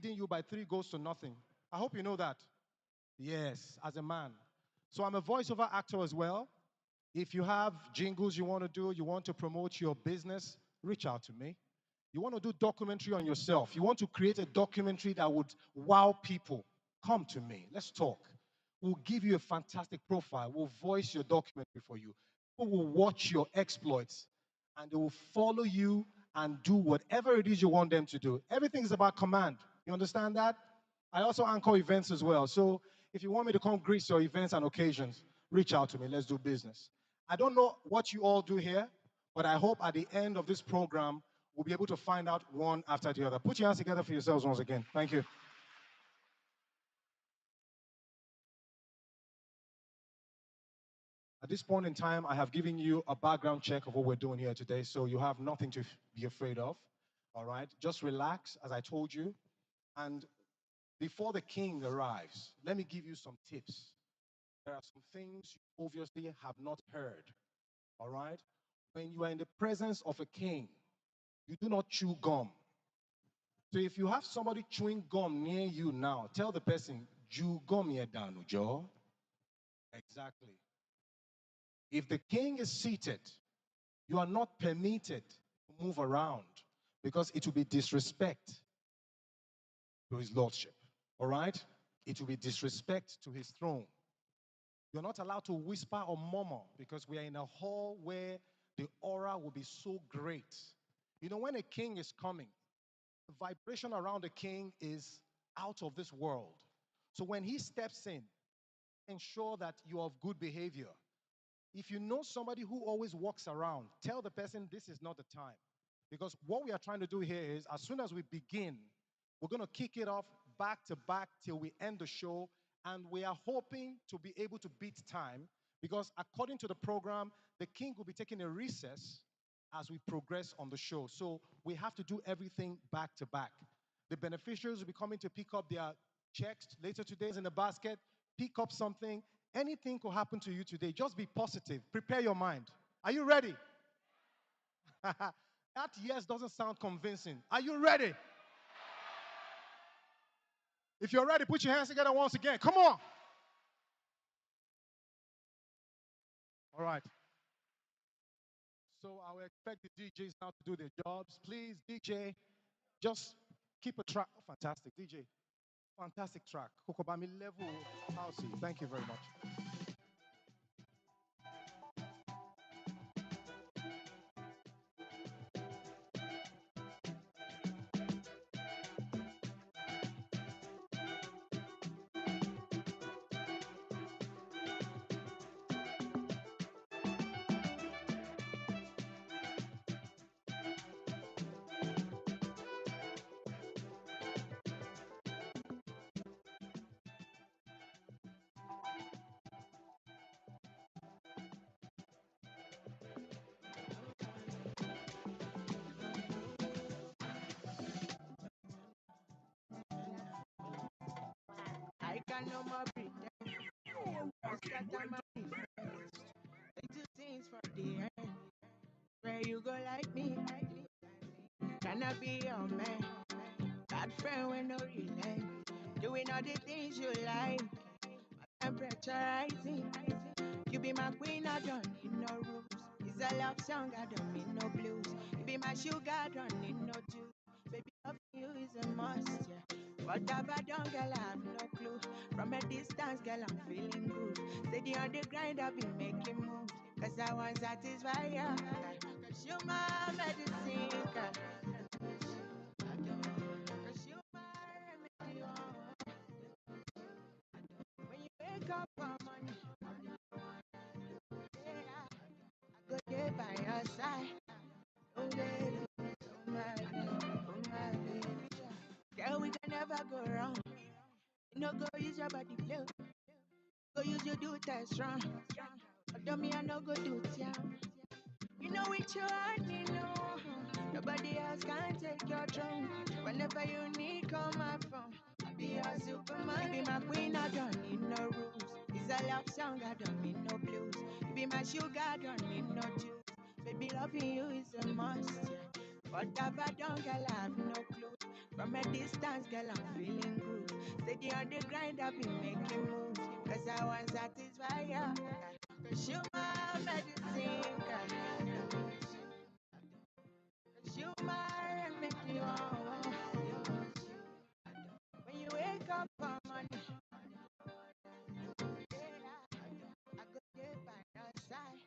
leading you by 3 goals to nothing. I hope you know that. Yes, as a man. So I'm a voiceover actor as well. If you have jingles you want to do, you want to promote your business, reach out to me. You want to do documentary on yourself, you want to create a documentary that would wow people, come to me. Let's talk. We'll give you a fantastic profile. We'll voice your documentary for you. People will watch your exploits and they will follow you and do whatever it is you want them to do. Everything is about command. You understand that? I also anchor events as well. So if you want me to come grace your events and occasions, reach out to me. Let's do business. I don't know what you all do here, but I hope at the end of this program, we'll be able to find out one after the other. Put your hands together for yourselves once again. Thank you. At this point in time, I have given you a background check of what we're doing here today, so you have nothing to be afraid of. All right? Just relax, as I told you. And before the king arrives, let me give you some tips. There are some things you obviously have not heard. All right? When you are in the presence of a king, you do not chew gum. So if you have somebody chewing gum near you now, tell the person, "Chew gum here down, Joe." Exactly. If the king is seated, you are not permitted to move around because it will be disrespect to his lordship. All right? It will be disrespect to his throne. You're not allowed to whisper or murmur because we are in a hall where the aura will be so great. You know, when a king is coming, the vibration around the king is out of this world. So when he steps in, ensure that you are of good behavior. If you know somebody who always walks around, tell the person this is not the time. Because what we are trying to do here is, as soon as we begin, we're going to kick it off back to back till we end the show. And we are hoping to be able to beat time because according to the program, the king will be taking a recess as we progress on the show. So we have to do everything back to back. The beneficiaries will be coming to pick up their checks later today in the basket, pick up something. Anything could happen to you today. Just be positive. Prepare your mind. Are you ready? That yes doesn't sound convincing. Are you ready? If you're ready, put your hands together once again. Come on. All right. So I will expect the DJs now to do their jobs. Please, DJ, just keep a track. Oh, fantastic, DJ. Fantastic track. Kokobami level housey. Thank you very much. I can no more pretend. Just that I'm a difference. I do things for the end. Where you go like me? Can I be your man? Bad friend with no relent. Doing all the things you like. My temperature rising. You be my queen, I don't need no rules. It's a love song, I don't need no blues. You be my sugar, I don't need no juice. Baby, loving you is a must, yeah. What have I done, girl? I have no clue. From a distance, girl, I'm feeling good. Steady on the grind, I've been making moves. Cause I want satisfy ya. Cause you my medicine, girl. Cause you my remedy, oh. When you wake up on money, yeah, I go there by your side. Oh, baby, oh, my baby, oh, my baby. Yeah. Girl, we can never go wrong. You know, go use your body blue. Go use your do test strong. Although me, I no go do it, yeah. You know which one, you know. Nobody else can take your throne. Whenever you need, call my phone. I'll be your superman. You be my queen, I don't need no rules. It's a love song, I don't need no blues. You be my sugar, I don't need no juice. Baby, loving you is a must. Yeah. What have I done, girl? I have no clue. From a distance, girl, I'm feeling good. Steady on the grind, I've been making moves. Cause I want satisfy ya. Cause you my medicine, girl. Cause you my remedy, oh. When you wake up for money, yeah, I could get by your side.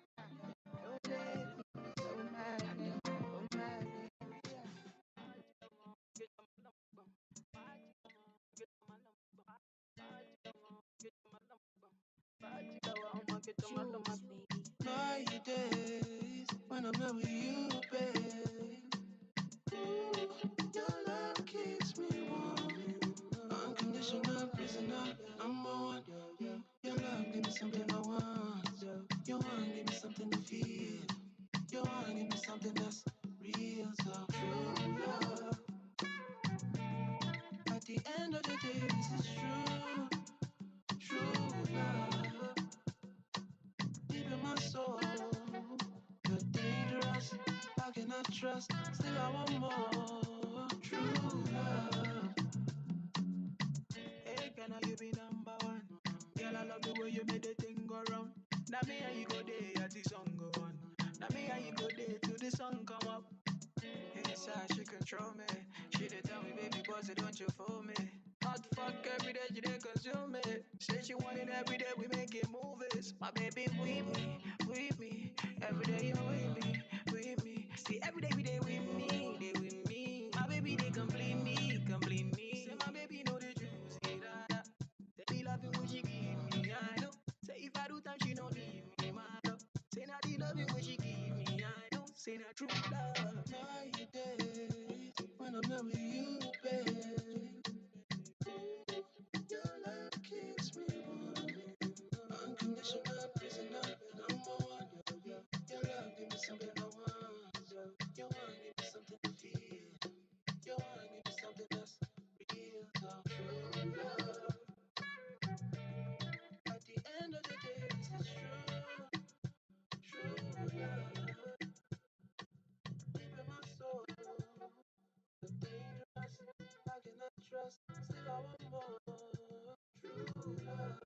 Oh, baby, so mad, oh, mad, yeah. Jules, baby. My days when I'm not with you, babe. Ooh, your love keeps me warm. Unconditional prisoner, number one. Your love give me something I want. Your one give me something to feel. Your one give me something that's real, so true love. At the end of the day, this is true, true love. Deep in my soul, you're dangerous. I cannot trust. Still, I want more. True love. Hey, can I give you number one? Girl, I love the way you made the thing go round. Now me and you go there at the song go on. Now me and you go there till the sun come up. Inside she control me. She did tell me, baby, boss, don't you fool me. Hot fuck every day, she did consume me. Say she want it every day, we making movies. My baby with me. Every day you with me. See, every day we day with me, they with me. My baby, they complete me, complete me. Say my baby know the juice, da. Say me love you when she give me, I know. Say if I do time, she don't leave me, my love. Say not the love you when she give me, I know. Say not true love. My days when I'm not with you, babe. Your love keeps me warm. Unconditional prisoner, number one. Your love give me something I want. Your one give me something to feel. Your one give me something that's real, so true love. At the end of the day, this is true, true love. Deep in my soul, the dangerous, I cannot trust. Still, I want more. True love.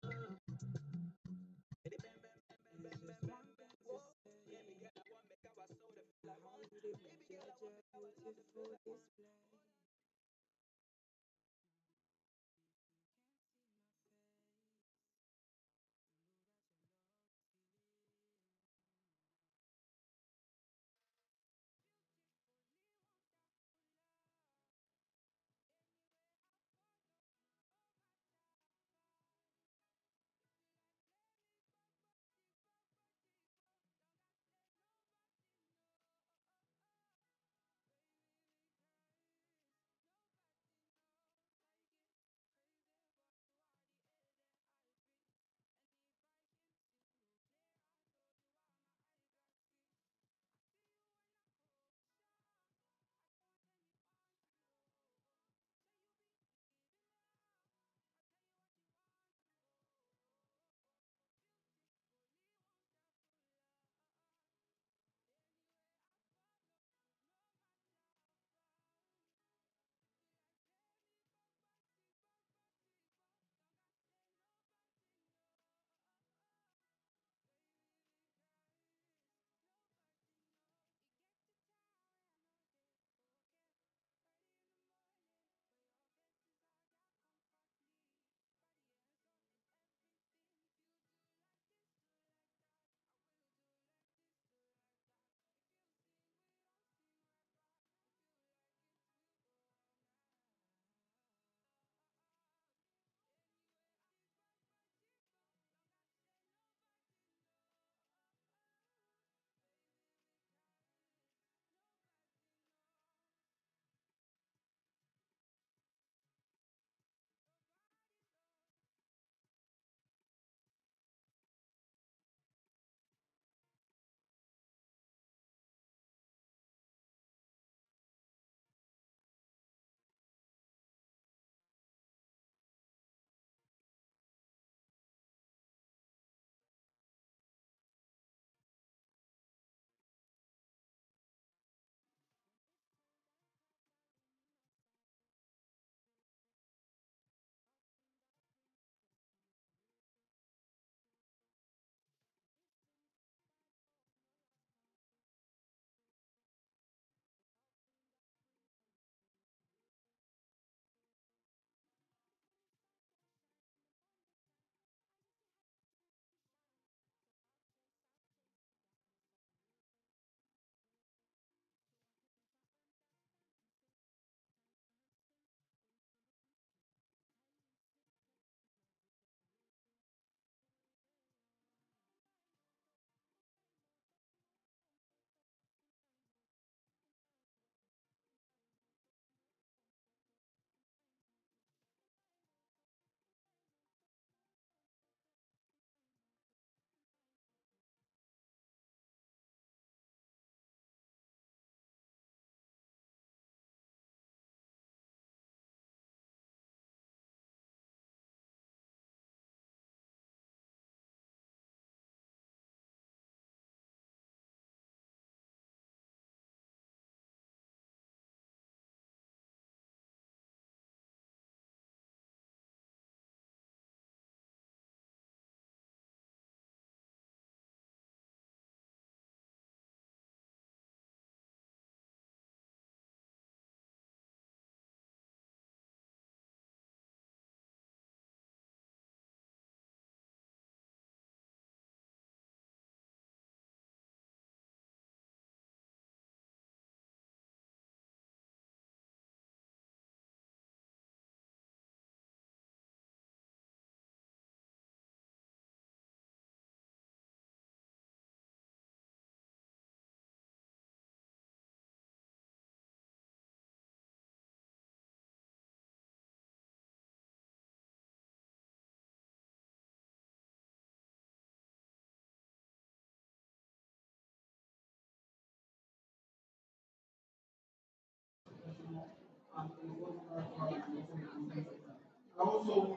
The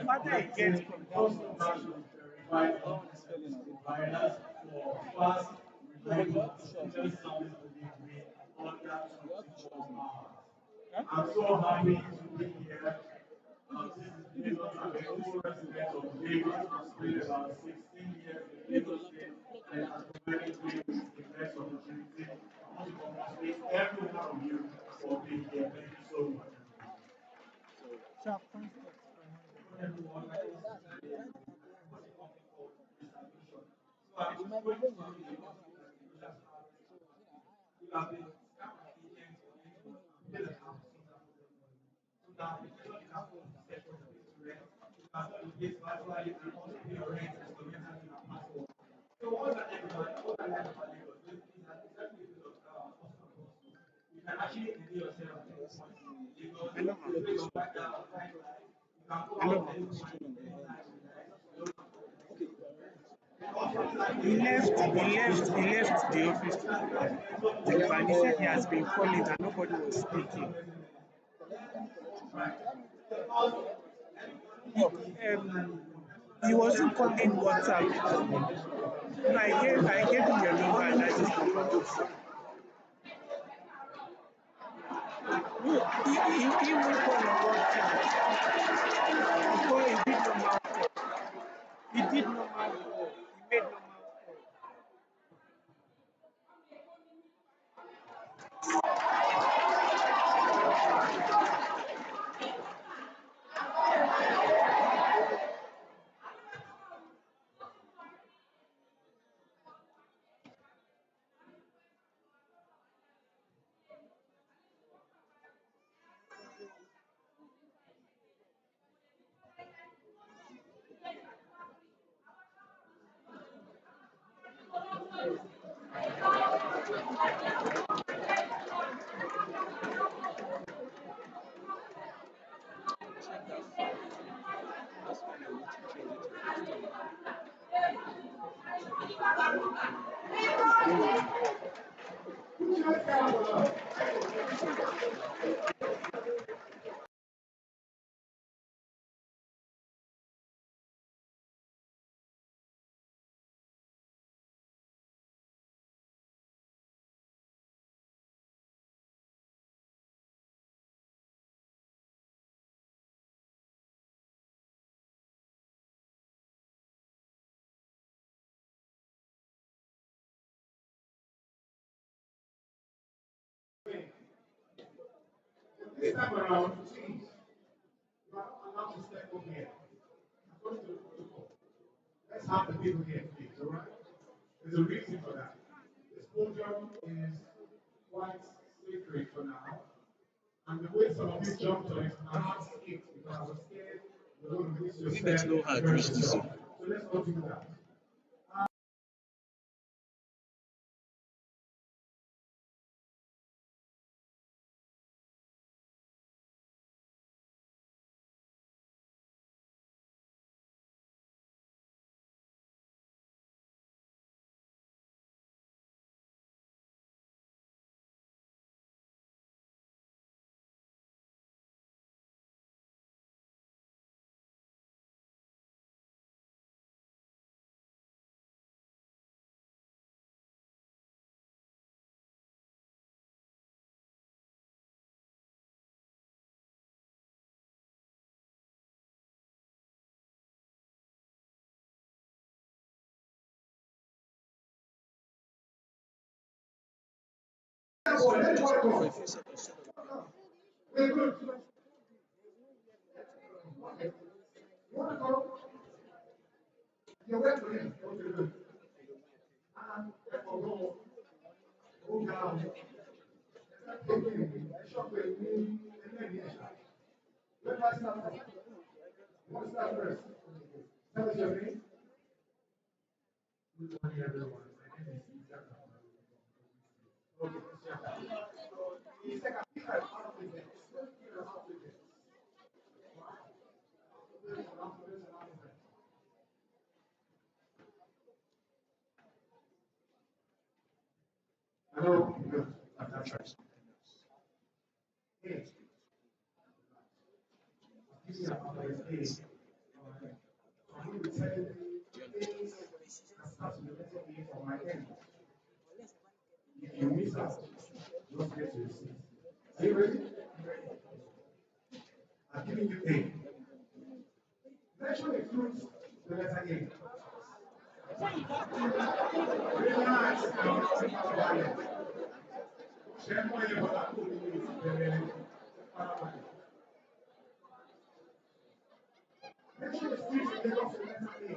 father I get from that he left the office to deliver, and he said he has been calling and nobody was speaking. He wasn't calling WhatsApp. No, I gave him your number and that's his number also. He will call on WhatsApp. He did normal call. He made normal call. This time around, please, you are not allowed to step over here. According to the protocol. Let's have the people here, please, all right? There's a reason for that. This podium is quite sacred for now. And the way some of you jumped on it, I had to skip because I was scared you're going to miss I think there's yourself. no hard reach this year. So let's not do that. For a few seconds. We're good. You want to go? You're welcome. Okay, good. Therefore, go down. What's that first? Tell us your name. Good morning, everyone. My name is Isaac. Okay, Isaac, I think I'm out of the gates. You're out of the gates. Hello. Good. That's right. Hey. Give me a number. Hey. I'm going to tell you things that start with the letter A for my end. If you miss out, don't get to receive. Are you ready? I'm giving you A. Mention a fruit, the letter A. Relax now. Share more about that. Mention a street, the letter A.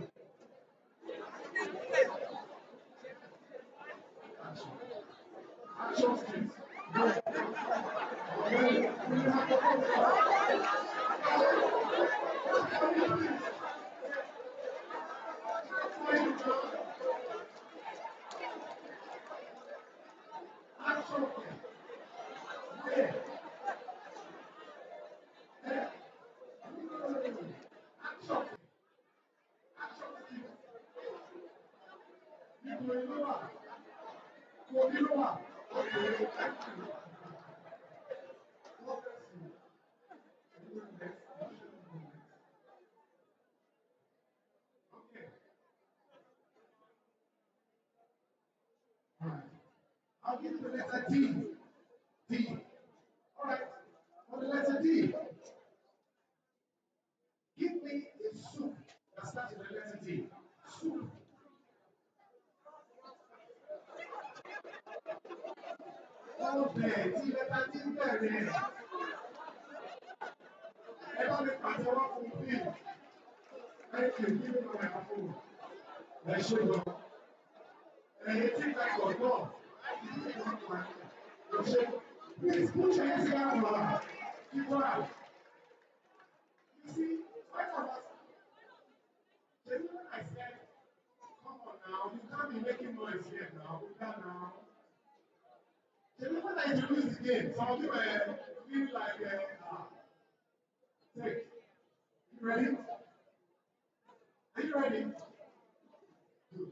Action street. Action. Action. I'll give you the letter D. D. All right. For the letter D, give me a soup that starts with the letter D. Soup. Ọbẹ̀ tí lẹ́tà tí ń bẹ̀rẹ̀ ẹ bá mi pàtẹ́wọ́ fún bí ẹ kì í nínú ẹ̀ka fún ẹ ṣe lọ. Ẹ̀yin tí ká kọ̀ náà ìdílé kan wà ẹ ṣe. Please put your hands together. Keep on. You see, when I was, when I said, come on now, you can't be making noise here now. You can now. When I introduce the game, some of you feel like, take. You ready? Are you ready? Good.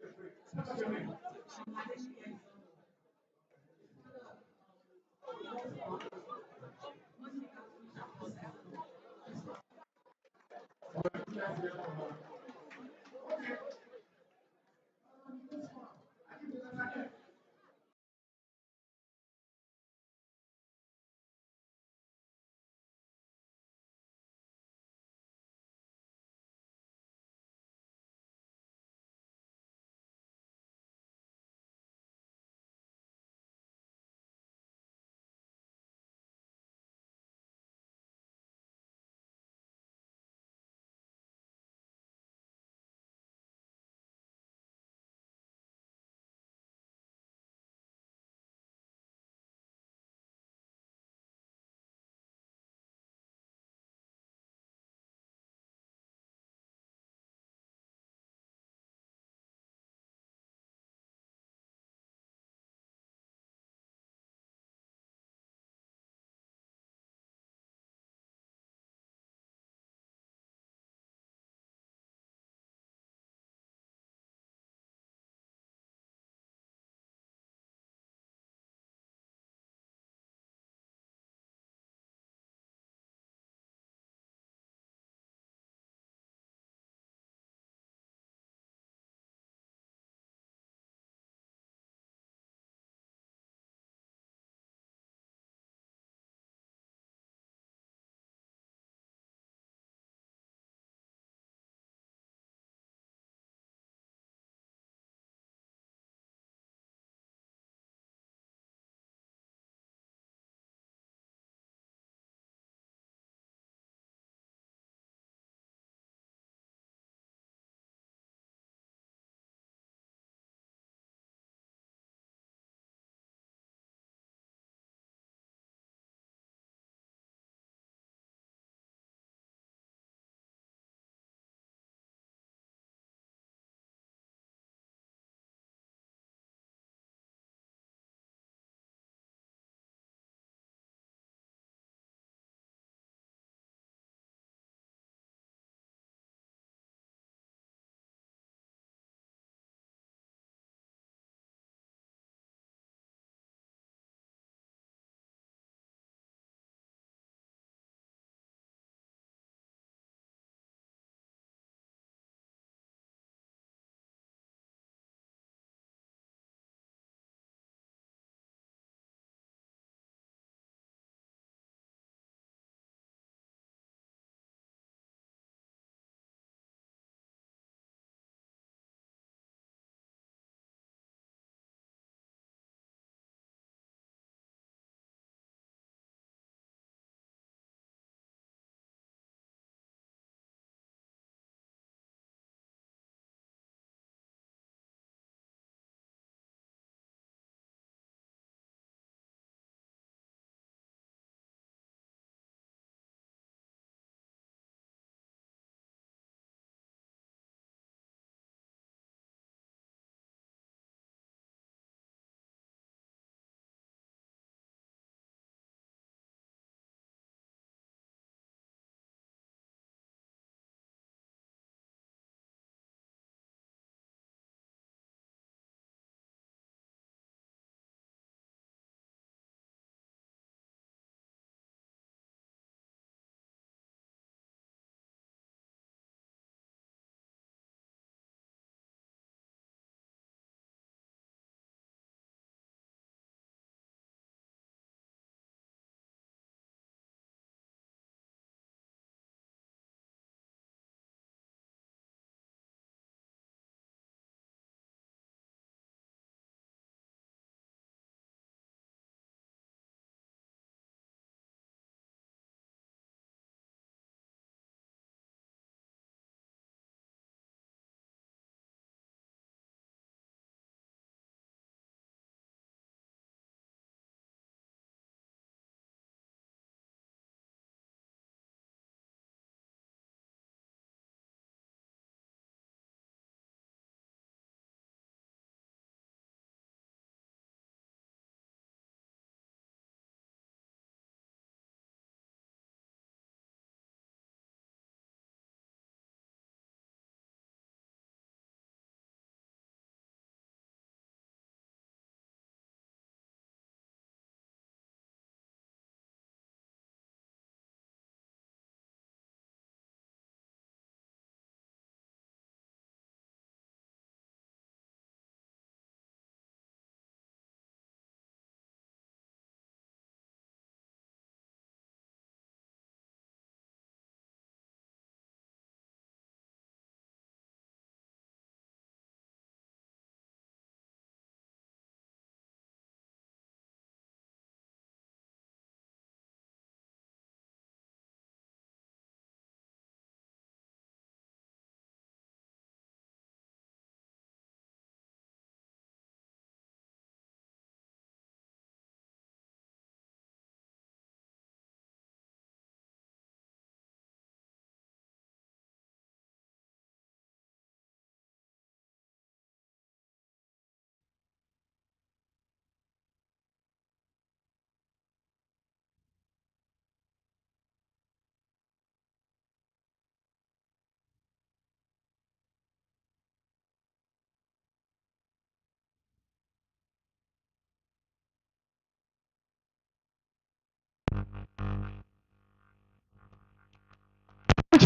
Okay, great. What's your name? Okay.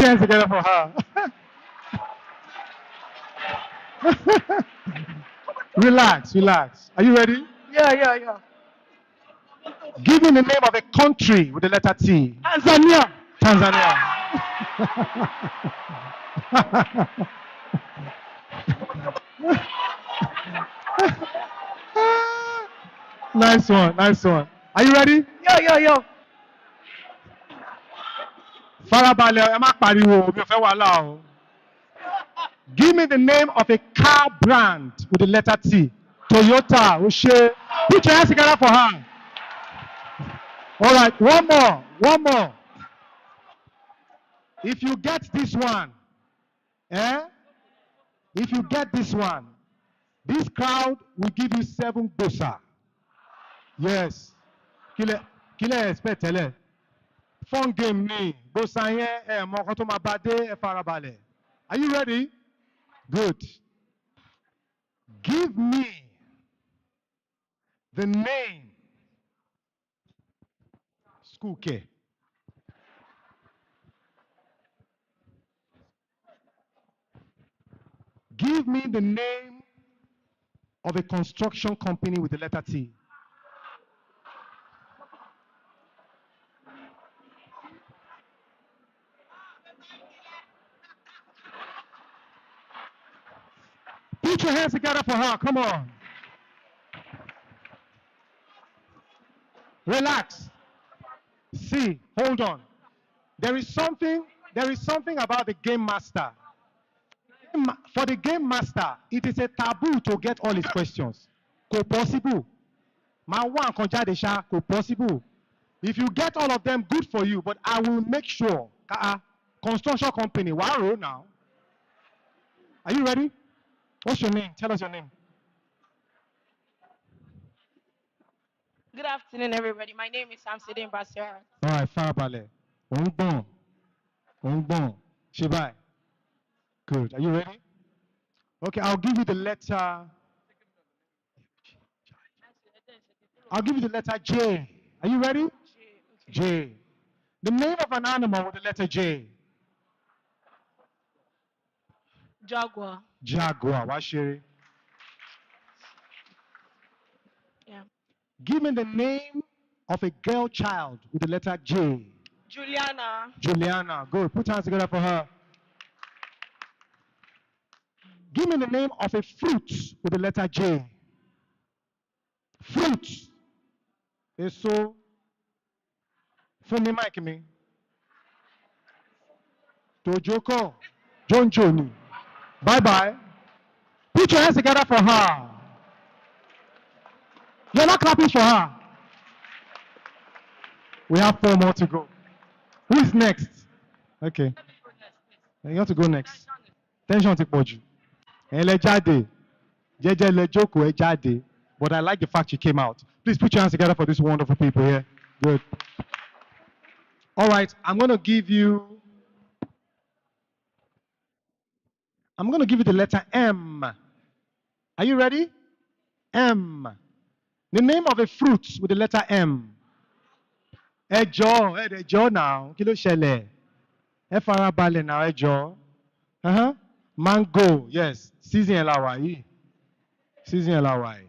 your hands together for her. Relax, relax. Are you ready? Yeah. Give me the name of a country with the letter T. Tanzania. Tanzania. Nice one, nice one. Are you ready? Yo. Farabalẹ̀, ẹ má pariwo, mi ò fẹ́ wàhálà o. Give me the name of a car brand with the letter T. Toyota, Oshe. Put your hands together for her. All right, one more. If you get this one, if you get this one, this crowd will give you 7 bosa. Yes. Kile expect tẹ́lẹ̀. Fun game ni. Bosa yẹn mọ nǹkan tó máa bá dé ẹ farabalẹ̀. Are you ready? Good. Give me the name. School care. Give me the name of a construction company with the letter T. Put your hands together for her. Come on. Relax. See, hold on. There is something about the game master. For the game master, it is a taboo to get all his questions. Ko possible. Ma wa nkan jade sha, ko possible. If you get all of them, good for you. But I will make sure. Construction company, Waro now. Are you ready? What's your name? Tell us your name. Good afternoon, everybody. My name is Samsidin Basir. All right, Farabale. Ongbon. Shibai. Good. Are you ready? Okay, I'll give you the letter. I'll give you the letter J. Are you ready? J. The name of an animal with the letter J. Jaguar. Jaguar. Washiri. Yeah. Give me the name of a girl child with the letter J. Juliana. Juliana. Good. Put hands together for her. Give me the name of a fruit with the letter J. Fruit. Eso. Fumi Mike me. Tojoko. Jonjoni. Bye-bye. Put your hands together for her. You're not clapping for her. We have 4 more to go. Who is next? Okay. You have to go next. Tension ti pọ̀jù. Ẹ lẹ jáde. Jẹ́jẹ́ lẹ jókòó ẹ jáde. But I like the fact you came out. Please put your hands together for these wonderful people here. Good. All right, I'm going to give you the letter M. Are you ready? M. The name of a fruit with the letter M. Ẹjọ́ now. Kí ló ṣẹlẹ̀? Ẹ farabalẹ̀ now, ẹjọ́. Mango, yes. Season ẹ̀ la wà yìí. Season ẹ̀ la wà yìí.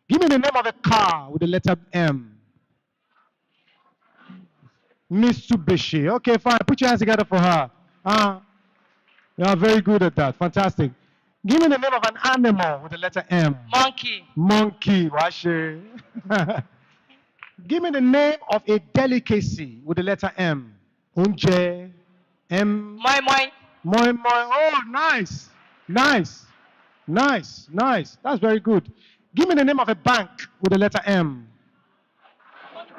Give me the name of a car with the letter M. Mitsubishi. Okay, fine. Put your hands together for her. You are very good at that. Fantastic. Give me the name of an animal with the letter M. Monkey. Monkey. Washe. Give me the name of a delicacy with the letter M. Unje. M. Moi. Moi. Oh, nice. That's very good. Give me the name of a bank with the letter M.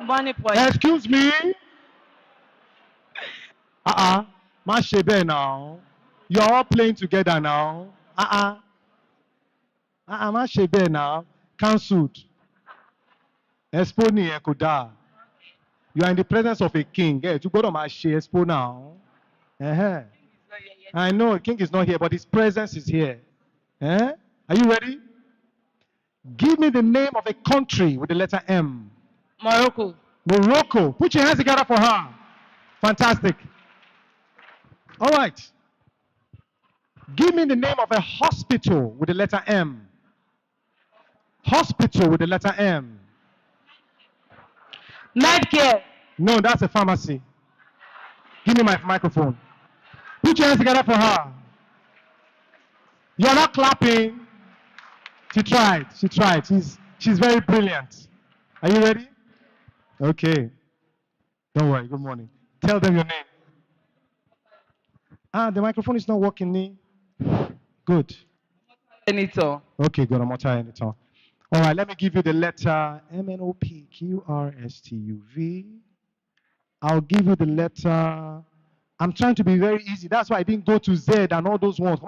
Money point. Excuse me. Ma ṣe bẹ́ẹ̀ now. You're all playing together now. Ma ṣe bẹ́ẹ̀ now. Cancelled. Expo nìyẹn kò dáa. You are in the presence of a king. You gbọ́dọ̀ máa ṣe expo now. I know king is not here, but his presence is here. Are you ready? Give me the name of a country with the letter M. Morocco. Morocco. Put your hands together for her. Fantastic. All right. Give me the name of a hospital with the letter M. Hospital with the letter M. Medcare. No, that's a pharmacy. Give me my microphone. Put your hands together for her. You're not clapping. She tried. She tried. She's very brilliant. Are you ready? Okay. Don't worry. Good morning. Tell them your name. Ah, the microphone is not working, me. Good. Senator. Okay, good. I'm not trying it on. All right, let me give you the letter MNOPQRSTUV. I'll give you the letter. I'm trying to be very easy. That's why I didn't go to Z and all those ones.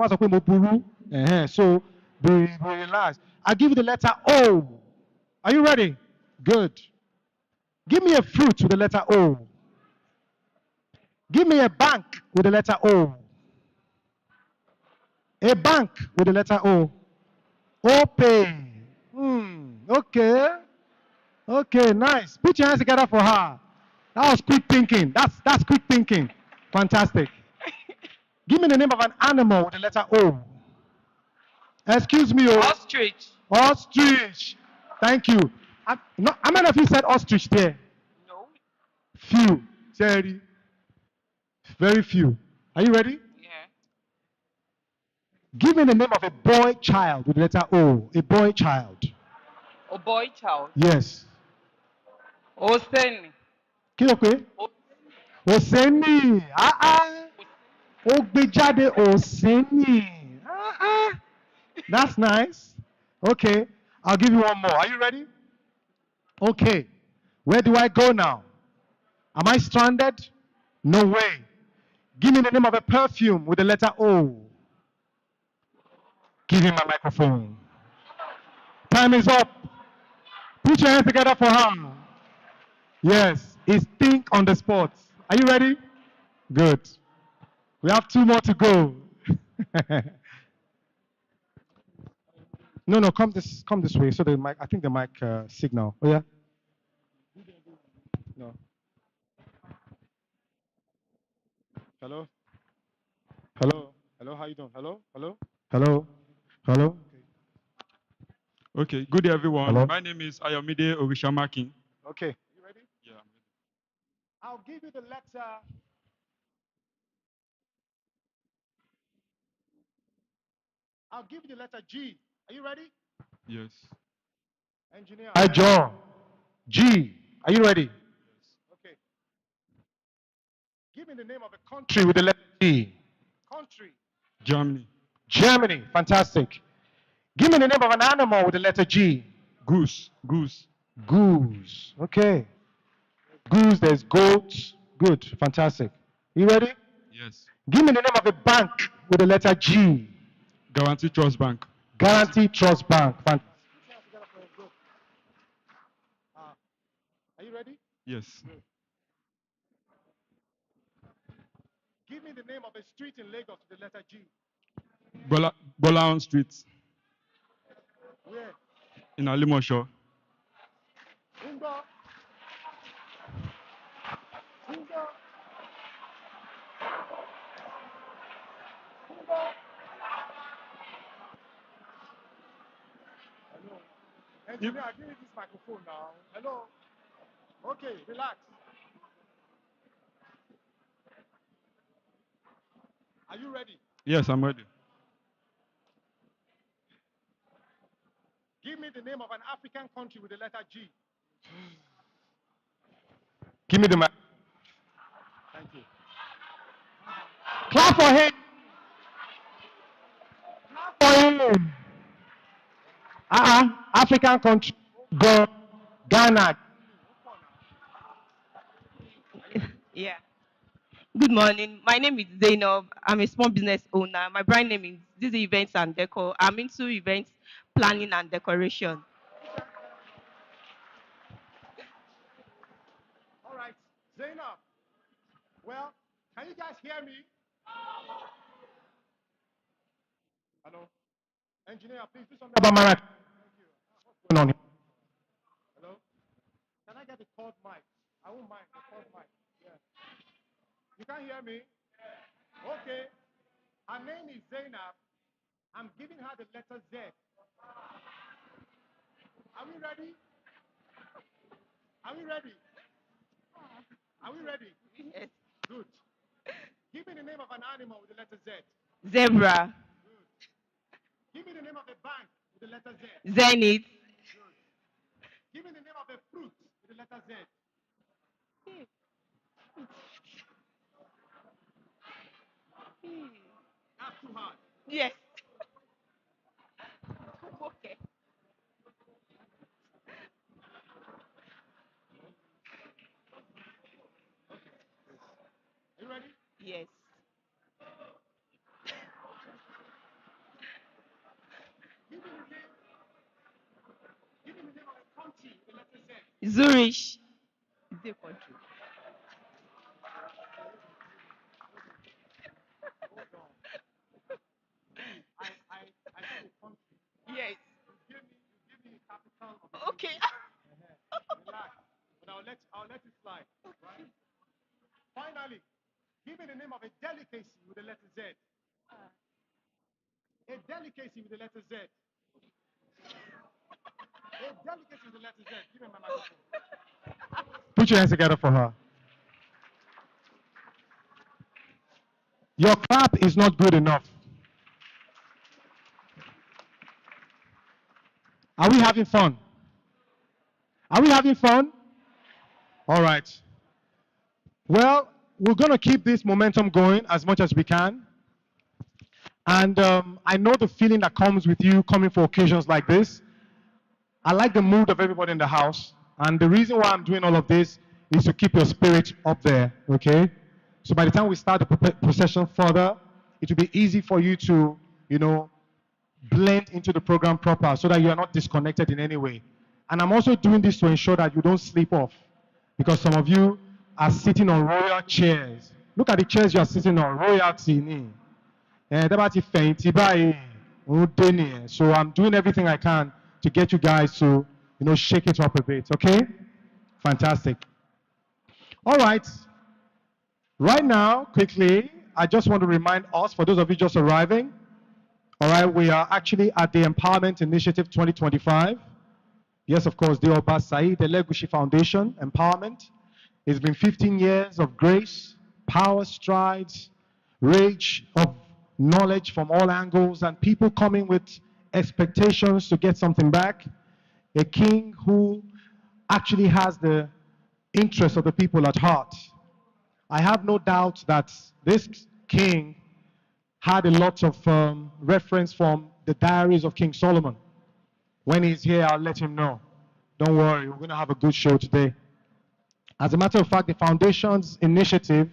So be relaxed. I'll give you the letter O. Are you ready? Good. Give me a fruit with the letter O. Give me a bank with the letter O. A bank with the letter O. Opay. Okay. Okay, nice. Put your hands together for her. That was quick thinking. That's quick thinking. Fantastic. Give me the name of an animal with the letter O. Excuse me, oh. Ostrich. Ostrich. Thank you. How many of you said ostrich there? No. Few. Very, very few. Are you ready? Yeah. Give me the name of a boy child with the letter O. A boy child. A boy child. Yes. Osen. Kí ló pé? Oseni. Ó gbé jáde Oseni. That's nice. Okay. I'll give you one more. Are you ready? Okay. Where do I go now? Am I stranded? No way. Give me the name of a perfume with the letter O. Give me my microphone. Time is up. Put your hands together for her. Yes, it's think on the spot. Are you ready? Good. We have two more to go. No, come this way. So the mic, I think the mic signal. Oh yeah. No. Hello. Hello. Hello. How you doing? Hello. Hello. Hello. Hello. Okay, good day everyone. Hello. My name is Ayomide Orishamaki. Okay. You ready? Yeah, I'm ready. I'll give you the letter. I'll give you the letter G. Are you ready? Yes. Engineer. Hi, John. G. Are you ready? Okay. Give me the name of a country with the letter G. Country. Germany. Germany. Fantastic. Give me the name of an animal with the letter G. Goose. Goose. Goose. Okay. Goose, there's goats. Good. Fantastic. You ready? Yes. Give me the name of a bank with the letter G. Guarantee Trust Bank. Guarantee Trust Bank. Fantastic. Are you ready? Yes. Give me the name of a street in Lagos with the letter G. Bolaon Street Where? in Alimosho. Ungo. Ungo. Ungo. Hello. Engineer, give me this microphone now. Hello. Okay, relax. Are you ready? Yes, I'm ready. Give me the name of an African country with the letter G. Give me the mic. Thank you. Clap for him. Clap for him. African country. Go. Ghana. Yeah. Good morning. My name is Zainab. I'm a small business owner. My brand name is This Events and Decor. I'm into events planning and decoration. All right. Zainab. Well, can you guys hear me? Hello? Engineer, please do something about my. What's going on here? Hello? Can I get the cord mic? I won't mind the cord mic. Yeah. You can't hear me? Okay. Her name is Zainab. I'm giving her the letter Z. Are we ready? Are we ready? Are we ready? Yes. Good. Give me the name of an animal with the letter Z. Zebra. Good. Give me the name of a bank with the letter Z. Zenith. Good. Give me the name of a fruit with the letter Z. That's too hard. Yes. Okay. Are you ready? Yes. Give me the name. Give me the name of a country with the letter Z. Zurich. The country. Hold on. I said a country. Yes. You give me a capital of a Okay. country. Relax. But I'll let it slide. Right? Finally, give me the name of a delicacy with the letter Z. A delicacy with the letter Z. A delicacy with the letter Z. Give me my microphone. Put your hands together for her. Your clap is not good enough. Are we having fun? Are we having fun? All right. Well, we're going to keep this momentum going as much as we can. And I know the feeling that comes with you coming for occasions like this. I like the mood of everybody in the house. And the reason why I'm doing all of this is to keep your spirit up there, okay? So by the time we start the procession further, it will be easy for you to, blend into the program proper so that you are not disconnected in any way. And I'm also doing this to ensure that you don't sleep off because some of you are sitting on royal chairs. Look at the chairs you are sitting on, royalty. So I'm doing everything I can to get you guys to, shake it up a bit, okay? Fantastic. All right. Right now, quickly, I just want to remind us, for those of you just arriving, all right, we are actually at the Empowerment Initiative 2025. Yes, of course, the Oba Saheed Elegushi Foundation, Empowerment. It's been 15 years of grace, power strides, rage of knowledge from all angles, and people coming with expectations to get something back. A king who actually has the interest of the people at heart. I have no doubt that this king had a lot of reference from the diaries of King Solomon. When he's here, I'll let him know. Don't worry, we're going to have a good show today. As a matter of fact, the Foundation's initiative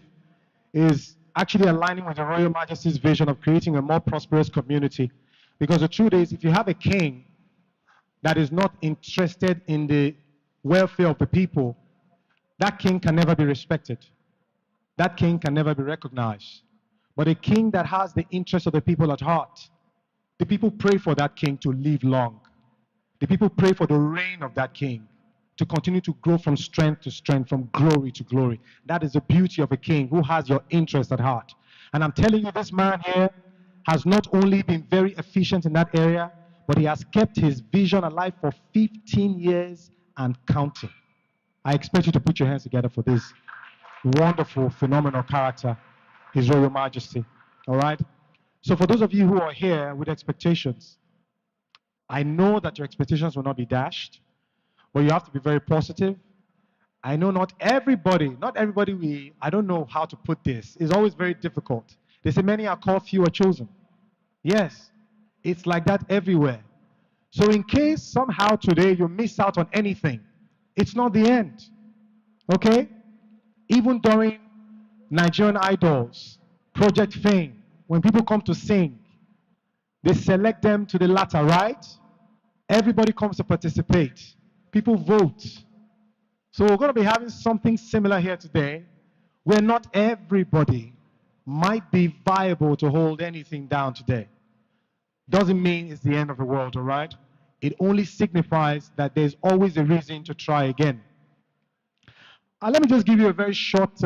is actually aligning with the Royal Majesty's vision of creating a more prosperous community. Because the truth is, if you have a king that is not interested in the welfare of the people, that king can never be respected. That king can never be recognized. But a king that has the interest of the people at heart, the people pray for that king to live long. The people pray for the reign of that king to continue to grow from strength to strength, from glory to glory. That is the beauty of a king who has your interest at heart. And I'm telling you, this man here has not only been very efficient in that area, but he has kept his vision alive for 15 years and counting. I expect you to put your hands together for this wonderful, phenomenal character, His Royal Majesty. All right? So for those of you who are here with expectations, I know that your expectations will not be dashed, but you have to be very positive. I know not everybody, I don't know how to put this. It's always very difficult. They say many are called, few are chosen. Yes, it's like that everywhere. So in case somehow today you miss out on anything, it's not the end. Okay? Even during Nigerian Idols, Project Fame, when people come to sing, they select them to the latter, right? Everybody comes to participate. People vote. So we're going to be having something similar here today, where not everybody might be viable to hold anything down today. Doesn't mean it's the end of the world, all right? It only signifies that there's always a reason to try again. Let me just give you a very short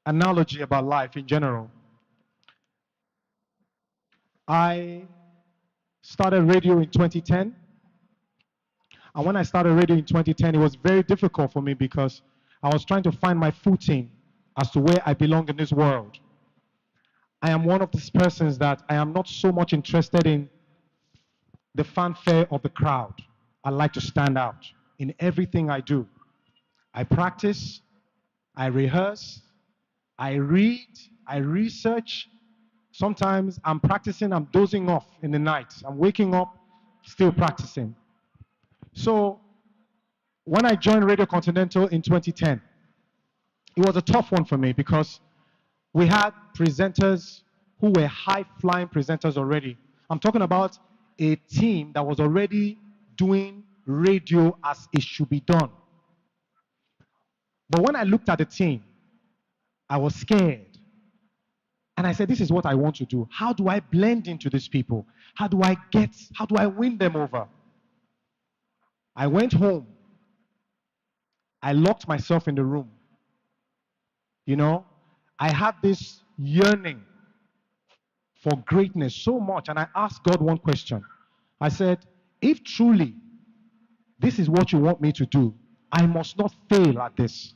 analogy about life in general. I started radio in 2010. And when I started radio in 2010, it was very difficult for me because I was trying to find my footing as to where I belong in this world. I am one of these persons that I am not so much interested in the fanfare of the crowd. I like to stand out in everything I do. I practice, I rehearse, I read, I research. Sometimes I'm practicing, I'm dozing off in the night. I'm waking up, still practicing. So when I joined Radio Continental in 2010, it was a tough one for me because we had presenters who were high-flying presenters already. I'm talking about a team that was already doing radio as it should be done. But when I looked at the team, I was scared. And I said, this is what I want to do. How do I blend into these people? How do I win them over? I went home. I locked myself in the room. You know, I had this yearning for greatness so much, and I asked God one question. I said, if truly this is what you want me to do, I must not fail at this.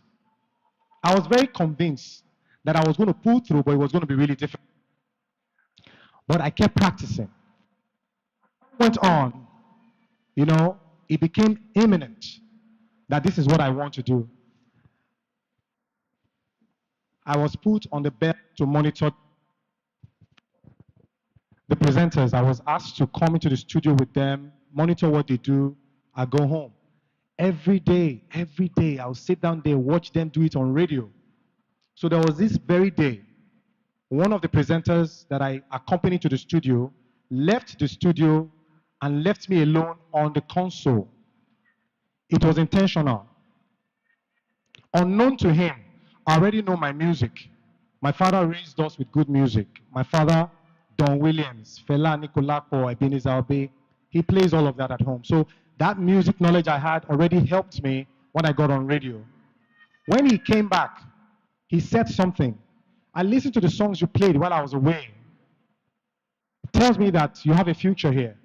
I was very convinced that I was going to pull through, but it was going to be really difficult. But I kept practicing. Went on, you know, it became imminent that this is what I want to do. I was put on the bed to monitor the presenters. I was asked to come into the studio with them, monitor what they do. I go home. Every day, I'll sit down there, watch them do it on radio. So there was this very day, one of the presenters that I accompanied to the studio left the studio and left me alone on the console. It was intentional. Unknown to him, I already know my music. My father raised us with good music. My father, Don Williams, Fela Anikulapo, Ebenezer Obey, he plays all of that at home. So that music knowledge I had already helped me when I got on radio. When he came back, he said something. I listened to the songs you played while I was away. It tells me that you have a future here.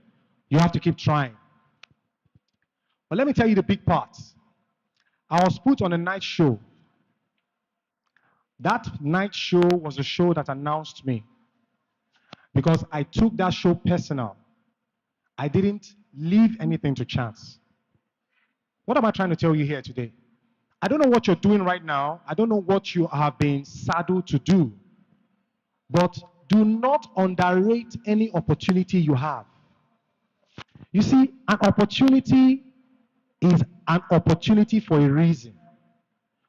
You have to keep trying. But let me tell you the big parts. I was put on a night show. That night show was a show that announced me because I took that show personal. I didn't leave anything to chance. What am I trying to tell you here today? I don't know what you're doing right now. I don't know what you have been saddled to do. But do not underrate any opportunity you have. You see, an opportunity is an opportunity for a reason.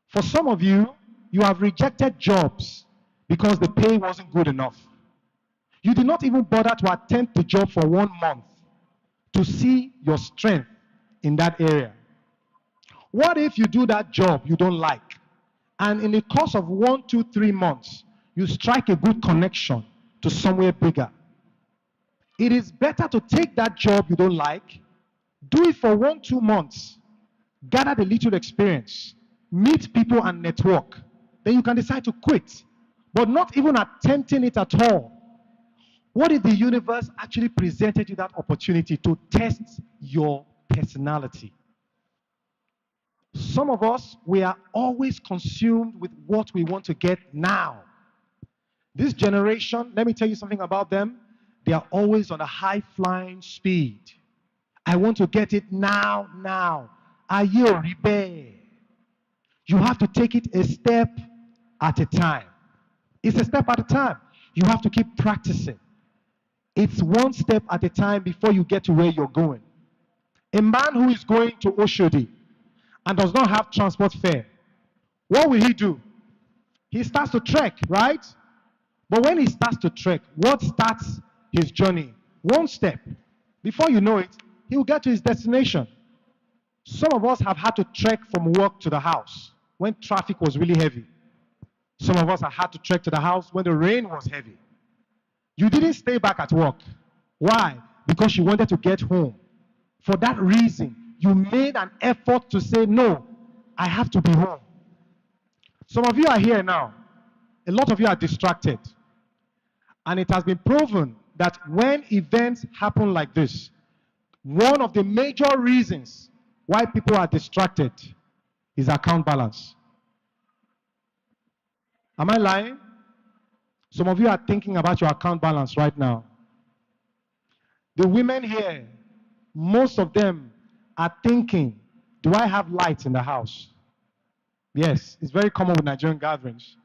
For some of you, you have rejected jobs because the pay wasn't good enough. You did not even bother to attempt the job for 1 month to see your strength in that area. What if you do that job you don't like, and in the course of 1, 2, 3 months, you strike a good connection to somewhere bigger? It is better to take that job you don't like, do it for 1, 2 months, gather the little experience, meet people and network. Then you can decide to quit, but not even attempting it at all. What if the universe actually presented you that opportunity to test your personality? Some of us, we are always consumed with what we want to get now. This generation, let me tell you something about them. They are always on a high-flying speed. I want to get it now, now. Ayo, ribe. You have to take it a step at a time. It's a step at a time. You have to keep practicing. It's one step at a time before you get to where you're going. A man who is going to Oshodi and does not have transport fare, what will he do? He starts to trek, right? But when he starts to trek, what starts his journey? One step. Before you know it, he will get to his destination. Some of us have had to trek from work to the house when traffic was really heavy. Some of us have had to trek to the house when the rain was heavy. You didn't stay back at work. Why? Because you wanted to get home. For that reason, you made an effort to say, no, I have to be home. Some of you are here now. A lot of you are distracted. And it has been proven that when events happen like this, one of the major reasons why people are distracted is account balance. Am I lying? Some of you are thinking about your account balance right now. The women here, most of them are thinking, do I have lights in the house? Yes, it's very common with Nigerian gatherings.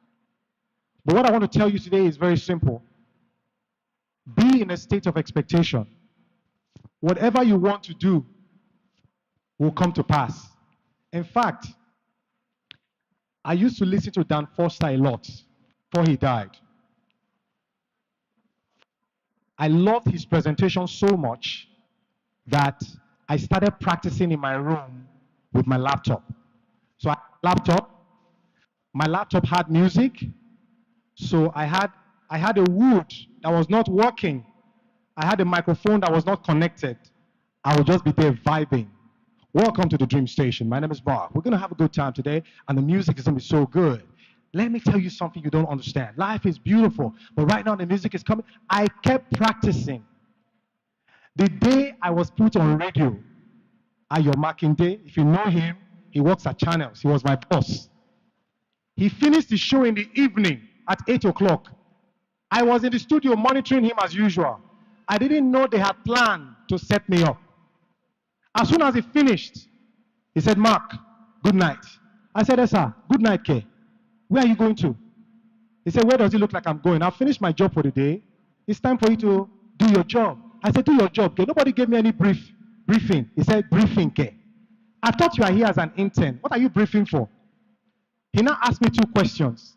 But what I want to tell you today is very simple. Be in a state of expectation. Whatever you want to do will come to pass. In fact, I used to listen to Dan Foster a lot before he died. I loved his presentation so much that I started practicing in my room with my laptop. So I had a laptop. My laptop had music. So I had a wood that was not working. I had a microphone that was not connected. I would just be there vibing. Welcome to the Dream Station. My name is Mark. We're going to have a good time today, and the music is going to be so good. Let me tell you something you don't understand. Life is beautiful, but right now the music is coming. I kept practicing. The day I was put on radio, Ayo Makinde, if you know him, he works at Channels. He was my boss. He finished the show in the evening at 8 o'clock. I was in the studio monitoring him as usual. I didn't know they had planned to set me up. As soon as he finished, he said, Mark, good night. I said, yes, sir, good night, K. Where are you going to? He said, where does it look like I'm going? I've finished my job for the day. It's time for you to do your job. I said, do your job, K. Nobody gave me any briefing. He said, briefing, K. I thought you are here as an intern. What are you briefing for? He now asked me 2 questions.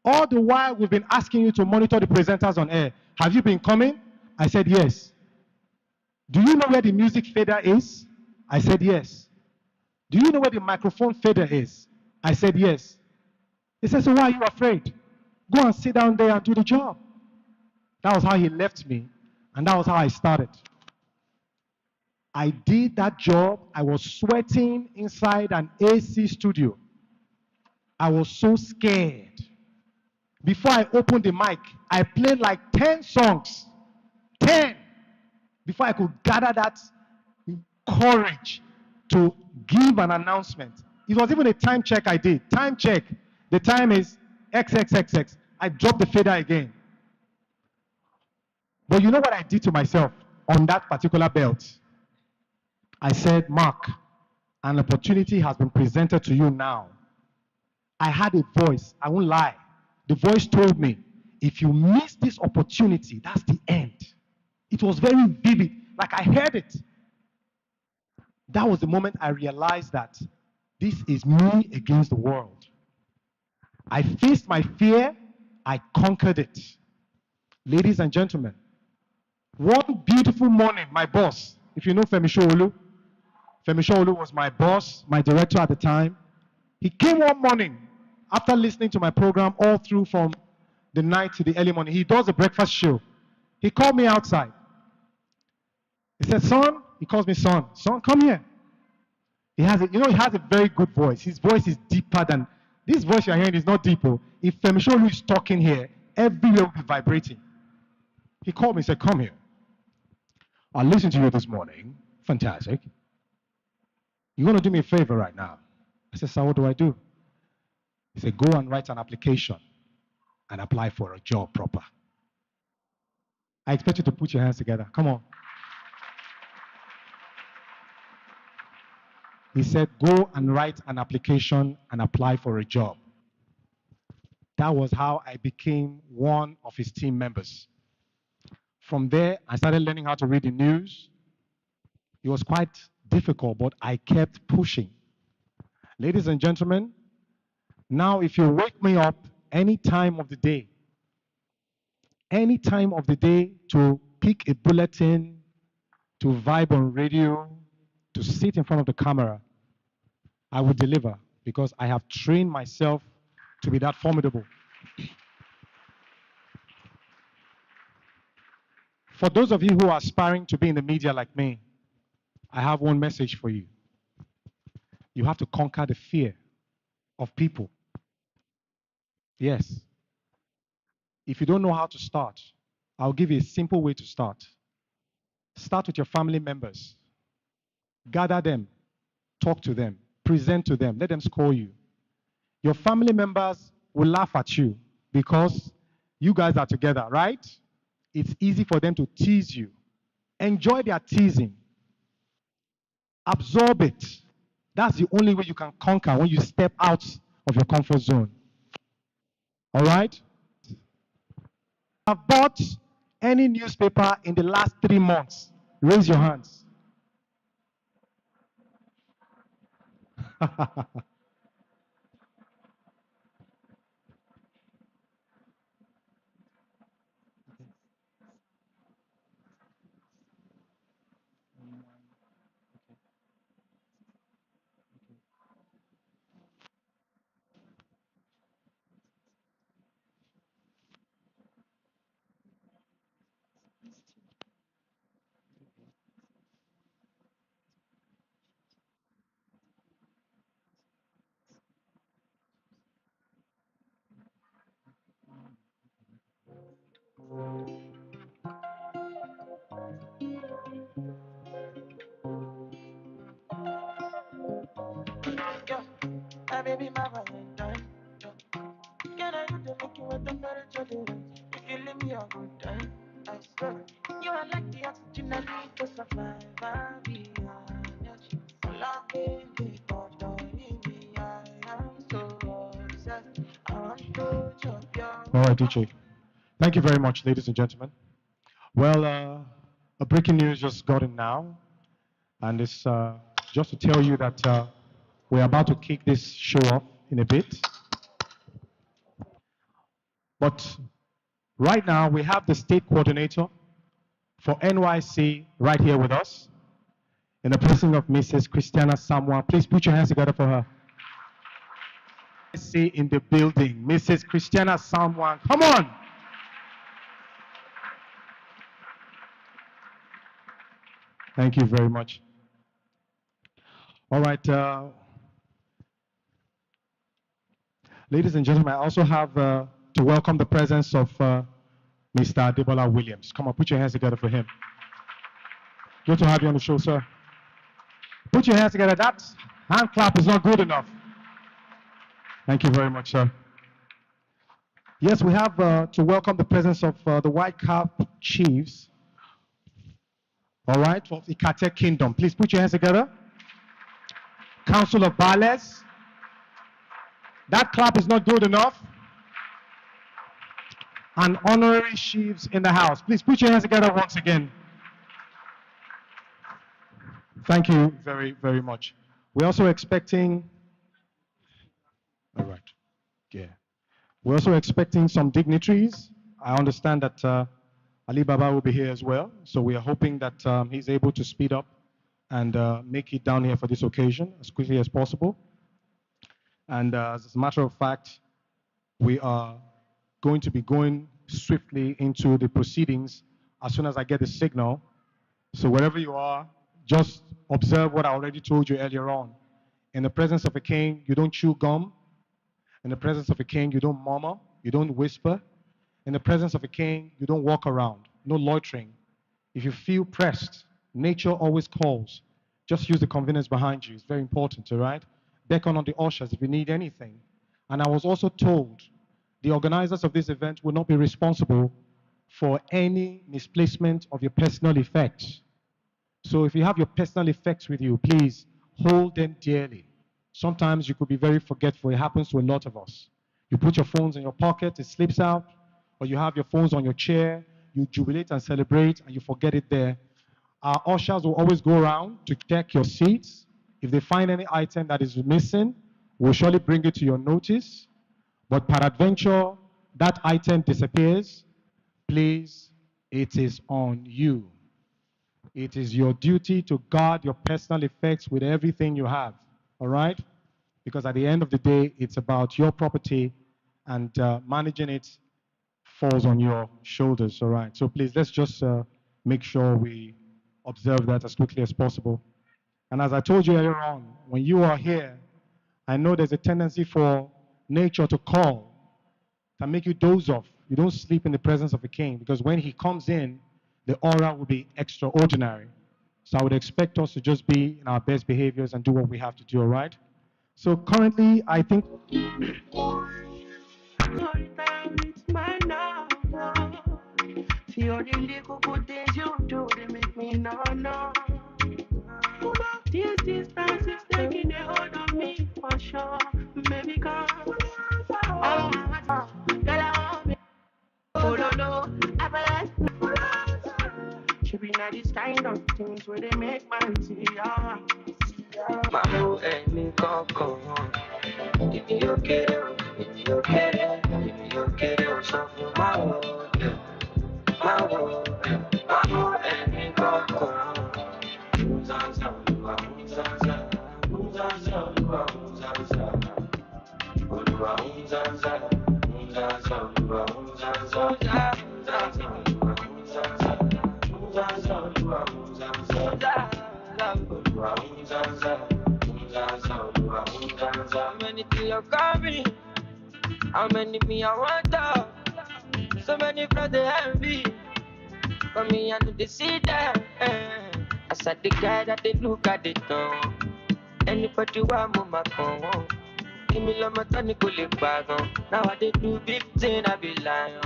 All the while, we've been asking you to monitor the presenters on air. Have you been coming? I said, yes. Do you know where the music fader is? I said, yes. Do you know where the microphone fader is? I said, yes. He said, so why are you afraid? Go and sit down there and do the job. That was how he left me, and that was how I started. I did that job. I was sweating inside an AC studio. I was so scared. Before I opened the mic, I played like 10 songs. 10! Before I could gather that courage to give an announcement. It was even a time check I did. Time check. The time is XXXX. I dropped the fader again. But you know what I did to myself on that particular belt? I said, Mark, an opportunity has been presented to you now. I had a voice. I won't lie. The voice told me, if you miss this opportunity, that's the end. It was very vivid, like I heard it. That was the moment I realized that this is me against the world. I faced my fear, I conquered it. Ladies and gentlemen, one beautiful morning, my boss, if you know Femi Olu was my boss, my director at the time. He came one morning after listening to my program all through from the night to the early morning. He does a breakfast show. He called me outside. He said, son, he calls me son, come here. He has a very good voice. His voice is deeper than, this voice you're hearing is not deep. If Femi Olu is talking here, everywhere will be vibrating. He called me and said, come here. I listened to you this morning. Fantastic. You're going to do me a favor right now. I said, sir, what do I do? He said, go and write an application and apply for a job proper. I expect you to put your hands together. Come on. He said, go and write an application and apply for a job. That was how I became one of his team members. From there, I started learning how to read the news. It was quite difficult, but I kept pushing. Ladies and gentlemen, now if you wake me up any time of the day to pick a bulletin, to vibe on radio, to sit in front of the camera, I will deliver because I have trained myself to be that formidable. For those of you who are aspiring to be in the media like me, I have one message for you. You have to conquer the fear of people. Yes. If you don't know how to start, I'll give you a simple way to start. Start with your family members. Gather them, talk to them, present to them, let them score you. Your family members will laugh at you because you guys are together, right? It's easy for them to tease you. Enjoy their teasing. Absorb it. That's the only way you can conquer when you step out of your comfort zone. All right? I've bought any newspaper in the last 3 months. Raise your hands. Yeah, my baby, my Valentine. Yeah. Can I do to make you a temperature difference? If you leave me a good time, I swear. You are like the oxygen I need to survive. I'll be honest. All I baby, but I am so obsessed. I want to chop your. All right, DJ. Thank you very much, ladies and gentlemen. Well, a breaking news just got in now, and it's just to tell you that we're about to kick this show off in a bit. But right now, we have the state coordinator for NYC right here with us, in the person of Mrs. Christiana Samoa. Please put your hands together for her. NYC in the building, Mrs. Christiana Samoa. Come on. Thank you very much. All right. Ladies and gentlemen, I also have to welcome the presence of Mr. Adebola Williams. Come on, put your hands together for him. Good to have you on the show, sir. Put your hands together. That hand clap is not good enough. Thank you very much, sir. Yes, we have to welcome the presence of the White Cap Chiefs, all right, of the Ikate Kingdom. Please put your hands together. Council of Bales. That clap is not good enough. And honorary chiefs in the house. Please put your hands together once again. Thank you very, very much. We're also expecting, all right, yeah. We're also expecting some dignitaries. I understand that Ali Baba will be here as well. So we are hoping that he's able to speed up and make it down here for this occasion as quickly as possible. And as a matter of fact, we are going to be going swiftly into the proceedings as soon as I get the signal. So wherever you are, just observe what I already told you earlier on. In the presence of a king, you don't chew gum. In the presence of a king, you don't murmur, you don't whisper. In the presence of a king, you don't walk around, no loitering. If you feel pressed, nature always calls. Just use the convenience behind you. It's very important, all right? Beckon on the ushers if you need anything. And I was also told the organizers of this event will not be responsible for any misplacement of your personal effects. So if you have your personal effects with you, please hold them dearly. Sometimes you could be very forgetful. It happens to a lot of us. You put your phones in your pocket, it slips out, or you have your phones on your chair, you jubilate and celebrate, and you forget it there. Our ushers will always go around to check your seats. If they find any item that is missing, we'll surely bring it to your notice. But peradventure, that item disappears, please, it is on you. It is your duty to guard your personal effects with everything you have, all right? Because at the end of the day, it's about your property, and managing it falls on your shoulders, all right? So please, let's just make sure we observe that as quickly as possible. And as I told you earlier on, when you are here, I know there's a tendency for nature to call, to make you doze off. You don't sleep in the presence of a king because when he comes in, the aura will be extraordinary. So I would expect us to just be in our best behaviors and do what we have to do, all right? So currently, I think. Feel the little good things you do, they make me no. This distance is taking a hold on me for sure. Baby, come. Girl, I want me. Oh, no. I should be not this kind of things where they make man see ya. Mamu any coco. If you get it, if you get it, if you get it, so for Mamu any coco. How many till you coming? How many me I want to? So many from the envy. For me I know they see them. I said the guy that they look at the door. Anybody want my phone? Give me love my tonic back on. Now I they do big thing I be lying.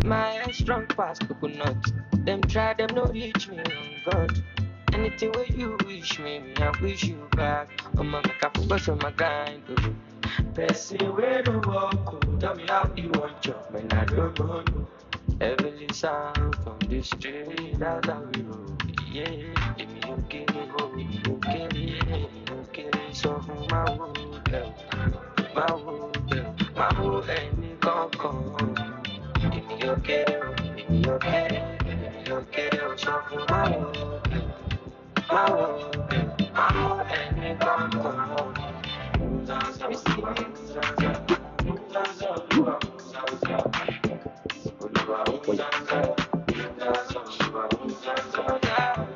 My head strong past coconut. Them try them no reach me on God. Anything where you wish me, I wish you back. Oh my make I focus on my grind. Person where the walk, tell me how you want your man I don't know. Heavenly sound from the street, that's how we roll. Yeah, if you get it, so for my wood, any coco. If you get it, so for my wood, any coco.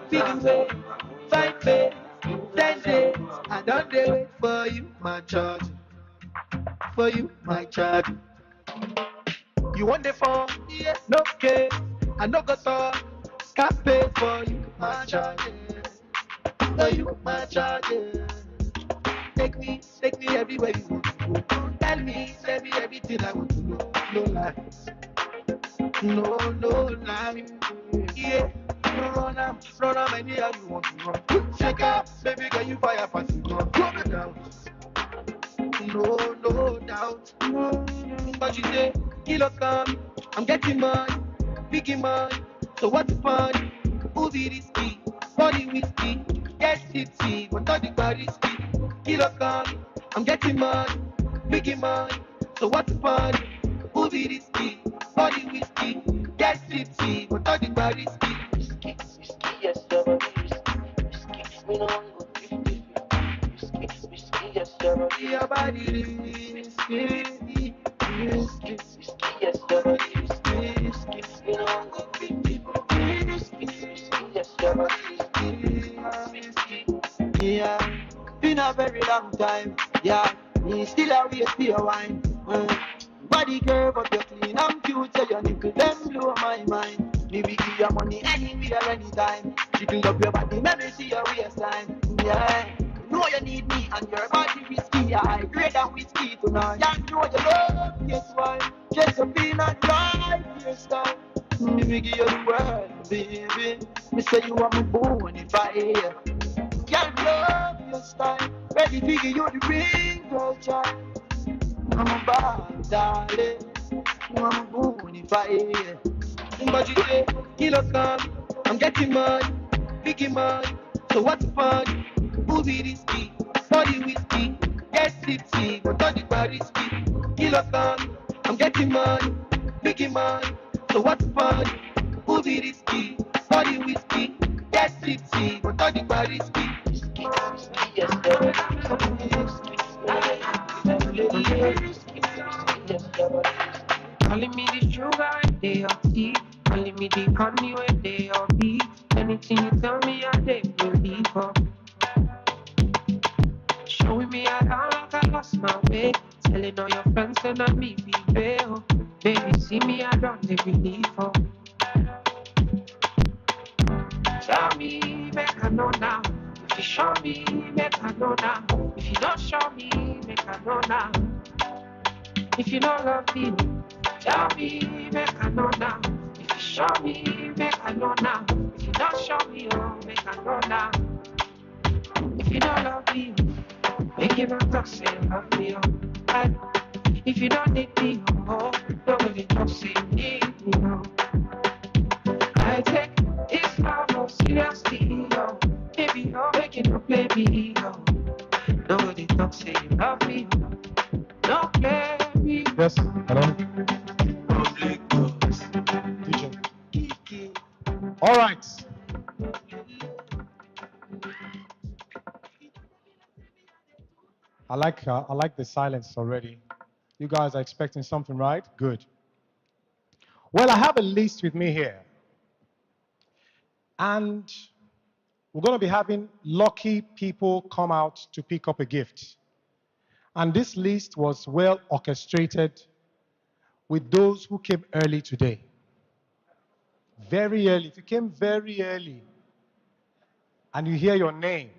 Big way, 5 days, 10 days, I don't wait for you, my child. For you, my child. You want the phone? Yes, no case. I no go talk. Can't pay for you, my child. For you, my child. Take me everywhere you want to go. Tell me everything I want to know. No lies. No lies. Yeah. Run am anyhow you want to run. Shake up, baby girl, you fire pass it on. Come down. No doubt. But you say, kilo come, I'm getting money, biggie money. So what's the fun? Movie risky, body whiskey, get tipsy, but not the body risky. Kilo come, I'm getting money, biggie money. So what's the fun? Movie risky, body whiskey, get tipsy, but not the body risky. Whiskey, yes, you're whiskey, we don't go 50. Whiskey, yes, you're your body risky. Whiskey, yes, you're whiskey, we don't go 50. Whiskey, yes, you're whiskey. Yeah, been a very long time. Yeah, me still a wait for your wine. Body curve up, you clean and cute, so your nipple them blow my mind. Me we give you money anywhere, anytime. Jiggle up your body, let me see your waistline. Yeah, you know you need me and your body risky. I grade and whiskey tonight. You know you love, guess why? Just a feel and drive your style. Me we give you the world, baby. Me say you are my bone if I hear. Girl, love your style. Ready to give you the ring, girl, child. I'm a bad darling. I'm a bone if I hear. But you say, kilo come, I'm getting money, biggie money. So what's the fun? Movie risky, body whiskey, get tipsy, but not the body risky. Kilo come, I'm getting money, biggie money. So what's the fun? Movie risky, body whiskey, get tipsy, but not the body risky. Yes, calling me the sugar when they are tea. Calling me the honey when they are bee. Anything you tell me, I they believe for. Showing me how like I lost my way. Telling all your friends and not me be fair. Baby, see me, I the relief. Oh. Tell me, make I know now. If you show me, make I know now. If you don't show me, make I know now. If you don't love me, tell me, make I know now. If you show me, make I know now. If you don't show me, oh, make I know now. If you don't love me, make you not talk, say love me, oh. And if you don't need me, oh, nobody talk, say need me, oh. I take this love more seriously, oh. Baby, you're making no play me, oh. Nobody talk, say you love me, oh. Don't play me. Yes. Hello. Public doors. DJ. All right. I like the silence already. You guys are expecting something, right? Good. Well, I have a list with me here, and we're going to be having lucky people come out to pick up a gift. And this list was well orchestrated with those who came early today. Very early. If you came very early and you hear your name,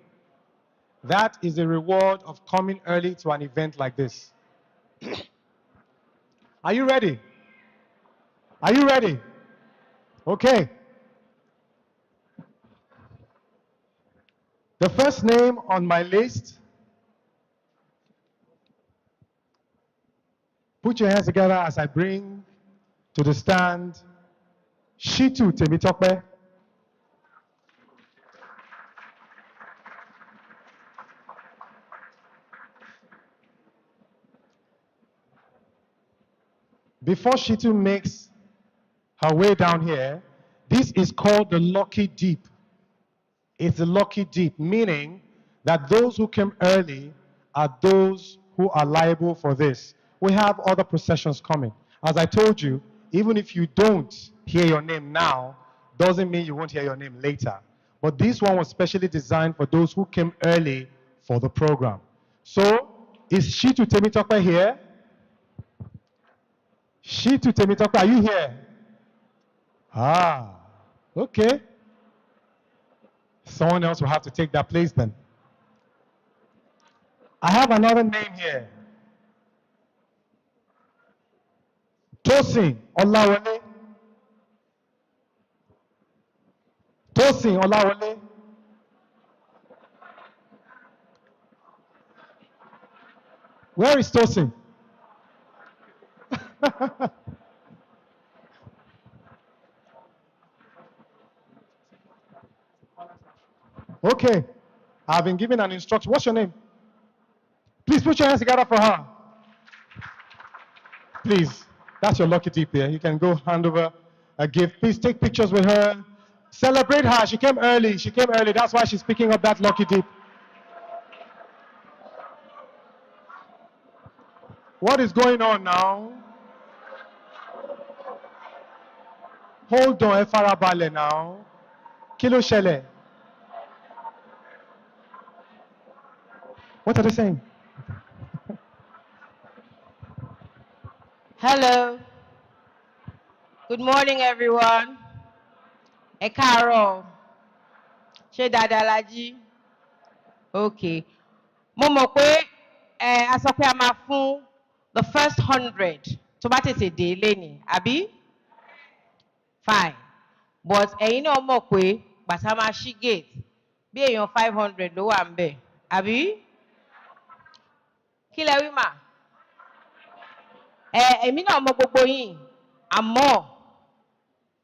that is the reward of coming early to an event like this. Are you ready? Are you ready? Okay. The first name on my list, put your hands together as I bring to the stand Shitu Temitope. Before Shitu makes her way down here, this is called the lucky deep. It's the lucky deep, meaning that those who came early are those who are liable for this. We have other processions coming. As I told you, even if you don't hear your name now, doesn't mean you won't hear your name later. But this one was specially designed for those who came early for the program. So, is Shitu Temitope here? Shitu Temitope, are you here? Ah, okay. Someone else will have to take that place then. I have another name here. Tosin Olawale. Tosin Olawale. Where is Tosin? Okay. I've been given an instruction. What's your name? Please put your hands together for her. Please. That's your lucky deep here. You can go hand over a gift. Please take pictures with her. Celebrate her. She came early. She came early. That's why she's picking up that lucky deep. What is going on now? Hold on, ẹ farabalẹ̀ now. Kí ló ṣẹlẹ̀? What are they saying? Hello. Good morning, everyone. Ẹ káàárọ̀. Ṣé dáadáa la jí? Okay. Mo mọ̀ pé a sọ pé a máa fún the first 100 tó bá tètè dé lénìí, àbí? Fine. But ẹ̀yin náà mọ̀ pé bàtà máa ṣí gate bí èèyàn 500 ló wà ń bẹ̀, àbí? Kí lẹ wí mà? Èmi náà mọ̀ gbogbo yín, àmọ́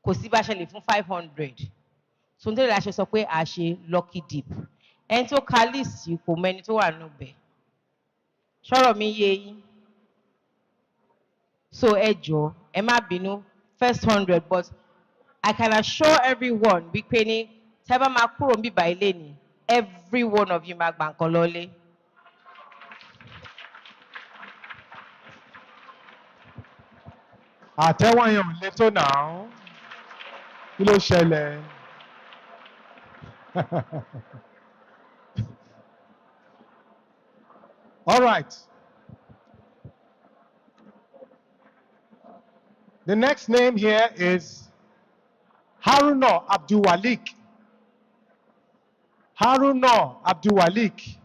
kò sí bá ṣe lè fún 500. So nítorí la ṣe sọ pé a ṣe lucky dip. Ẹni tó ka list yìí kò mẹ́ni tó wà nínú bẹ̀. Ṣọ́rọ̀ mi yé yín. So ẹ jọ̀ọ́, ẹ má bínú, first 100, but I can assure everyone wípé ní tẹ́ bá máa kúrò níbí báyìí lénìí, every one of you máa gbà nǹkan lọ́lé. Àtẹ́wọ́ yẹn ò le tó náà. Kí ló ṣẹlẹ̀? All right. The next name here is Haruna Abdulwalik. Haruna Abdulwalik.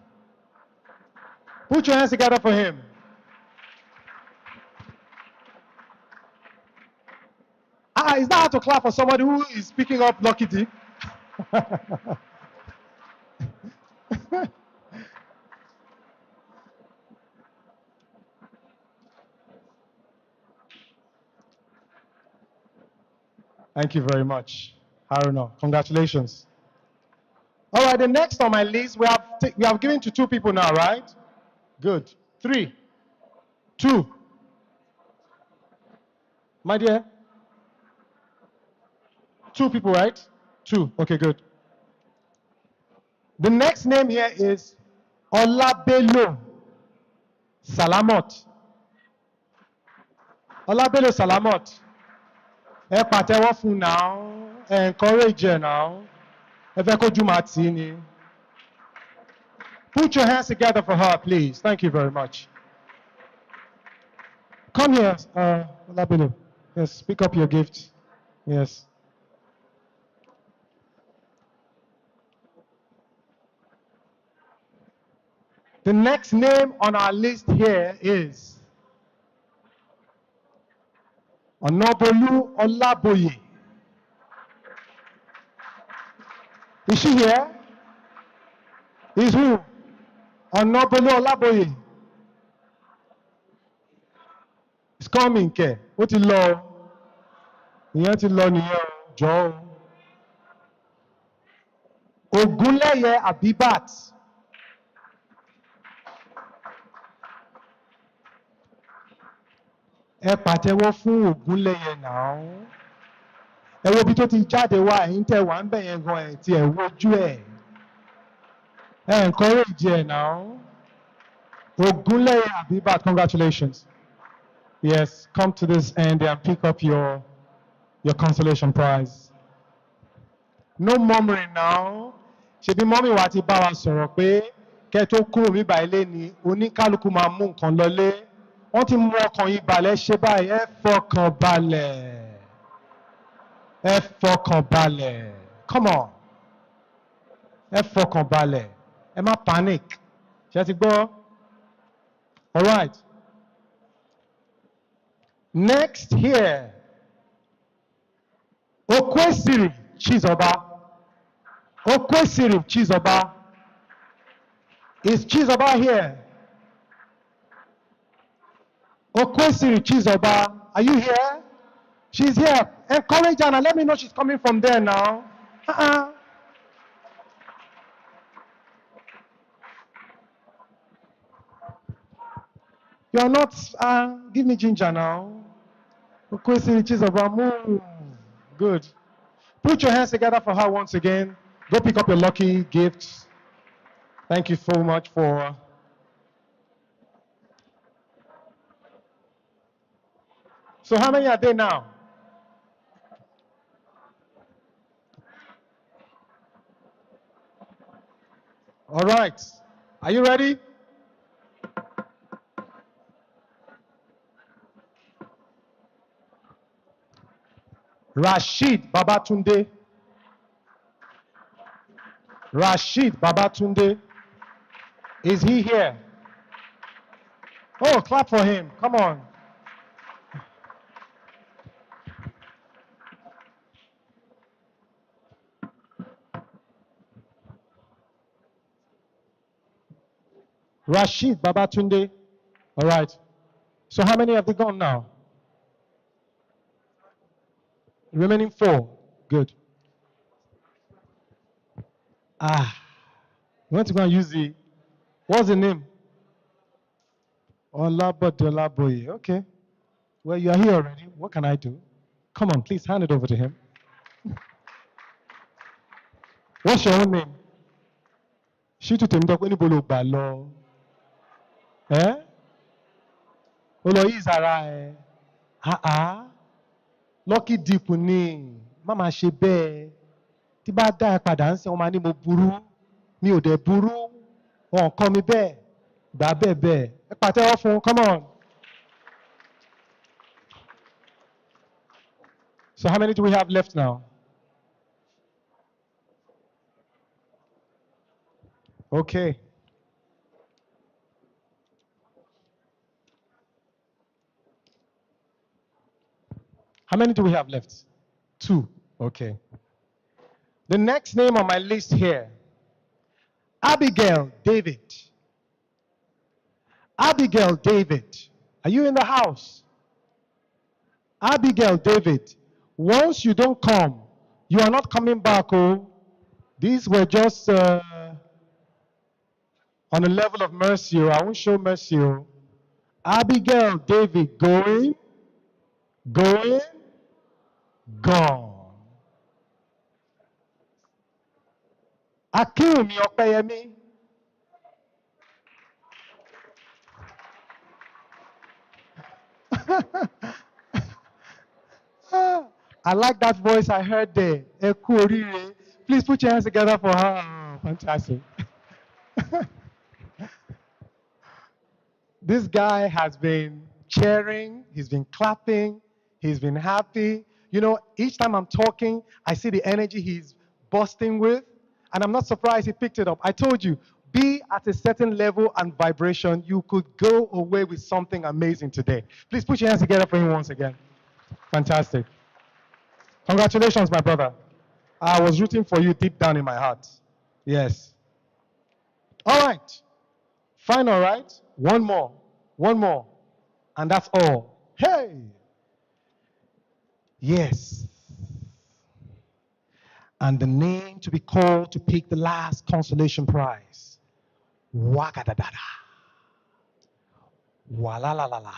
Put your hands together for him. Is that hard to clap for somebody who is speaking up Lucky Dip? Thank you very much, Haruna. Congratulations. All right, the next on my list, we have given to 2 people now, right? Good. 3, 2. My dear? 2 people, right? 2. Okay, good. The next name here is Olabelo Salamot. Olabelo Salamot. Ẹ pàtẹ́wọ́ fún now. Ẹ encourage her now. Ẹ fẹ́ kójú máa tì í ni. Put your hands together for her, please. Thank you very much. Come here, Olabelo. Yes, pick up your gift. Yes. The next name on our list here is Onobolu Olaboye. Is she here? Is who? Onobolu Olaboye. It's coming, Ke. Ó ti lọ. Ìyẹn ti lọ nìyẹn o. Jọ̀ọ́ o. Ogunleye Abibat. Ẹ pàtẹ́wọ́ fún Ogunleye now. Ẹ wo bí tó ti jáde wá, ẹ̀yin tẹ́ wà ń bẹ̀ yẹn gan ẹ̀ tí ẹ̀ wojú ẹ̀. Ẹ encourage ẹ̀ now. Ogunleye Abibat, congratulations. Yes, come to this end and pick up your consolation prize. No murmuring now. Ṣebí mọ́mí wa ti bá wa sọ̀rọ̀ pé kẹ́ tó kúrò mí báyìí lé ní oníkálukú máa mú nǹkan lọlé. Wọ́n ti mú ọkàn yín balẹ̀ ṣe báyìí, ẹ fọkàn balẹ̀. Ẹ fọkàn balẹ̀. Come on. Ẹ fọkàn balẹ̀. Ẹ má panic. Ṣé ti gbọ́? All right. Next here. Okwesiri Chizoba. Okwesiri Chizoba. Is Chizoba here? Okwesiri Chizoba, are you here? She's here. Encourage her and let me know she's coming from there now. You're not, give me ginger now. Okwesiri Chizoba, move. Good. Put your hands together for her once again. Go pick up your lucky gifts. Thank you so much for... So how many are there now? All right. Are you ready? Rashid Babatunde. Rashid Babatunde. Is he here? Oh, clap for him. Come on. Rashid Babatunde. All right. So how many have they gone now? Remaining 4. Good. You want to go and use the... What's the name? Olabodolaboye. Okay. Well, you are here already. What can I do? Come on, please hand it over to him. What's your own name? Shitu Temdok Enibolo Balo. Eh? Olo Izara. Lucky Dip ni. Mama ṣe bẹ́ẹ̀. Tí bá dá ẹ padà ń sẹ́ wọ́n máa ní mo burú. Mi ò dẹ̀ burú. Wọ́n kọ́ mi bẹ́ẹ̀. Gbà bẹ́ẹ̀ bẹ́ẹ̀. Ẹ pàtẹ́wọ́ fún, come on. So how many do we have left now? Okay. How many do we have left? 2. Okay. The next name on my list here, Abigail David. Abigail David. Are you in the house? Abigail David. Once you don't come, you are not coming back. Oh, these were just on a level of mercy. Oh, I won't show mercy. Oh. Abigail David going, gone. Akinwumi Opeyemi. I like that voice I heard there. Ẹ kú oríire. Please put your hands together for her. Oh, fantastic. This guy has been cheering, he's been clapping, he's been happy. You know, each time I'm talking, I see the energy he's bursting with, and I'm not surprised he picked it up. I told you, be at a certain level and vibration, you could go away with something amazing today. Please put your hands together for him once again. Fantastic. Congratulations, my brother. I was rooting for you deep down in my heart. Yes. All right. Final, right? One more. And that's all. Hey! Yes. And the name to be called to pick the last consolation prize. Wagadadada. Walalalala.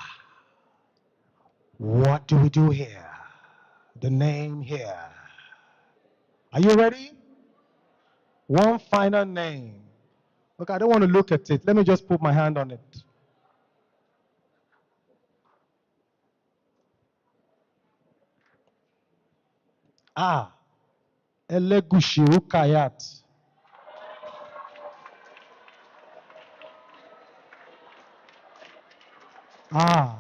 What do we do here? The name here. Are you ready? One final name. Look, I don't want to look at it. Let me just put my hand on it. Ah, Elegushi Ukayat. Ah.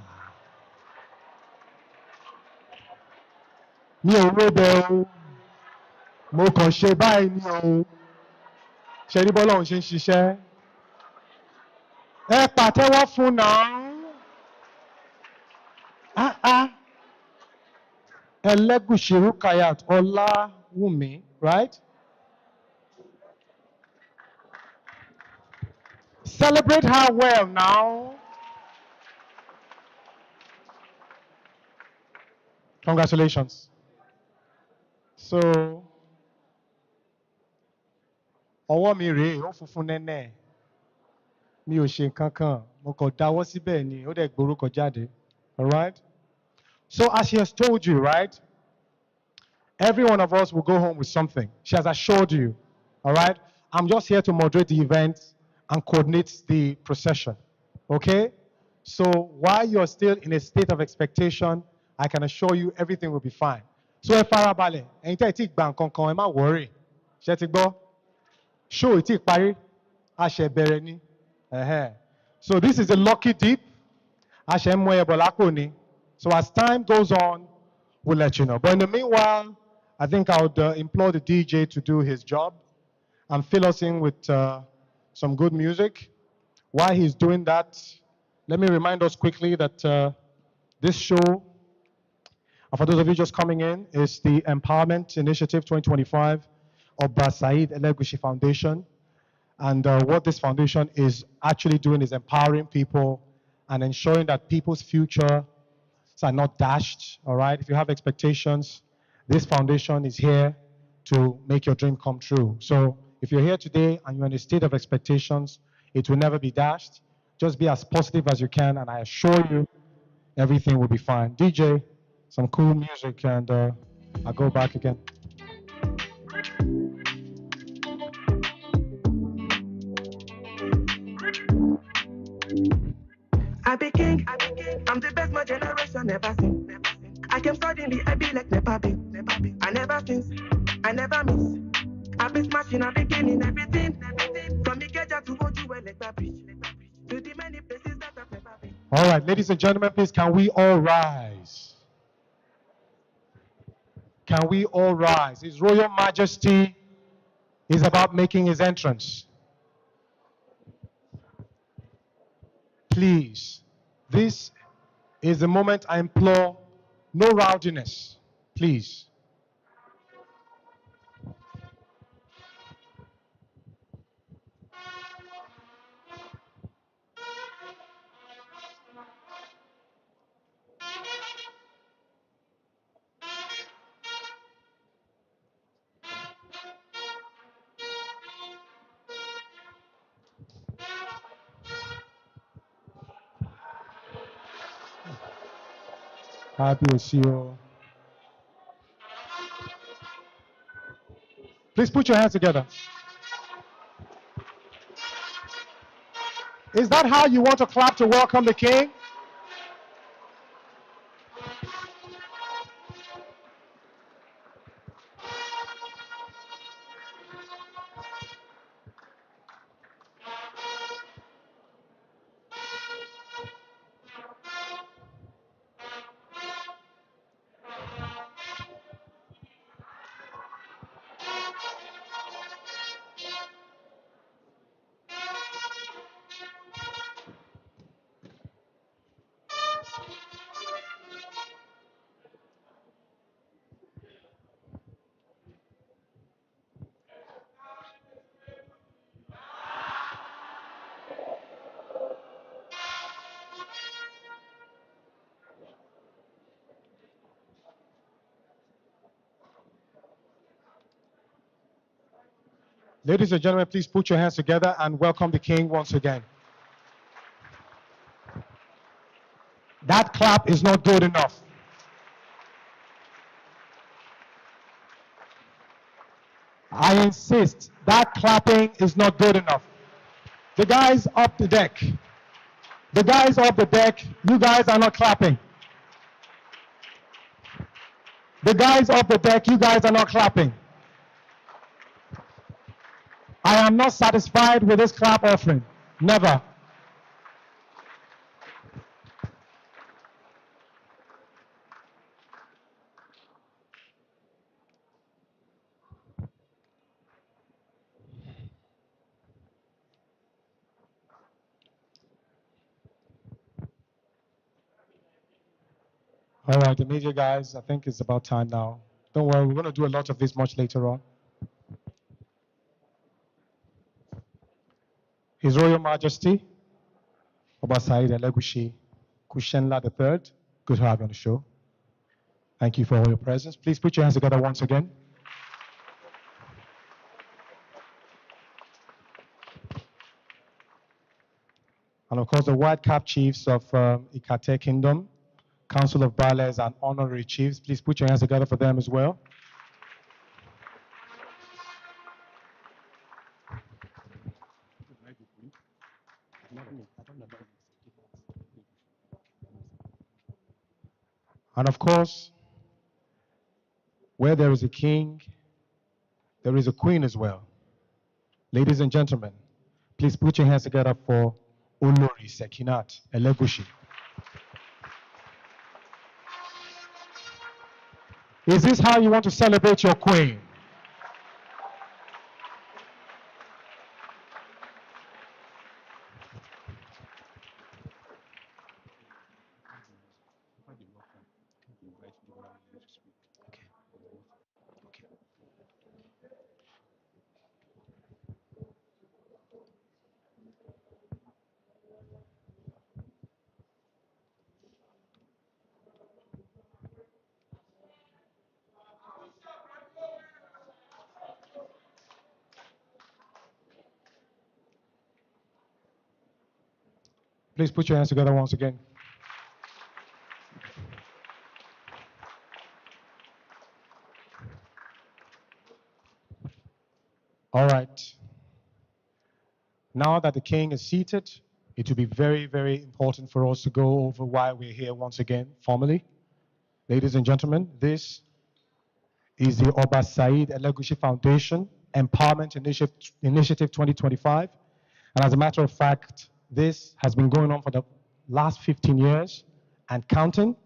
Mi ò róbẹ̀ o. Mo kàn ṣe báyìí ni o. Ṣé rí bọ́lá òun ṣe ń ṣiṣẹ́? Ẹ pàtẹ́wọ́ fún náà. Elegushi Ukayat Olawumi, right? Celebrate her well now. Congratulations. So, ọwọ́ mi rèé, ó funfun nẹ́nẹ́. Mi ò ṣe nǹkan kan, mo kàn dáwọ́ síbẹ̀ ni, ó dẹ̀ gborúkọ jáde. All right? So, as she has told you, right? Every one of us will go home with something. She has assured you. All right? I'm just here to moderate the event and coordinate the procession. Okay? So while you're still in a state of expectation, I can assure you everything will be fine. So ẹ farabalẹ̀, ẹ̀yin tẹ́ ẹ ti gba nǹkan kan, ẹ má worry. Ṣé ti gbọ́? Show ì tí parí, a ṣẹ̀ bẹ̀rẹ̀ ni. So this is a lucky dip. A ṣẹ̀ ń mú ẹyẹ bọ̀ lápò ni. So as time goes on, we'll let you know. But in the meanwhile, I think I would implore the DJ to do his job and fill us in with some good music. While he's doing that, let me remind us quickly that this show, for those of you just coming in, is the Empowerment Initiative 2025 of Saheed Elegushi Foundation. And what this foundation is actually doing is empowering people and ensuring that people's future are not dashed, all right? If you have expectations, this foundation is here to make your dream come true. So if you're here today and you're in a state of expectations, it will never be dashed. Just be as positive as you can, and I assure you, everything will be fine. DJ, some cool music, and I'll go back again. I be king, I'm the best my generation never seen. I came suddenly, I be like never been. I never since, I never miss. I be smashing, I be gaining everything. From Ikeja to Ojuwe, like that bridge. To the many places that I've never been. All right, ladies and gentlemen, please, can we all rise? Can we all rise? His Royal Majesty is about making his entrance. Please, this is the moment I implore no rowdiness. Please. Happy to see you. Please put your hands together. Is that how you want to clap to welcome the king? Ladies and gentlemen, please put your hands together and welcome the king once again. That clap is not good enough. I insist, that clapping is not good enough. The guys up the deck, you guys are not clapping. The guys up the deck, you guys are not clapping. I am not satisfied with this clap offering. Never. All right, the media guys, I think it's about time now. Don't worry, we're going to do a lot of this much later on. His Royal Majesty, Oba Saheed Elegushi Kushenla III, good to have you on the show. Thank you for all your presence. Please put your hands together once again. And of course, the White Cap Chiefs of Ikate Kingdom, Council of Ballets and Honorary Chiefs, please put your hands together for them as well. And of course, where there is a king, there is a queen as well. Ladies and gentlemen, please put your hands together for Olori Sekinat Elegushi. Is this how you want to celebrate your queen? Okay. Okay. Please put your hands together once again. All right. Now that the king is seated, it will be very, very important for us to go over why we're here once again, formally. Ladies and gentlemen, this is the Oba Saheed Elegushi Foundation Empowerment Initiative 2025. And as a matter of fact, this has been going on for the last 15 years and counting.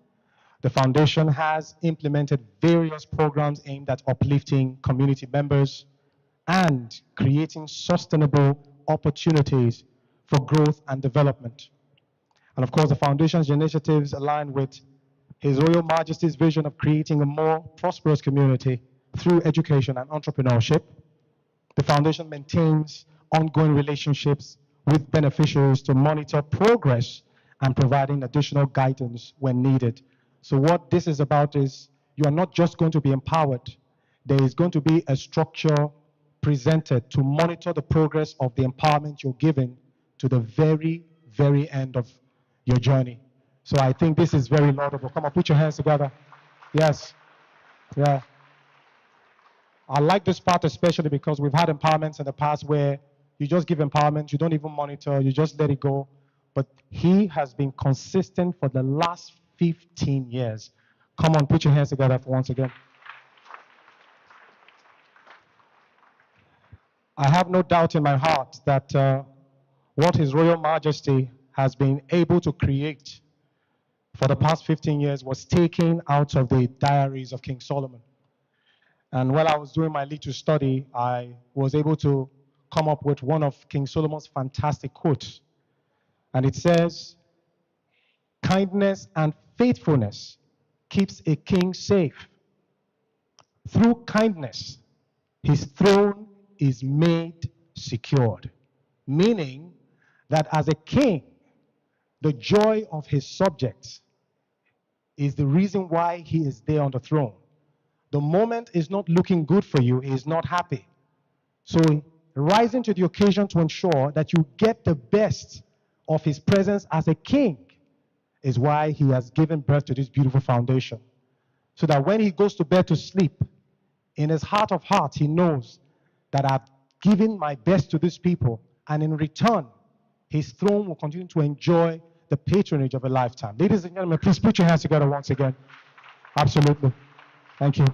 The foundation has implemented various programs aimed at uplifting community members and creating sustainable opportunities for growth and development. And of course, the foundation's initiatives align with His Royal Majesty's vision of creating a more prosperous community through education and entrepreneurship. The foundation maintains ongoing relationships with beneficiaries to monitor progress and providing additional guidance when needed. So what this is about is you are not just going to be empowered. There is going to be a structure presented to monitor the progress of the empowerment you're given to the very, very end of your journey. So I think this is very laudable. Come on, put your hands together. Yes. Yeah. I like this part especially because we've had empowerments in the past where you just give empowerment, you don't even monitor, you just let it go. But he has been consistent for the last 15 years. Come on, put your hands together for once again. I have no doubt in my heart that what His Royal Majesty has been able to create for the past 15 years was taken out of the diaries of King Solomon. And while I was doing my little study, I was able to come up with one of King Solomon's fantastic quotes. And it says, kindness and faithfulness keeps a king safe. Through kindness, his throne is made secured. Meaning that as a king, the joy of his subjects is the reason why he is there on the throne. The moment is not looking good for you, he is not happy. So rising to the occasion to ensure that you get the best of his presence as a king is why he has given birth to this beautiful foundation. So that when he goes to bed to sleep, in his heart of hearts, he knows that I've given my best to these people, and in return, his throne will continue to enjoy the patronage of a lifetime. Ladies and gentlemen, please put your hands together once again. Absolutely. Thank you.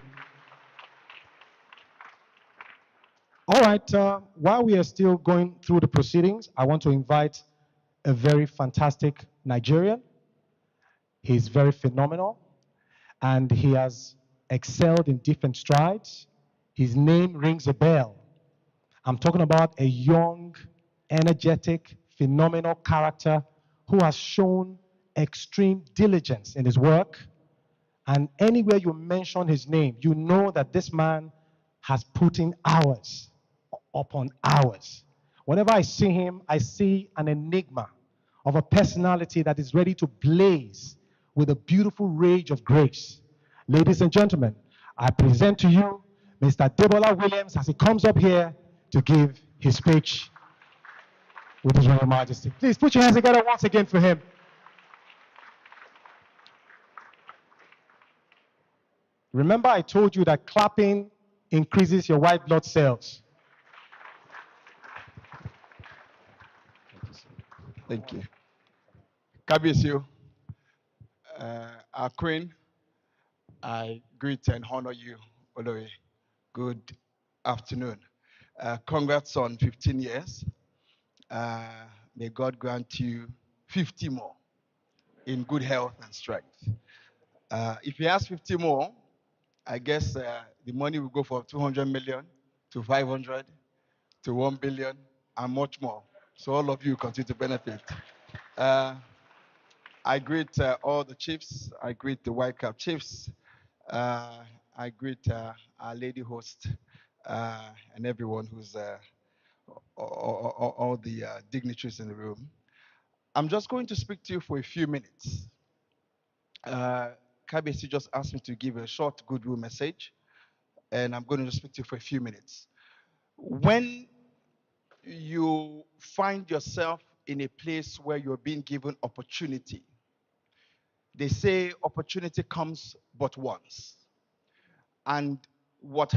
All right, while we are still going through the proceedings, I want to invite a very fantastic Nigerian. He's very phenomenal, and he has excelled in different strides. His name rings a bell. I'm talking about a young, energetic, phenomenal character who has shown extreme diligence in his work. And anywhere you mention his name, you know that this man has put in hours upon hours. Whenever I see him, I see an enigma of a personality that is ready to blaze with a beautiful rage of grace. Ladies and gentlemen, I present to you Mr. Debola Williams as he comes up here to give his speech with His Royal Majesty. Please put your hands together once again for him. Remember, I told you that clapping increases your white blood cells. Thank you. Kabisio, our queen, I greet and honor you, Oloye. Good afternoon. Congrats on 15 years. May God grant you 50 more in good health and strength. If you ask 50 more, I guess the money will go from 200 million to 500 to 1 billion and much more. So all of you continue to benefit. I greet all the chiefs. I greet the White Cap chiefs. I greet our lady host and everyone who's all the dignitaries in the room. I'm just going to speak to you for a few minutes. Kabesi just asked me to give a short goodwill message, and I'm going to speak to you for a few minutes. When you find yourself in a place where you're being given opportunity, they say opportunity comes but once. And what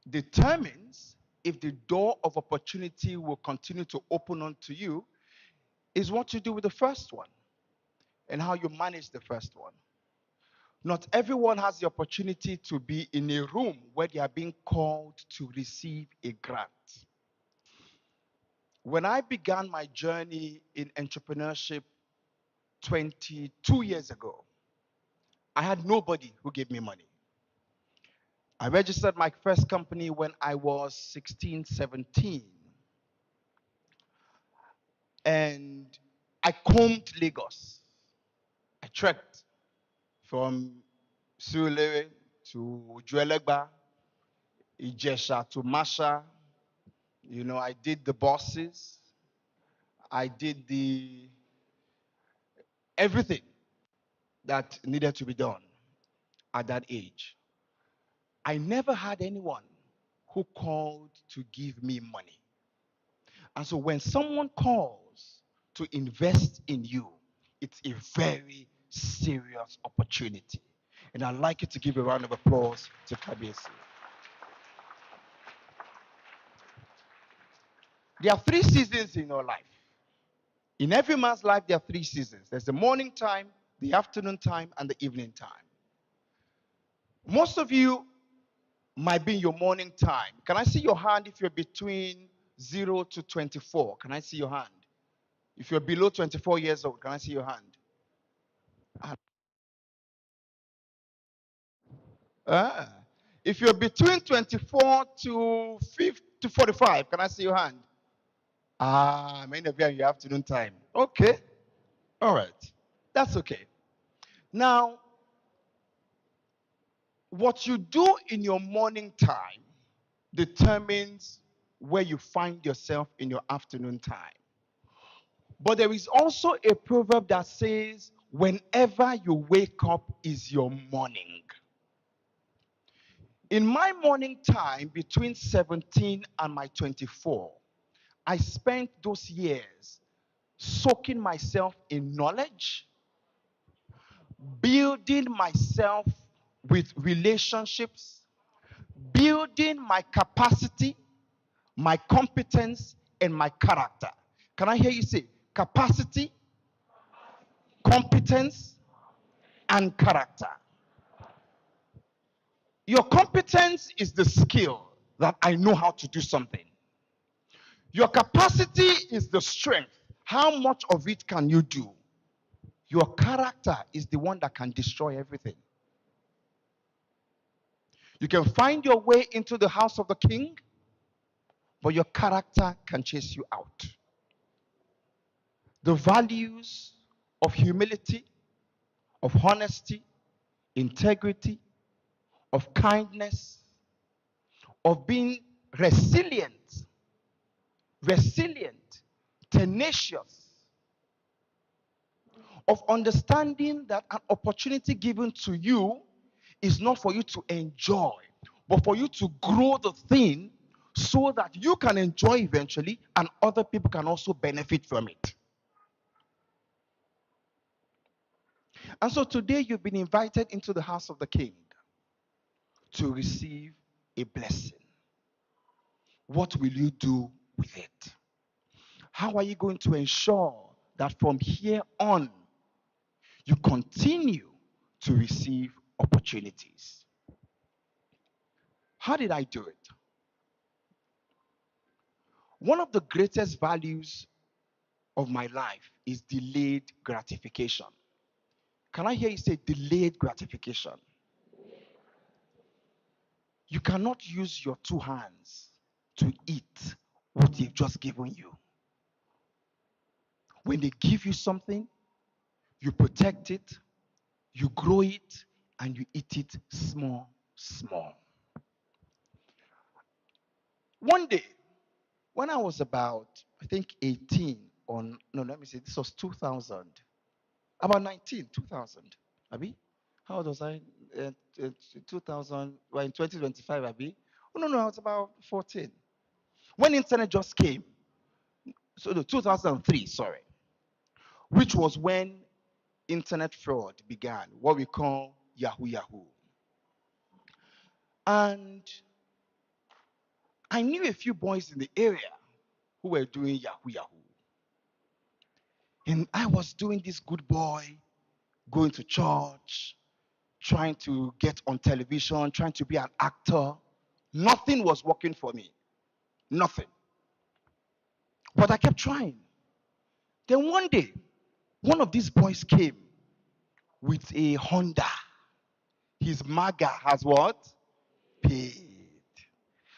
determines if the door of opportunity will continue to open onto you is what you do with the first one and how you manage the first one. Not everyone has the opportunity to be in a room where they are being called to receive a grant. When I began my journey in entrepreneurship 22 years ago, I had nobody who gave me money. I registered my first company when I was 16, 17. And I combed Lagos. I trekked from Surulere to Juelegba, Ijesha to Masha. You know, I did the buses. I did everything that needed to be done at that age. I never had anyone who called to give me money. And so when someone calls to invest in you, it's a very serious opportunity. And I'd like you to give a round of applause to Kabiesi. There are 3 seasons in your life. In every man's life, there are 3 seasons. There's the morning time, the afternoon time, and the evening time. Most of you might be in your morning time. Can I see your hand if you're between 0 to 24? Can I see your hand? If you're below 24 years old, can I see your hand? Ah. If you're between 24 to 50 to 45, can I see your hand? Ah, many of you are in your afternoon time. Okay. All right. That's okay. Now, what you do in your morning time determines where you find yourself in your afternoon time. But there is also a proverb that says, whenever you wake up is your morning. In my morning time, between 17 and my 24, I spent those years soaking myself in knowledge, building myself with relationships, building my capacity, my competence, and my character. Can I hear you say capacity, competence, and character? Your competence is the skill that I know how to do something. Your capacity is the strength. How much of it can you do? Your character is the one that can destroy everything. You can find your way into the house of the king, but your character can chase you out. The values of humility, of honesty, integrity, of kindness, of being resilient, tenacious, of understanding that an opportunity given to you is not for you to enjoy, but for you to grow the thing so that you can enjoy eventually and other people can also benefit from it. And so today you've been invited into the house of the king to receive a blessing. What will you do with it? How are you going to ensure that from here on you continue to receive opportunities? How did I do it? One of the greatest values of my life is delayed gratification. Can I hear you say delayed gratification? You cannot use your 2 hands to eat what they've just given you. When they give you something, you protect it, you grow it, and you eat it small, small. One day, when I was about, I think 18, this was 2000. About 19, 2000. Abi? How old was I? 2000, well, in 2025, Abi? Oh, no, I was about 14. When internet just came, so the 2003, sorry, which was when internet fraud began, what we call Yahoo Yahoo. And I knew a few boys in the area who were doing Yahoo Yahoo. And I was doing this good boy, going to church, trying to get on television, trying to be an actor. Nothing was working for me. Nothing. But I kept trying. Then one day, one of these boys came with a Honda. his maga has what? Paid.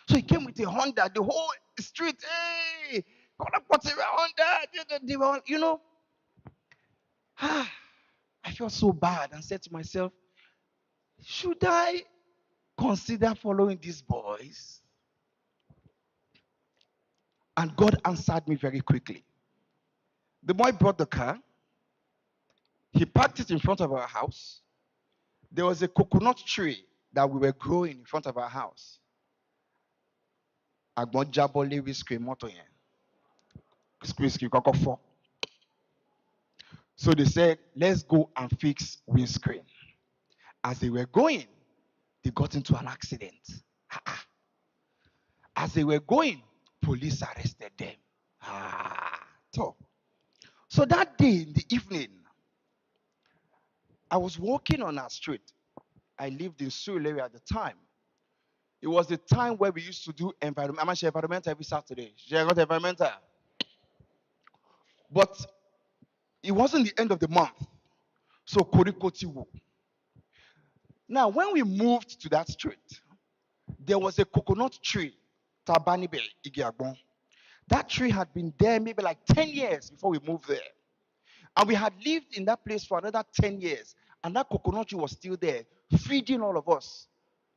So he came with a Honda, the whole street, hey, got up what's a Honda, you know. I felt so bad and said to myself, should I consider following these boys? And God answered me very quickly. The boy brought the car. He parked it in front of our house. There was a coconut tree that we were growing in front of our house. Agbon jabole windscreen moto yen. Screen koko fo. So they said, let's go and fix windscreen. As they were going, they got into an accident. As they were going, police arrested them. So that day in the evening, I was walking on our street. I lived in Surulere at the time. It was the time where we used to do environmental every Saturday. Environmental. But it wasn't the end of the month. So Korikotiwu. Now, when we moved to that street, there was a coconut tree, Tabanibe Igiagbon. That tree had been there maybe like 10 years before we moved there. And we had lived in that place for another 10 years. And that coconut tree was still there, feeding all of us.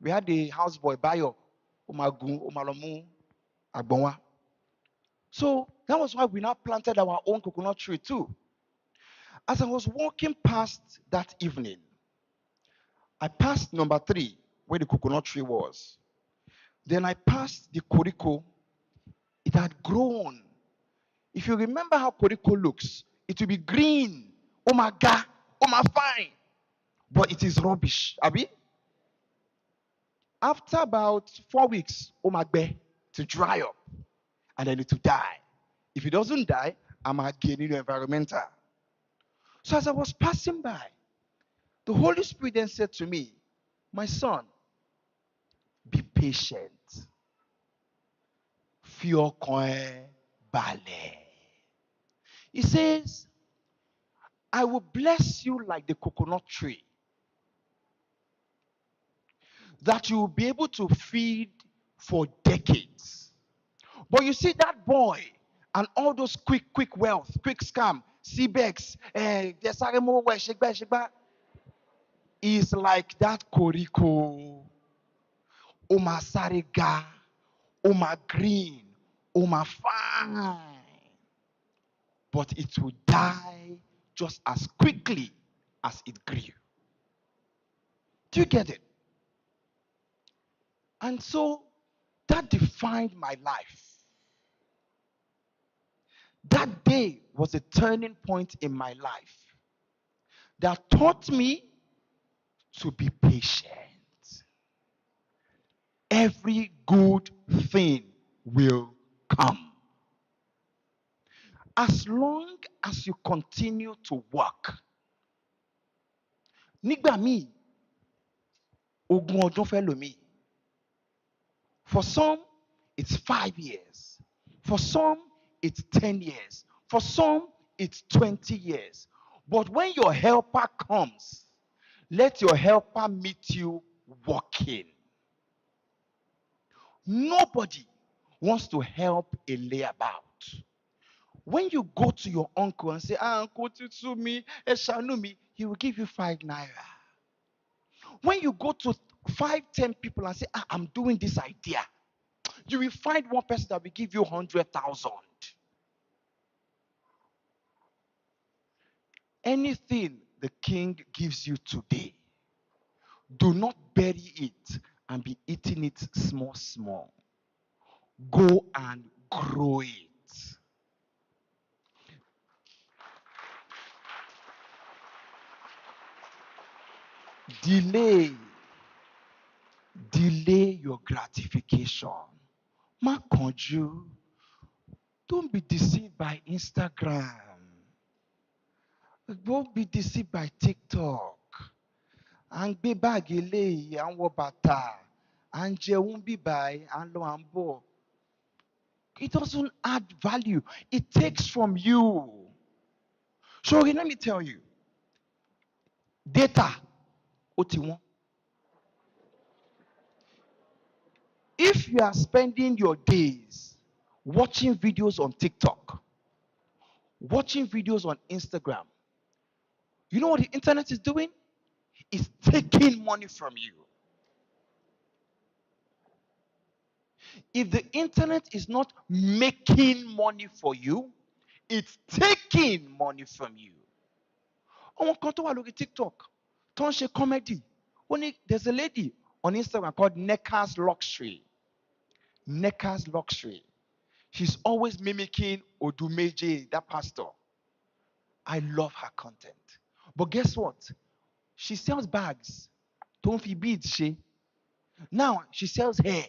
We had the houseboy, Bayo, Umagu, Umalomu, Agbonwa. So that was why we now planted our own coconut tree too. As I was walking past that evening, I passed number 3, where the coconut tree was. Then I passed the koriko. It had grown. If you remember how koriko looks, it will be green. Oh my God, oh my fine. But it is rubbish, Abi. After about 4 weeks, oh my God, to dry up. And then it will die. If it doesn't die, I'm again in the environmental. So as I was passing by, the Holy Spirit then said to me, my son, be patient. Fio coin ballet. He says, I will bless you like the coconut tree, that you will be able to feed for decades. But you see that boy and all those quick wealth, quick scam, CBEX, is like that koriko, oma sarega, oma green, oma fine. But it will die just as quickly as it grew. Do you get it? And so that defined my life. That day was a turning point in my life that taught me to be patient. Every good thing will come. As long as you continue to work. Nígbà míì, ogún ọdún fẹ́ lòmíì. For some, it's 5 years. For some, it's 10 years. For some, it's 20 years. But when your helper comes, let your helper meet you walking. Nobody wants to help a layabout. When you go to your uncle and say, Uncle, tutu me, eshanu me, he will give you 5 naira. When you go to 5, 10 people and say, I'm doing this idea, you will find one person that will give you 100,000. Anything the king gives you today, do not bury it and be eating it small. Go and grow it. Delay your gratification. Ma kanju. Don't be deceived by Instagram. Don't be deceived by TikTok. And be bag eléyìí, and wọ bàtà, and jẹun bí báyìí, and lo and bọ̀. It doesn't add value. It takes from you. So let me tell you. Data, ó ti wọ́n. If you are spending your days watching videos on TikTok, watching videos on Instagram, you know what the internet is doing? It's taking money from you. If the internet is not making money for you, it's taking money from you. Àwọn kan tó wà lórí TikTok tó ń ṣe comedy. There's a lady on Instagram called Neckar's Luxury. Neckar's Luxury. She's always mimicking Odumeje, that pastor. I love her content. But guess what? She sells bags. Don't fi beads, she. Now she sells hair.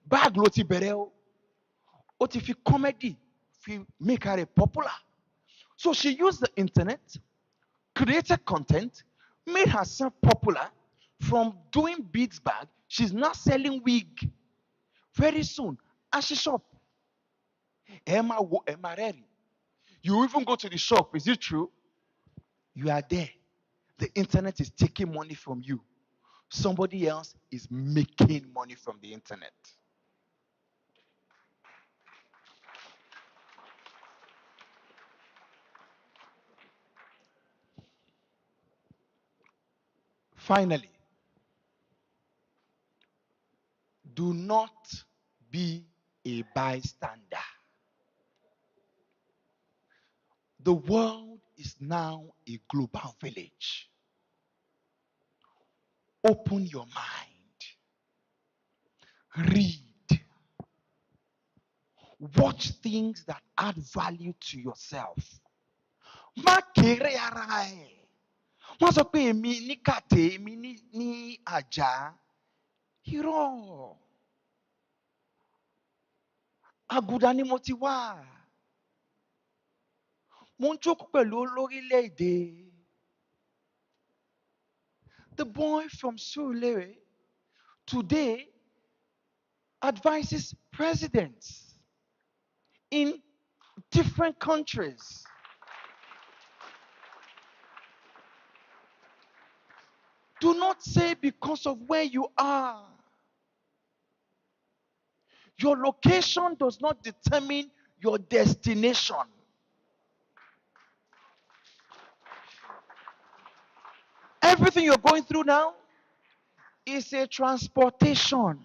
Bag loti bereo. What if you comedy? If you make her a popular. So she used the internet, created content, made herself popular. From doing beads bag, she's now selling wig. Very soon, as she shop. Emma ready. You even go to the shop. Is it true? You are there. The internet is taking money from you. Somebody else is making money from the internet. Finally, do not be a bystander. The world is now a global village. Open your mind. Read. Watch things that add value to yourself. Má kéré ara ẹ. Wọ́n sọ pé èmi ní kàtẹ́, èmi ní àjà. Irọ́. Àgùdà ni mo ti wá. Mo ń jókòó pẹ̀lú olórílẹ̀-èdè. The boy from Surulere today advises presidents in different countries. Do not say because of where you are. Your location does not determine your destination. Everything you're going through now is a transportation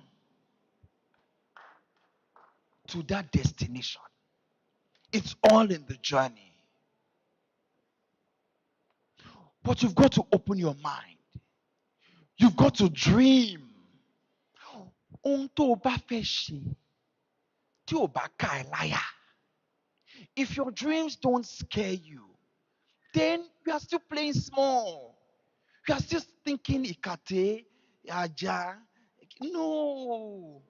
to that destination. It's all in the journey. But you've got to open your mind. You've got to dream. Ohun tó o bá fẹ́ ṣe, tí o bá ká ẹ láyà. If your dreams don't scare you, then you are still playing small. You are still thinking Ikate, Aja. No.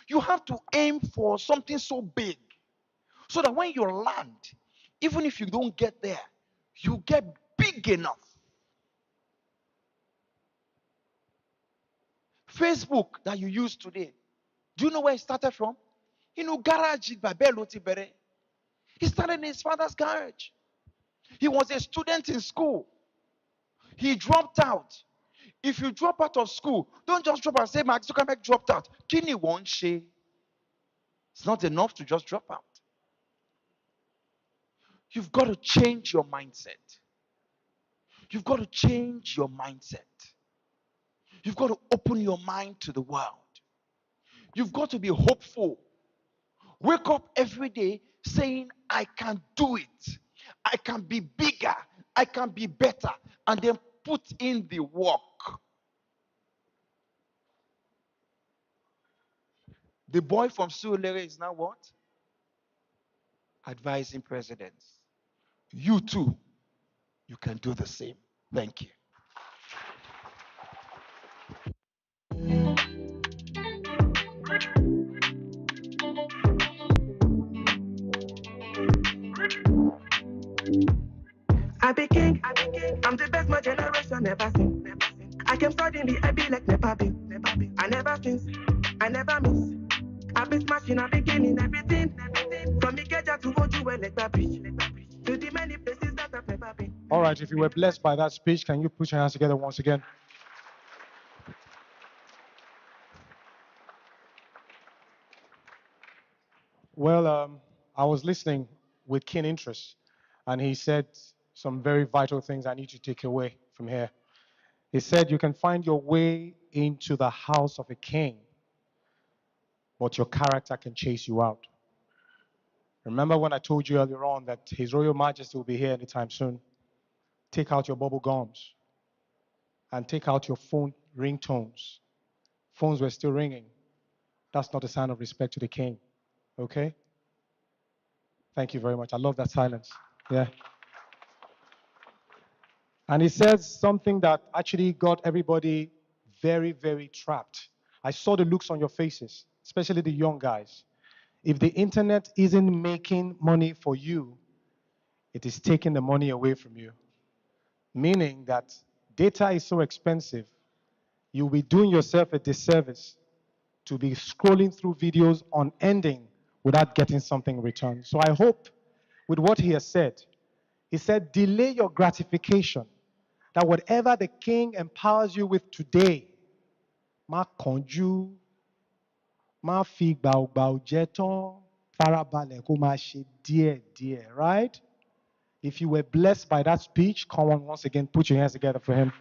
You have to aim for something so big so that when you land, even if you don't get there, you get big enough. Facebook that you use today, do you know where it started from? Garage Babeloti Bere. He started in his father's garage. He was a student in school. He dropped out. If you drop out of school, don't just drop out and say, Mark Zuckerberg dropped out. Kini won't she? It's not enough to just drop out. You've got to change your mindset. You've got to change your mindset. You've got to open your mind to the world. You've got to be hopeful. Wake up every day saying, I can do it. I can be bigger. I can be better. And then put in the work. The boy from Surulere is now what? Advising presidents. You too, you can do the same. Thank you. I be king, I'm the best my generation never seen. I came suddenly, I be like never been. I never since, I never miss. I be smashing, I be gaining everything. From Ikeja to Ojuwe, like that bridge. To the many places that I've never been. All right, if you were blessed by that speech, can you put your hands together once again? Well, I was listening with keen interest, and he said some very vital things I need to take away from here. He said you can find your way into the house of a king, but your character can chase you out. Remember when I told you earlier on that His Royal Majesty will be here anytime soon? Take out your bubble gums and take out your phone ringtones. Phones were still ringing. That's not a sign of respect to the king. Okay? Thank you very much. I love that silence. Yeah. And he says something that actually got everybody very, very trapped. I saw the looks on your faces, especially the young guys. If the internet isn't making money for you, it is taking the money away from you. Meaning that data is so expensive, you'll be doing yourself a disservice to be scrolling through videos unending without getting something in return. So I hope with what he has said, he said, delay your gratification. That whatever the king empowers you with today, má kánjú, má fi gbàùgbàù jẹ tán, farabalẹ̀ kó máa ṣe díẹ̀díẹ̀, right? If you were blessed by that speech, come on, once again, put your hands together for him.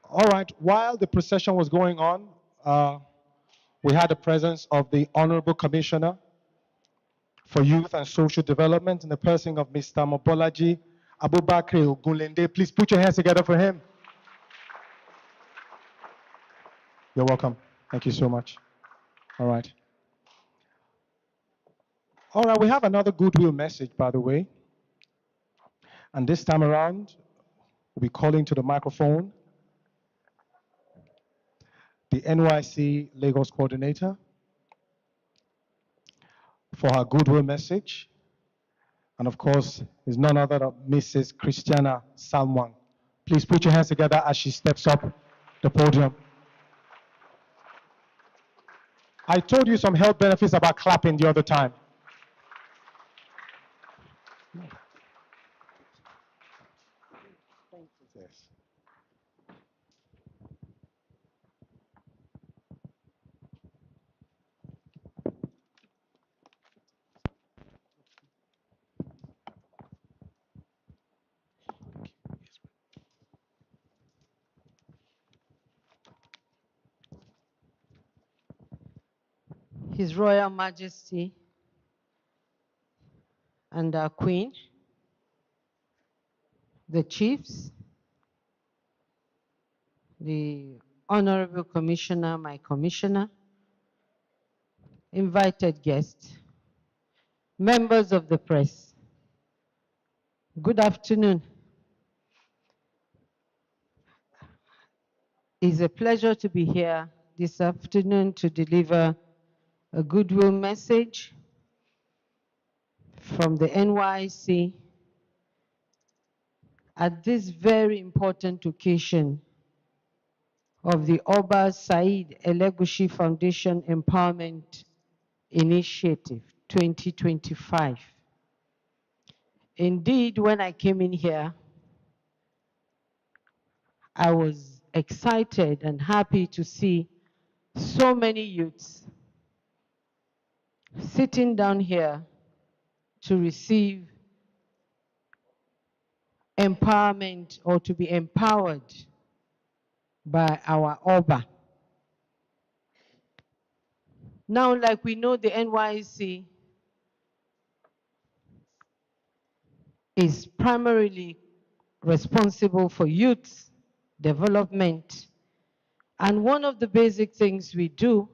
All right, while the procession was going on, we had the presence of the Honorable Commissioner for Youth and Social Development in the person of Mr. Mobolaji Abubakar Ogunlende. Please put your hands together for him. You're welcome. Thank you so much. All right. All right, we have another goodwill message, by the way. And this time around, we'll be calling to the microphone the NYC Lagos coordinator for her goodwill message. And of course, is none other than Mrs. Christiana Salmon. Please put your hands together as she steps up the podium. I told you some health benefits about clapping the other time. Yes. His Royal Majesty and our Queen, the chiefs, the Honorable Commissioner, my commissioner, invited guests, members of the press, good afternoon. It's a pleasure to be here this afternoon to deliver a goodwill message from the NYC at this very important occasion of the Oba Saheed Elegushi Foundation Empowerment Initiative 2025. Indeed, when I came in here, I was excited and happy to see so many youths sitting down here to receive empowerment or to be empowered by our Oba. Now, like we know, the NYC is primarily responsible for youth development. And one of the basic things we do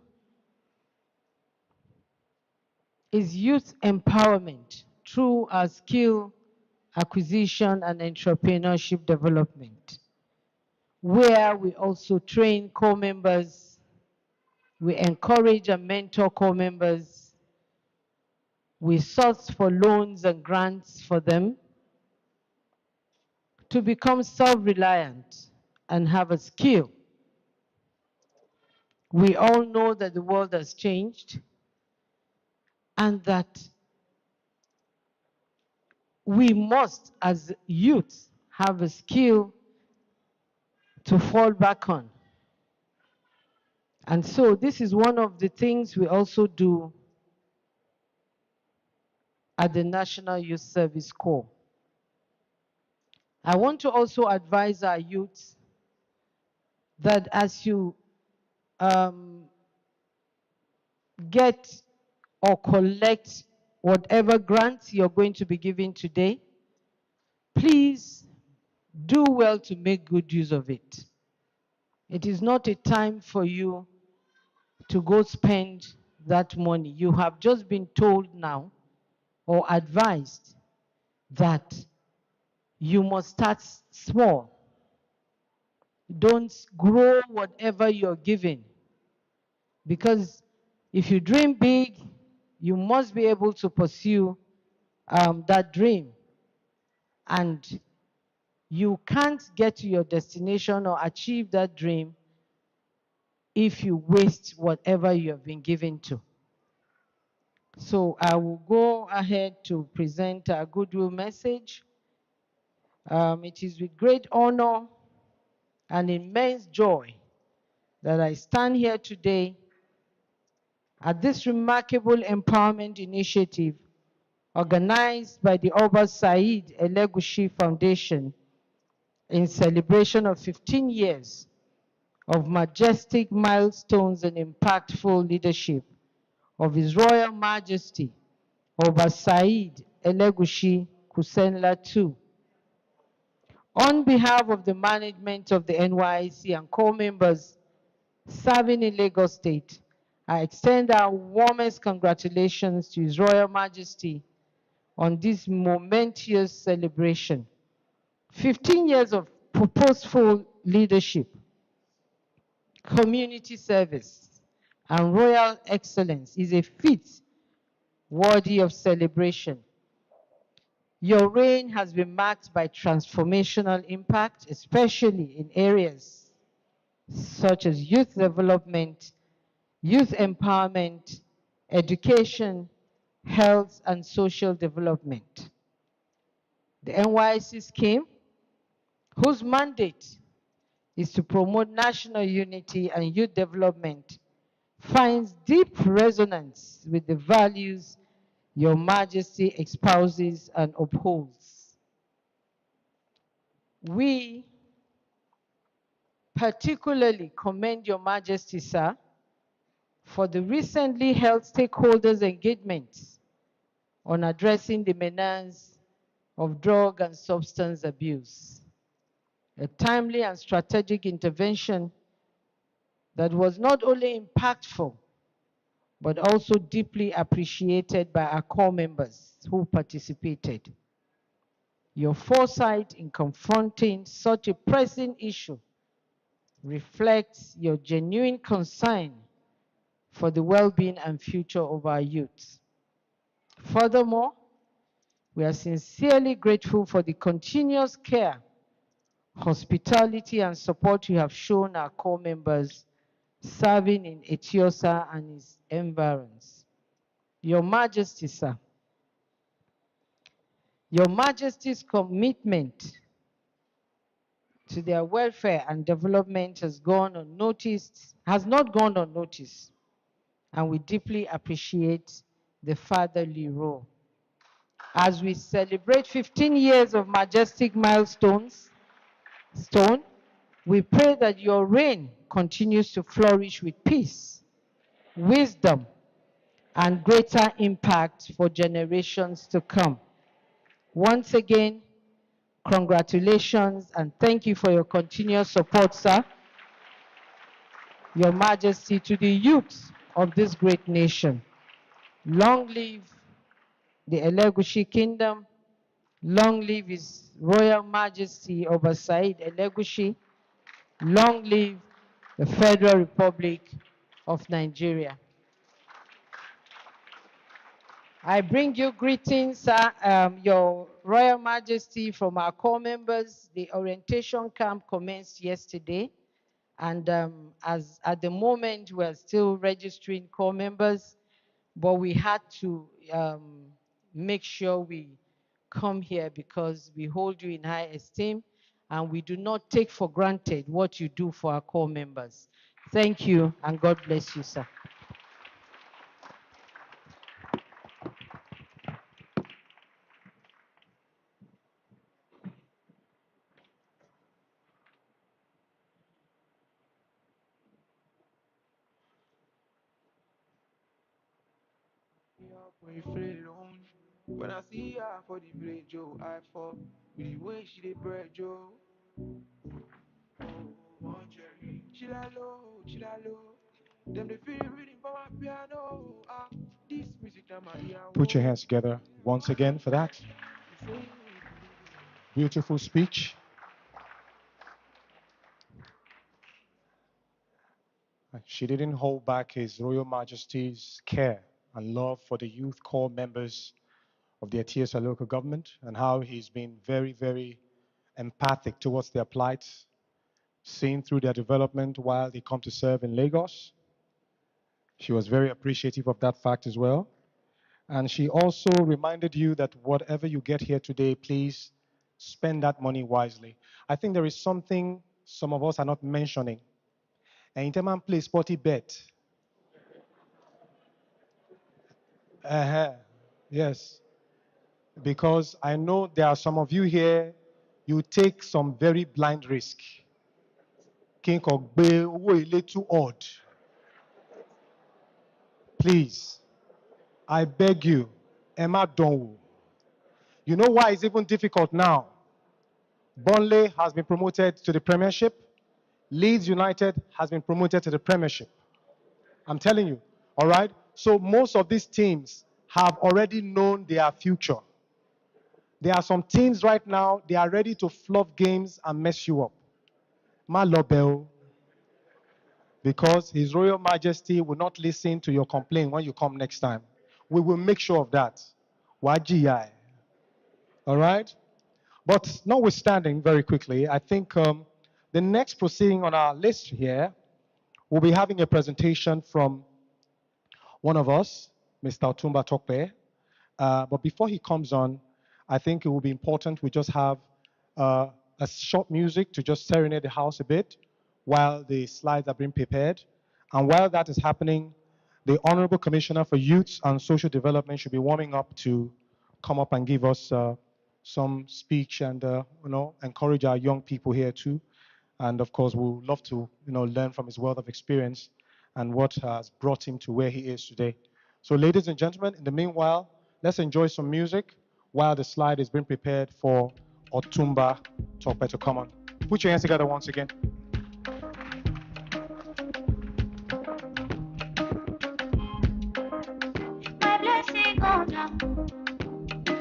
is youth empowerment through our skill acquisition and entrepreneurship development, where we also train core members, we encourage and mentor core members, we source for loans and grants for them to become self-reliant and have a skill. We all know that the world has changed and that we must, as youth, have a skill to fall back on. And so this is one of the things we also do at the National Youth Service Corps. I want to also advise our youths that as you get or collect whatever grants you're going to be giving today, please do well to make good use of it. It is not a time for you to go spend that money. You have just been told now or advised that you must start small. Don't grow whatever you're given. Because if you dream big, you must be able to pursue that dream. And you can't get to your destination or achieve that dream if you waste whatever you have been given to. So I will go ahead to present a goodwill message. It is with great honor and immense joy that I stand here today at this remarkable empowerment initiative organized by the Oba Saheed Elegushi Foundation in celebration of 15 years of majestic milestones and impactful leadership of His Royal Majesty Oba Saheed Elegushi Kusenla II. On behalf of the management of the NYC and core members serving in Lagos State, I extend our warmest congratulations to His Royal Majesty on this momentous celebration. 15 years of purposeful leadership, community service, and royal excellence is a feat worthy of celebration. Your reign has been marked by transformational impact, especially in areas such as youth development, youth empowerment, education, health, and social development. The NYC scheme, whose mandate is to promote national unity and youth development, finds deep resonance with the values Your Majesty espouses and upholds. We particularly commend Your Majesty, sir, for the recently held stakeholders' engagements on addressing the menace of drug and substance abuse. A timely and strategic intervention that was not only impactful, but also deeply appreciated by our core members who participated. Your foresight in confronting such a pressing issue reflects your genuine concern for the well-being and future of our youth. Furthermore, we are sincerely grateful for the continuous care, hospitality, and support you have shown our core members serving in Etiosa and its environs. Your Majesty, sir, Your Majesty's commitment to their welfare and development has not gone unnoticed, and we deeply appreciate the fatherly role. As we celebrate 15 years of majestic milestones, we pray that your reign continues to flourish with peace, wisdom, and greater impact for generations to come. Once again, congratulations and thank you for your continuous support, sir. Your Majesty, to the youth of this great nation. Long live the Elegushi Kingdom. Long live His Royal Majesty Oba Saheed Elegushi. Long live the Federal Republic of Nigeria. I bring you greetings, sir, Your Royal Majesty, from our core members. The orientation camp commenced yesterday, and as at the moment we're still registering core members, but we had to make sure we come here because we hold you in high esteem, and we do not take for granted what you do for our core members. Thank you, and God bless you, sir. When I see her for the break, Joe, I fall with the way she did bread, Joe. She la low. Them they feel reading for my piano. Ah, this music that my ear. Put your hands together once again for that beautiful speech. She didn't hold back His Royal Majesty's care and love for the youth corps members of the Atiesa local government and how he's been very, very empathic towards their plight, seen through their development while they come to serve in Lagos. She was very appreciative of that fact as well. And she also reminded you that whatever you get here today, please spend that money wisely. I think there is something some of us are not mentioning. And Interman plays sporty bet. Yes. Because I know there are some of you here, you take some very blind risk. King of Bay, too odd. Please, I beg you, Emma Donwu. You know why it's even difficult now? Burnley has been promoted to the Premiership. Leeds United has been promoted to the Premiership. I'm telling you, all right? So most of these teams have already known their future. There are some teams right now, they are ready to fluff games and mess you up. Malobel, because His Royal Majesty will not listen to your complaint when you come next time. We will make sure of that. YGI. All right? But notwithstanding, very quickly, I think the next proceeding on our list here, we'll be having a presentation from one of us, Mr. Otumba Tokpe. But before he comes on, I think it will be important we just have a short music to just serenade the house a bit while the slides are being prepared. And while that is happening, the Honorable Commissioner for Youth and Social Development should be warming up to come up and give us some speech and encourage our young people here too. And of course, we'd love to learn from his wealth of experience and what has brought him to where he is today. So ladies and gentlemen, in the meanwhile, let's enjoy some music while the slide is being prepared for Otumba Tope to come on. Put your hands together once again. My blessing on them,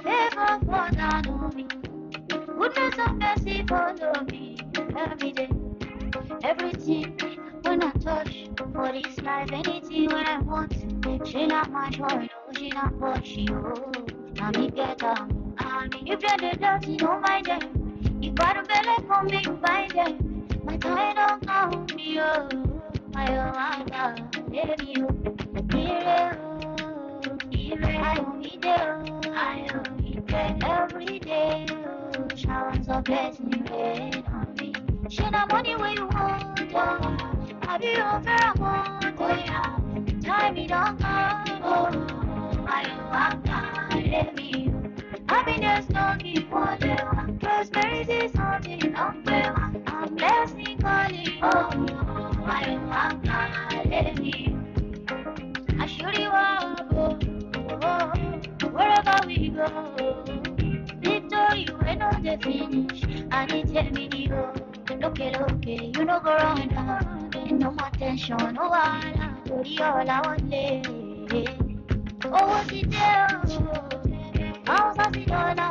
favor for down me. Goodness and mercy follow me every day. Everything when I touch for this life, anything when I want. She not my joy, no, she not what she oh. Now me get up. If you're the dirty, don't mind them. If I don't belly for me, you find them. My time don't count me, oh. My God, baby, oh. I owe me there, every day. Oh. Showers of blessing rain on me. She not money where you want, oh. I be over a month, oh yeah. Time me don't come, oh. I let me. Happiness don't keep on them. Prosperity is something up there. I'm blessing calling, oh. I let me. I surely walk, wherever we go. Victory when on the finish, and it tell me you. Look, you know go wrong now. No more tension, no wahala. You're all I want, oh, what's it there?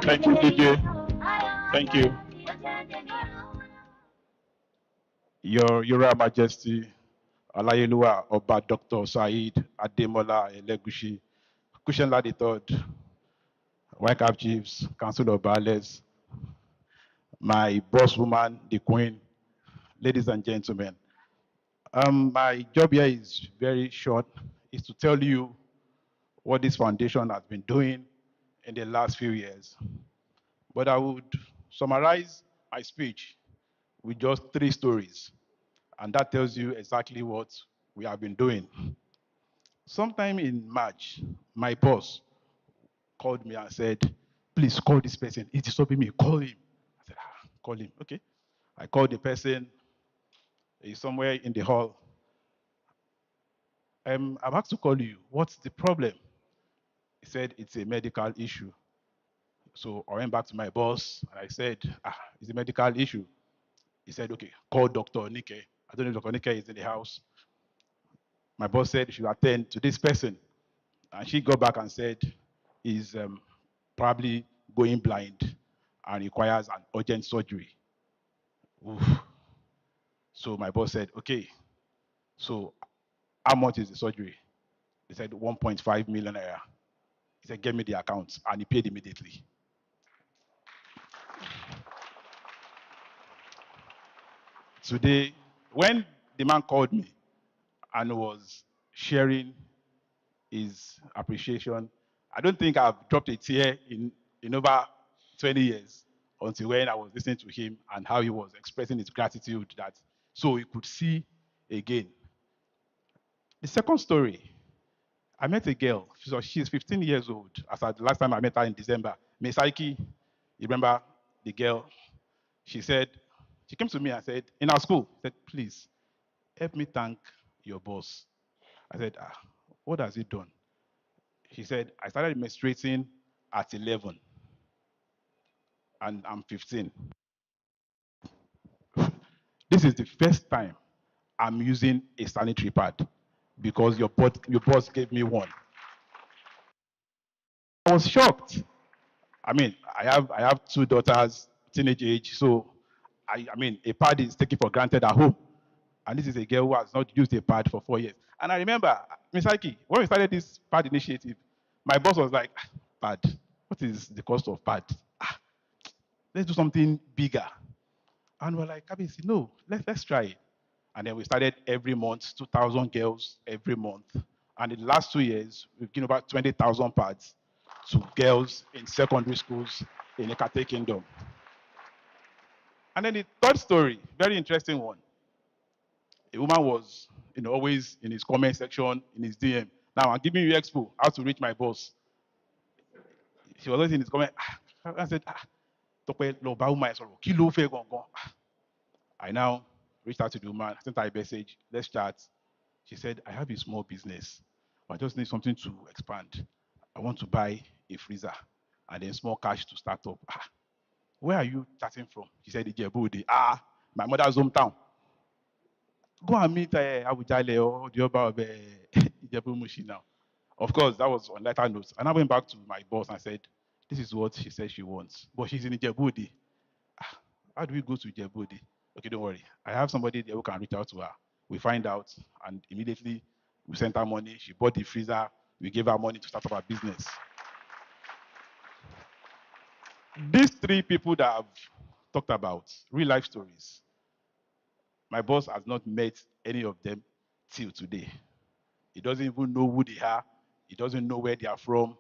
Thank you, DJ. Thank you. Your Royal Majesty, Alayeluwa Oba Dr. Saheed Ademola Elegushi, Kushenla III, White Cap Chiefs, Council of Baales, my boss woman, the Queen, ladies and gentlemen. My job here is very short, is to tell you what this foundation has been doing in the last few years. But I would summarize my speech with just 3 stories. And that tells you exactly what we have been doing. Sometime in March, my boss called me and said, please call this person. He's disturbing me. Call him. I said, call him. Okay. I called the person. He's somewhere in the hall. I'm about to call you. What's the problem? He said, it's a medical issue. So I went back to my boss and I said, it's a medical issue. He said, okay, call Dr. Nike. I don't know if Dr. Nike is in the house. My boss said, you should attend to this person. And she got back and said, he's probably going blind and requires an urgent surgery. Oof. So my boss said, okay, so how much is the surgery? They said 1.5 million naira. He said, get me the account. And he paid immediately. Today, when the man called me and was sharing his appreciation, I don't think I've dropped a tear in over 20 years until when I was listening to him and how he was expressing his gratitude that so he could see again. The second story, I met a girl. She's 15 years old. As at the last time I met her in December, Mesaiki, you remember the girl? She said, she came to me and said, in our school, said, please, help me thank your boss. I said, what has he done? She said, I started menstruating at 11 and I'm 15. This is the first time I'm using a sanitary pad because your boss gave me one. I was shocked. I mean, I have two daughters, teenage age, so I mean, a pad is taken for granted at home. And this is a girl who has not used a pad for 4 years. And I remember, Ms. Aki, when we started this pad initiative, my boss was like, pad, what is the cost of pad? Let's do something bigger. And we're like, Kabisi, no, let's try it. And then we started every month, 2,000 girls every month. And in the last 2 years, we've given about 20,000 pads to girls in secondary schools in the Ekate Kingdom. And then the third story, very interesting one. A woman was always in his comment section, in his DM. Now I'm giving you expo, how to reach my boss. She was always in his comment. I said, Tope, lo ba woman sọ̀rọ̀, kí ló fẹ́ gangan? I now reached out to the woman, sent her a message, let's chat. She said, I have a small business, but I just need something to expand. I want to buy a freezer and then small cash to start up. Where are you chatting from? She said, Ijebu-Ode. My mother's hometown. Go and meet Abujale or the Oba of Ijebu-Mushi now. Of course, that was on letter notes. And I went back to my boss and said, this is what she said she wants. But she's in Ijebu-Ode. How do we go to Ijebu-Ode? Okay, don't worry. I have somebody there who can reach out to her. We find out, and immediately we sent her money. She bought the freezer. We gave her money to start up her business. These three people that I've talked about, real life stories, my boss has not met any of them till today. He doesn't even know who they are. He doesn't know where they are from.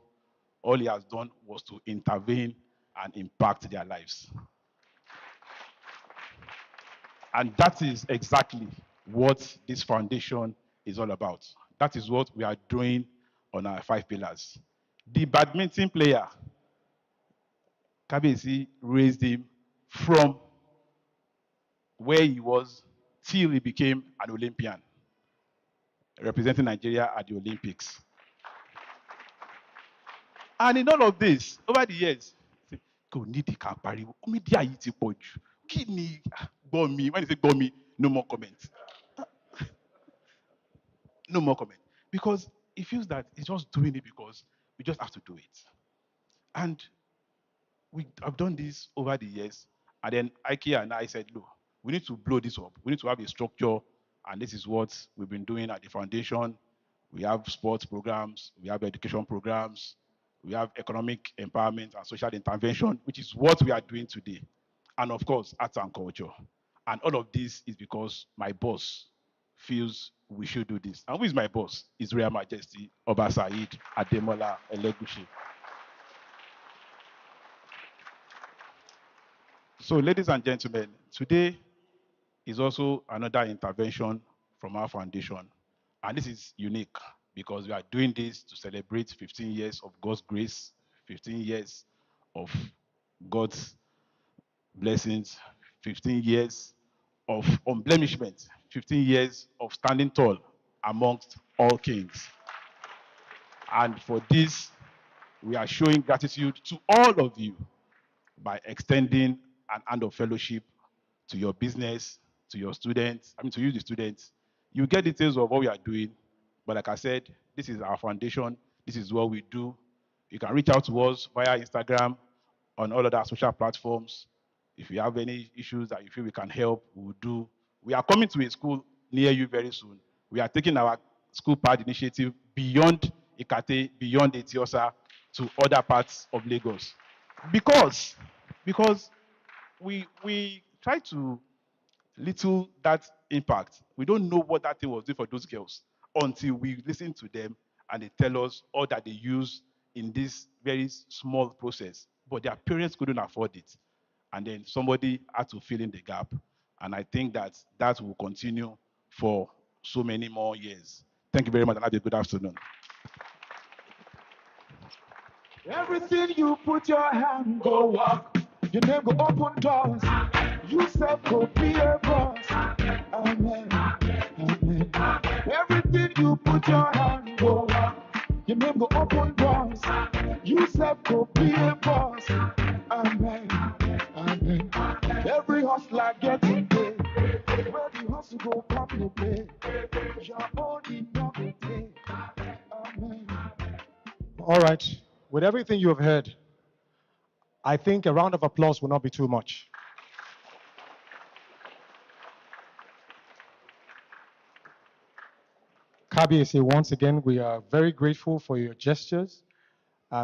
All he has done was to intervene and impact their lives. And that is exactly what this foundation is all about. That is what we are doing on our 5 pillars. The badminton player, Kabesi raised him from where he was till he became an Olympian, representing Nigeria at the Olympics. And in all of this, over the years, kò ní di ká pariwo, media yìí ti pọ̀ jù. Kí ni gbọ́ mi? When they say gbọ́ mi, no more comment. No more comment. Because he feels that he's just doing it because we just have to do it. And we have done this over the years. And then Ike and I said, look, we need to blow this up. We need to have a structure. And this is what we've been doing at the foundation. We have sports programs. We have education programs. We have economic empowerment and social intervention, which is what we are doing today. And of course, arts and culture. And all of this is because my boss feels we should do this. And who is my boss? His Royal Majesty, Oba Saheed Ademola Elegushi. So, ladies and gentlemen, today is also another intervention from our foundation. And this is unique because we are doing this to celebrate 15 years of God's grace, 15 years of God's blessings, 15 years of unblemishment, 15 years of standing tall amongst all kings. And for this, we are showing gratitude to all of you by extending an hand of fellowship to your business, to your students, to you, the students. You get details of what we are doing. But like I said, this is our foundation. This is what we do. You can reach out to us via Instagram, on all other social platforms. If you have any issues that you feel we can help, we will do. We are coming to a school near you very soon. We are taking our school pad initiative beyond Ikate, beyond Etiosa, to other parts of Lagos. Because, because we try to little that impact. We don't know what that thing was doing for those girls until we listen to them and they tell us all that they use in this very small process. But their parents couldn't afford it. And then somebody had to fill in the gap. And I think that that will continue for so many more years. Thank you very much and have a good afternoon. Everything you put your hand go walk. Your name go open doors. You self go be a boss. Amen. Amen. Everything you put your hand go walk. Your name go open doors. You self go be a boss. Amen. Amen. Every hustler getting paid. Where the hustle go come pay. Your own enough to pay. Amen. All right. With everything you have heard, I think a round of applause will not be too much. Kabiese, once again, we are very grateful for your gestures.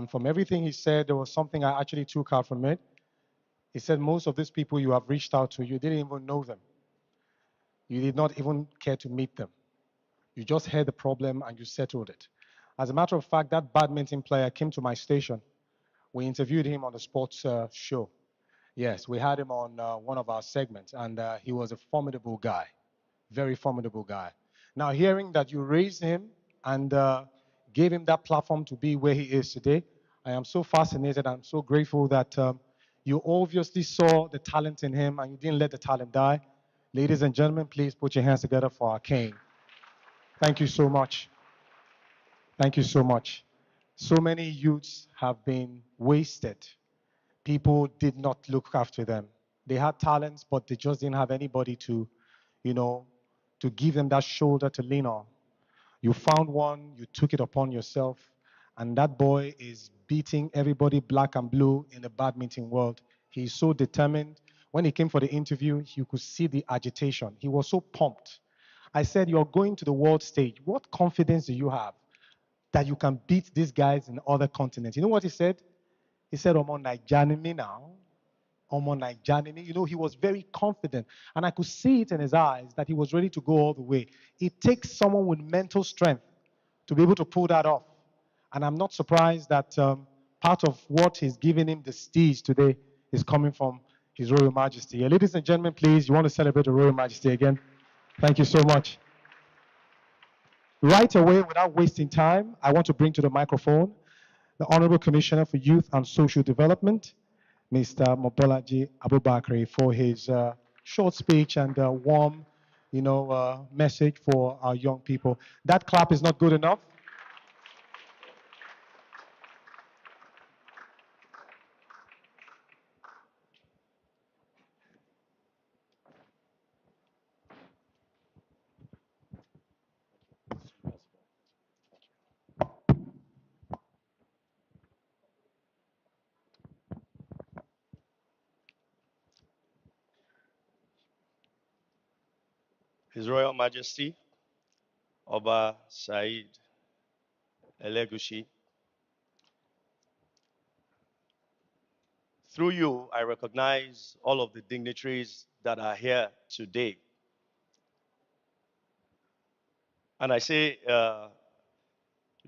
From everything he said, there was something I actually took out from it. He said most of these people you have reached out to, you didn't even know them. You did not even care to meet them. You just heard the problem and you settled it. As a matter of fact, that badminton player came to my station. We interviewed him on the sports show. Yes, we had him on one of our segments, and he was a formidable guy, very formidable guy. Now, hearing that you raised him and gave him that platform to be where he is today, I am so fascinated. I'm so grateful that you obviously saw the talent in him and you didn't let the talent die. Ladies and gentlemen, please put your hands together for our king. Thank you so much. Thank you so much. So many youths have been wasted. People did not look after them. They had talents, but they just didn't have anybody to, you know, to give them that shoulder to lean on. You found one, you took it upon yourself, and that boy is beating everybody black and blue in the badminton world. He's so determined. When he came for the interview, you could see the agitation. He was so pumped. I said, you're going to the world stage. What confidence do you have that you can beat these guys in other continents? You know what he said? He said, I'm on Nijanimi now. I'm on Nijanimi. You know, he was very confident. And I could see it in his eyes that he was ready to go all the way. It takes someone with mental strength to be able to pull that off. And I'm not surprised that part of what is giving him the steez today is coming from His Royal Majesty. Ladies and gentlemen, please, you want to celebrate the Royal Majesty again? Thank you so much. Right away, without wasting time, I want to bring to the microphone the Honorable Commissioner for Youth and Social Development, Mr. Mobolaji Abubakari, for his short speech and warm, message for our young people. That clap is not good enough. His Royal Majesty, Oba Saheed Elegushi. Through you, I recognize all of the dignitaries that are here today. And I say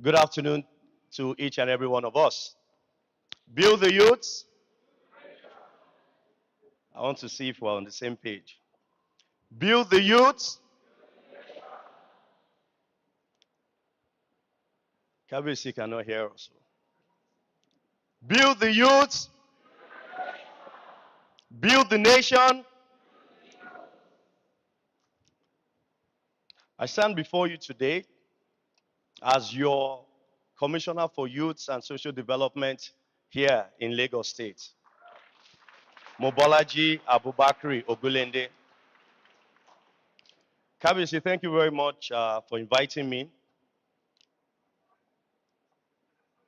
good afternoon to each and every one of us. Build the youths. I want to see if we're on the same page. Build the youth. KBC cannot hear us. Build the youth. Build the nation. I stand before you today as your Commissioner for Youth and Social Development here in Lagos State. Mobolaji Abubakri Ogulende. KBC, thank you very much for inviting me.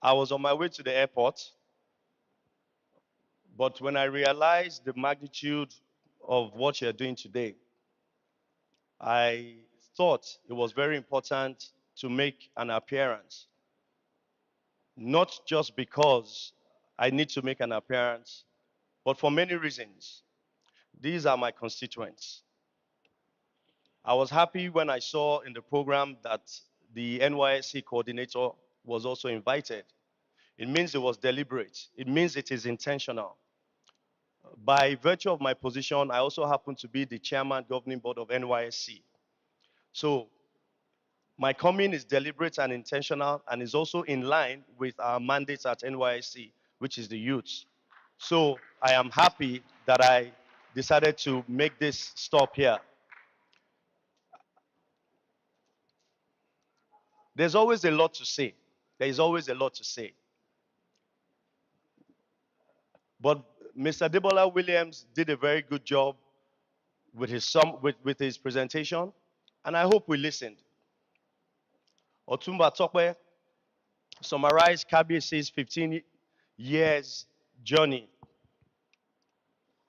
I was on my way to the airport, but when I realized the magnitude of what you're doing today, I thought it was very important to make an appearance. Not just because I need to make an appearance, but for many reasons. These are my constituents. I was happy when I saw in the program that the NYSC coordinator was also invited. It means it was deliberate. It means it is intentional. By virtue of my position, I also happen to be the chairman governing board of NYSC. So my coming is deliberate and intentional and is also in line with our mandates at NYSC, which is the youth. So I am happy that I decided to make this stop here. There's always a lot to say. There is always a lot to say. But Mr. Debola Williams did a very good job with his presentation, and I hope we listened. Otumba Tokwe summarized KBC's 15 years journey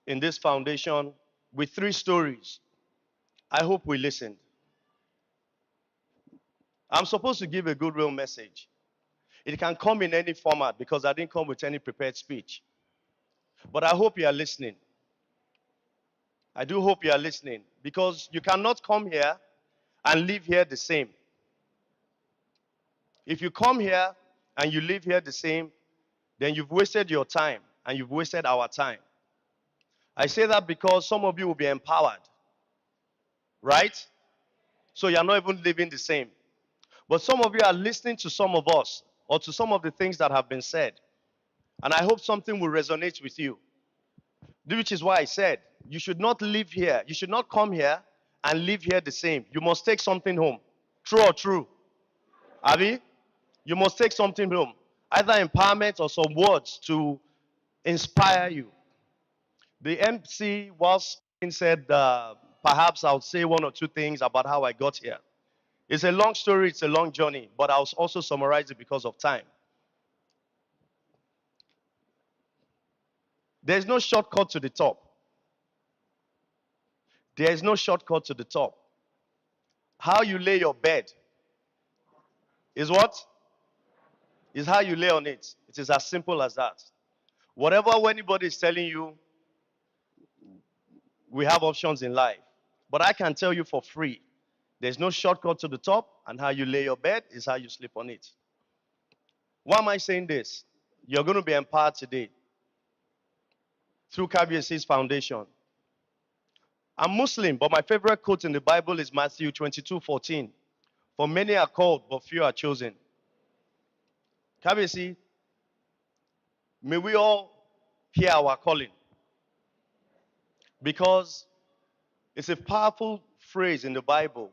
in this foundation with 3 stories. I hope we listened. I'm supposed to give a goodwill message. It can come in any format because I didn't come with any prepared speech. But I hope you are listening. I do hope you are listening because you cannot come here and leave here the same. If you come here and you leave here the same, then you've wasted your time and you've wasted our time. I say that because some of you will be empowered, right? So you're not even living the same. But some of you are listening to some of us or to some of the things that have been said. And I hope something will resonate with you. Which is why I said, you should not live here. You should not come here and live here the same. You must take something home. True or true? Abi? You must take something home. Either empowerment or some words to inspire you. The MC, whilst speaking, said, perhaps I'll say 1 or 2 things about how I got here. It's a long story, it's a long journey, but I'll also summarize it because of time. There's no shortcut to the top. There is no shortcut to the top. How you lay your bed is what? Is how you lay on it. It is as simple as that. Whatever anybody is telling you, we have options in life. But I can tell you for free, there's no shortcut to the top, and how you lay your bed is how you sleep on it. Why am I saying this? You're going to be empowered today through KBC's foundation. I'm Muslim, but my favorite quote in the Bible is Matthew 22:14. For many are called, but few are chosen. KBC, may we all hear our calling. Because it's a powerful phrase in the Bible.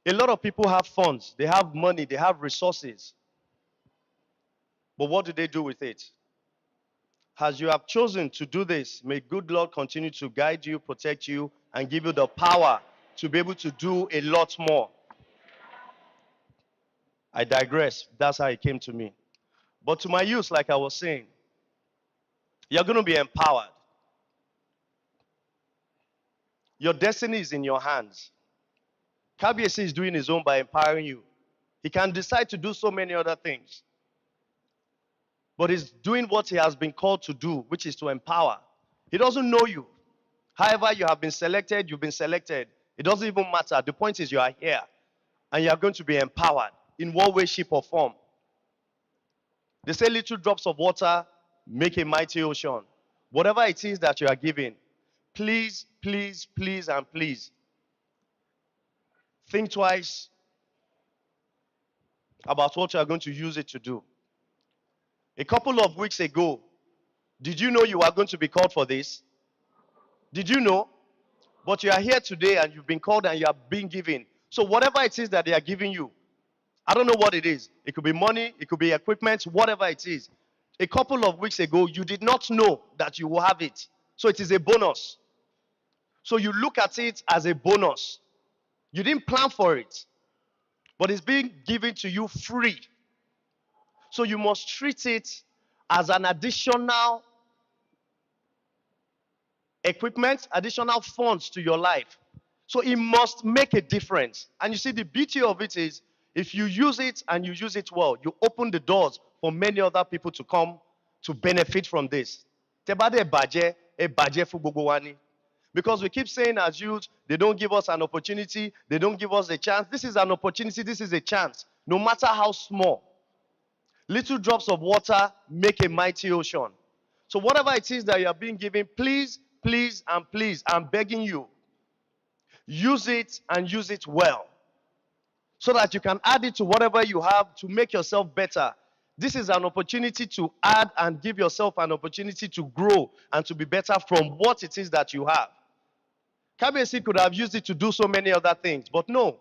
A lot of people have funds, they have money, they have resources. But what do they do with it? As you have chosen to do this, may good Lord continue to guide you, protect you, and give you the power to be able to do a lot more. I digress. That's how it came to me. But to my youth, like I was saying, you're going to be empowered. Your destiny is in your hands. KBC is doing his own by empowering you. He can decide to do so many other things. But he's doing what he has been called to do, which is to empower. He doesn't know you. However, you have been selected, you've been selected. It doesn't even matter. The point is you are here. And you are going to be empowered. In what way, shape, or form. They say little drops of water make a mighty ocean. Whatever it is that you are giving, please please, please, and please, think twice about what you are going to use it to do. A couple of weeks ago, did you know you are going to be called for this? Did you know? But you are here today and you've been called and you are being given. So whatever it is that they are giving you, I don't know what it is. It could be money, it could be equipment, whatever it is. A couple of weeks ago, you did not know that you will have it. So it is a bonus. So you look at it as a bonus. You didn't plan for it, but it's being given to you free. So you must treat it as an additional equipment, additional funds to your life. So it must make a difference. And you see, the beauty of it is, if you use it and you use it well, you open the doors for many other people to come to benefit from this. Tebade baje, e baje fu gbogbo wa ni. Because we keep saying as youth, they don't give us an opportunity, they don't give us a chance. This is an opportunity, this is a chance, no matter how small. Little drops of water make a mighty ocean. So whatever it is that you are being given, please, please, and please, I'm begging you, use it and use it well, so that you can add it to whatever you have to make yourself better. This is an opportunity to add and give yourself an opportunity to grow and to be better from what it is that you have. Kabesi could have used it to do so many other things, but no,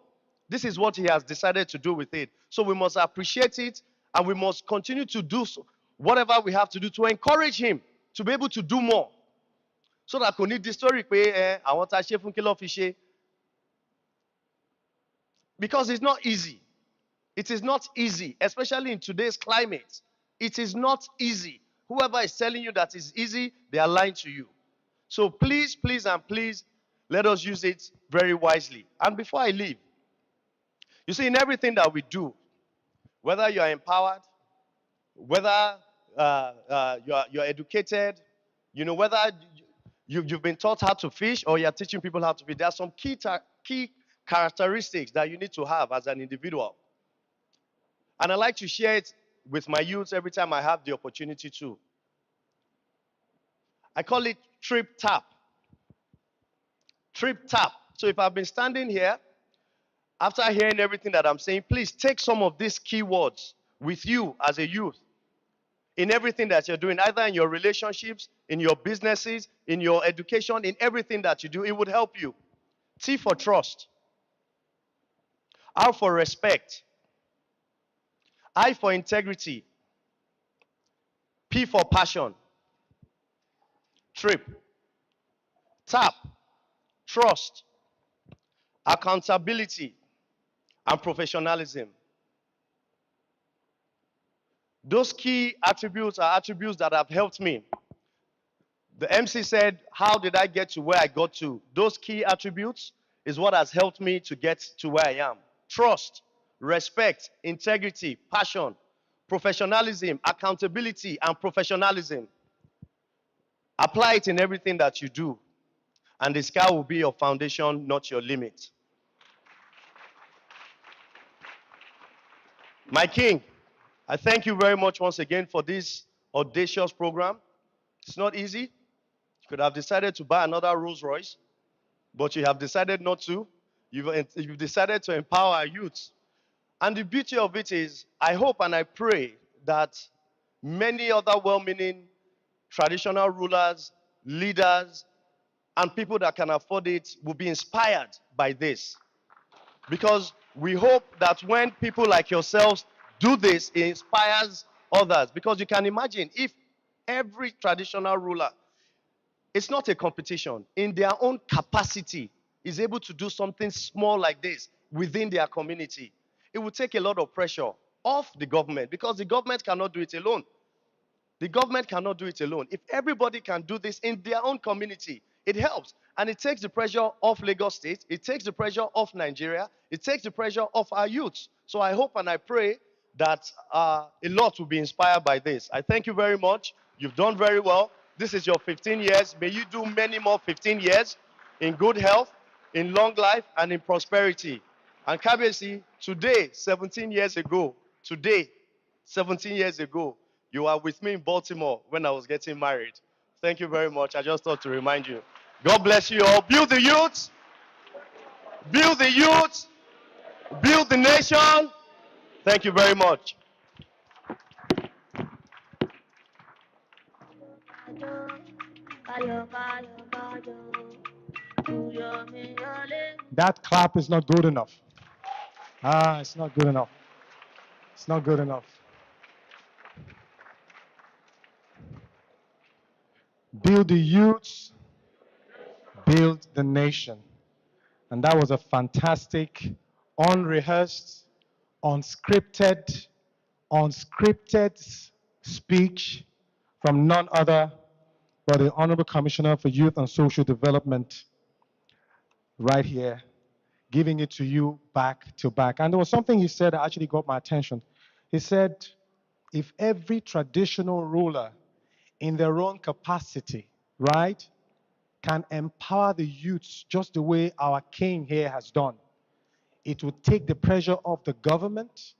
this is what he has decided to do with it. So we must appreciate it and we must continue to do so, whatever we have to do to encourage him to be able to do more. So that kò ní di story pé àwọn tá a ṣe fún kí ló fi ṣe. Because it's not easy. It is not easy, especially in today's climate. It is not easy. Whoever is telling you that it's easy, they are lying to you. So please, please, and please, let us use it very wisely. And before I leave, you see, in everything that we do, whether you are empowered, whether you're educated, you know, whether you've been taught how to fish or you're teaching people how to fish, there are some key characteristics that you need to have as an individual. And I like to share it with my youths every time I have the opportunity to. I call it trip tap. Trip tap. So if I've been standing here, after hearing everything that I'm saying, please take some of these keywords with you as a youth in everything that you're doing, either in your relationships, in your businesses, in your education, in everything that you do. It would help you. T for trust. R for respect. I for integrity. P for passion. Trip. Tap. Trust. Accountability. And professionalism. Those key attributes are attributes that have helped me. The MC said, how did I get to where I got to? Those key attributes is what has helped me to get to where I am. Trust, respect, integrity, passion, professionalism, accountability, and professionalism. Apply it in everything that you do, and the sky will be your foundation, not your limit. My king, I thank you very much once again for this audacious program. It's not easy. You could have decided to buy another Rolls Royce, but you have decided not to. You've decided to empower our youth. And the beauty of it is, I hope and I pray that many other well-meaning traditional rulers, leaders, and people that can afford it will be inspired by this. Because we hope that when people like yourselves do this, it inspires others. Because you can imagine if every traditional ruler, it's not a competition, in their own capacity, is able to do something small like this within their community, it will take a lot of pressure off the government, because the government cannot do it alone. The government cannot do it alone. If everybody can do this in their own community, it helps. And it takes the pressure off Lagos State. It takes the pressure off Nigeria. It takes the pressure off our youths. So I hope and I pray that a lot will be inspired by this. I thank you very much. You've done very well. This is your 15 years. May you do many more 15 years in good health, in long life, and in prosperity. And Kabesi, today, 17 years ago, you are with me in Baltimore when I was getting married. Thank you very much. I just thought to remind you. God bless you all. Build the youth. Build the youth. Build the nation. Thank you very much. That clap is not good enough. It's not good enough. It's not good enough. Build the youths, build the nation. And that was a fantastic, unrehearsed, unscripted speech from none other but the Honorable Commissioner for Youth and Social Development right here, giving it to you back to back. And there was something he said that actually got my attention. He said, if every traditional ruler in their own capacity, right, can empower the youths just the way our king here has done, it will take the pressure off the government,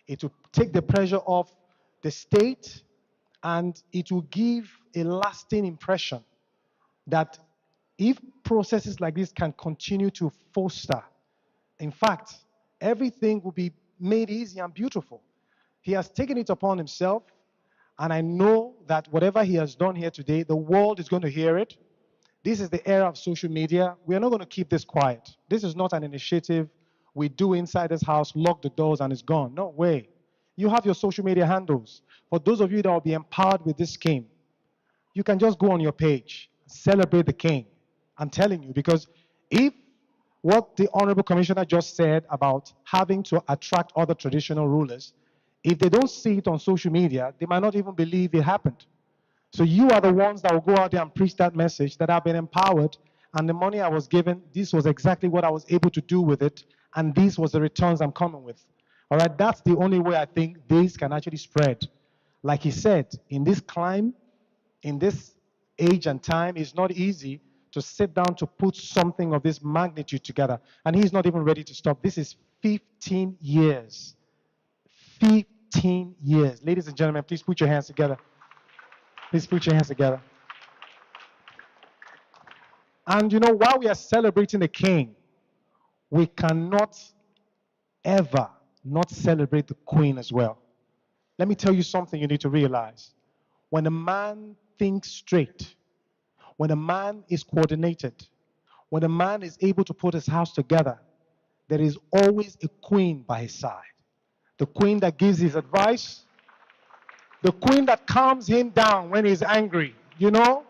it will take the pressure off the state, and it will give a lasting impression that if processes like this can continue to foster, in fact, everything will be made easy and beautiful. He has taken it upon himself, and I know that whatever he has done here today, the world is going to hear it. This is the era of social media. We are not going to keep this quiet. This is not an initiative we do inside this house, lock the doors, and it's gone. No way. You have your social media handles. For those of you that will be empowered with this scheme, you can just go on your page, celebrate the king. I'm telling you, because if what the Honorable Commissioner just said about having to attract other traditional rulers, if they don't see it on social media, they might not even believe it happened. So you are the ones that will go out there and preach that message that I've been empowered, and the money I was given, this was exactly what I was able to do with it, and these was the returns I'm coming with. All right, that's the only way I think this can actually spread. Like he said, in this climb, in this age and time, it's not easy to sit down to put something of this magnitude together. And he's not even ready to stop. This is 15 years. 15 years. Ladies and gentlemen, please put your hands together. Please put your hands together. And you know, while we are celebrating the king, we cannot ever not celebrate the queen as well. Let me tell you something you need to realize. When a man thinks straight, when a man is coordinated, when a man is able to put his house together, there is always a queen by his side. The queen that gives his advice, the queen that calms him down when he's angry, you know?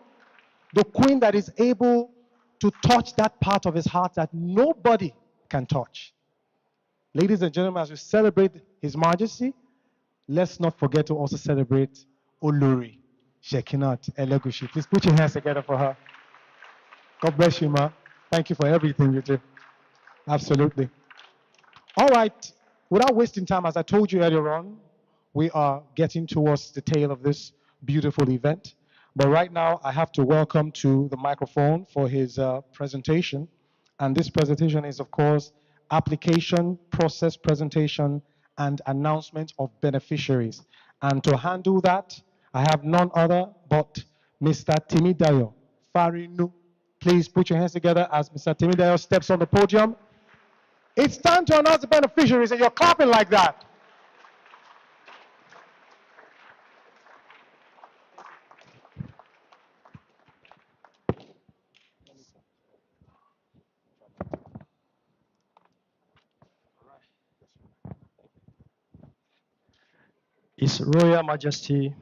The queen that is able to touch that part of his heart that nobody can touch. Ladies and gentlemen, as we celebrate His Majesty, let's not forget to also celebrate Olori Shekinat Elegushi. Please put your hands together for her. God bless you, ma. Thank you for everything you do. Absolutely. All right. Without wasting time, as I told you earlier on, we are getting towards the tail of this beautiful event. But right now, I have to welcome to the microphone for his presentation. And this presentation is, of course, application, process presentation, and announcement of beneficiaries. And to handle that, I have none other but Mr. Timidayo Farinu. Please put your hands together as Mr. Timidayo steps on the podium. It's time to announce the beneficiaries, and you're clapping like that. His Royal Majesty,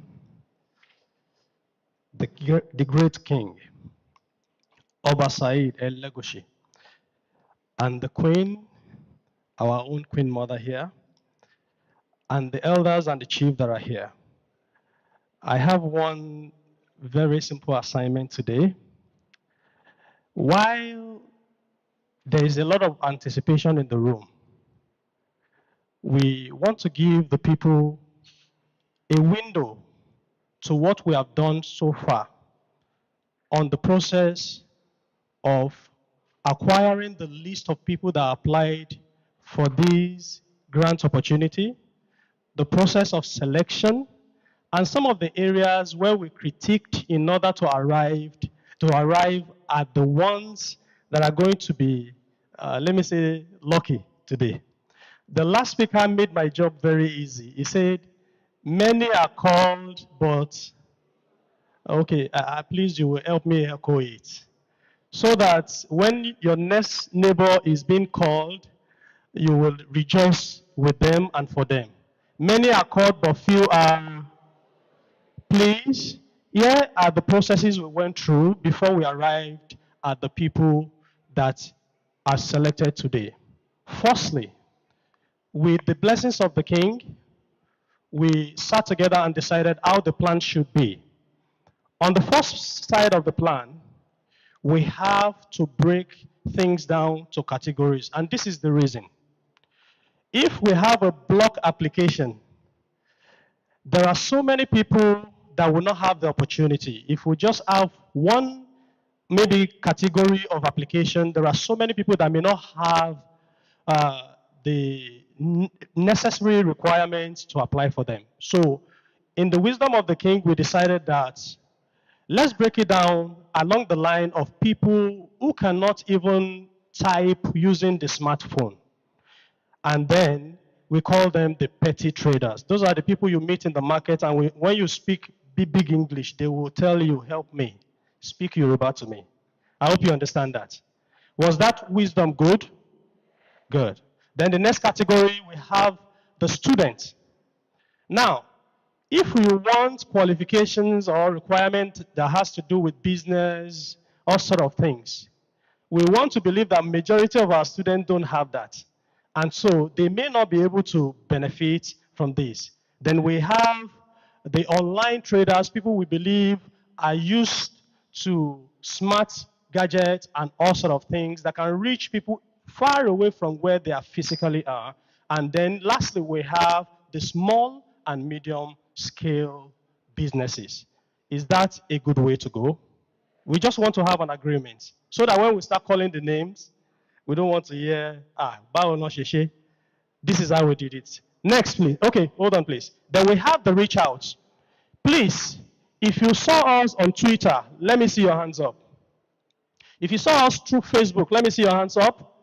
the great King, Oba Saheed Elegushi, and the Queen, our own Queen Mother here, and the elders and the chief that are here. I have one very simple assignment today. While there is a lot of anticipation in the room, we want to give the people a window to what we have done so far on the process of acquiring the list of people that applied for this grant opportunity, the process of selection, and some of the areas where we critiqued in order to arrive to arrive at the ones that are going to be, let me say, lucky today. The last speaker made my job very easy. He said, many are called, but, okay, please, you will help me echo it. So that when your next neighbor is being called, you will rejoice with them and for them. Many are called, but few are pleased. Here are the processes we went through before we arrived at the people that are selected today. Firstly, with the blessings of the king, we sat together and decided how the plan should be. On the first side of the plan, we have to break things down to categories, and this is the reason. If we have a block application, there are so many people that will not have the opportunity. If we just have one maybe category of application, there are so many people that may not have the necessary requirements to apply for them. So in the wisdom of the king, we decided that let's break it down along the line of people who cannot even type using the smartphone. And then we call them the petty traders. Those are the people you meet in the market, and when you speak big English, they will tell you, help me, speak Yoruba to me. I hope you understand that. Was that wisdom good? Good. Then the next category, we have the student. Now, if we want qualifications or requirement that has to do with business, all sort of things, we want to believe that majority of our students don't have that. And so they may not be able to benefit from this. Then we have the online traders, people we believe are used to smart gadgets and all sort of things that can reach people far away from where they are physically are. And then lastly, we have the small and medium scale businesses. Is that a good way to go? We just want to have an agreement so that when we start calling the names, we don't want to hear, Bao no sheshe. This is how we did it. Next, please. Okay, hold on, please. Then we have the reach outs. Please, if you saw us on Twitter, let me see your hands up. If you saw us through Facebook, let me see your hands up.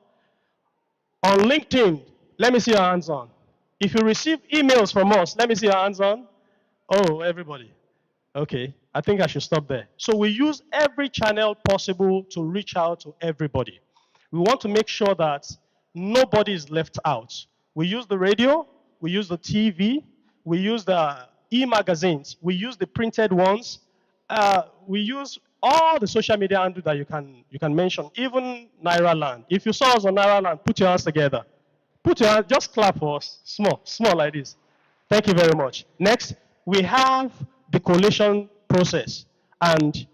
On LinkedIn, let me see your hands on. If you receive emails from us, let me see your hands on. Oh, everybody. Okay, I think I should stop there. So we use every channel possible to reach out to everybody. We want to make sure that nobody is left out. We use the radio, we use the TV, we use the e-magazines, we use the printed ones, we use all the social media handles that you can mention, even Naira Land. If you saw us on Naira Land, put your hands together. Put your hands, just clap for us, small like this. Thank you very much. Next, we have the collation process, and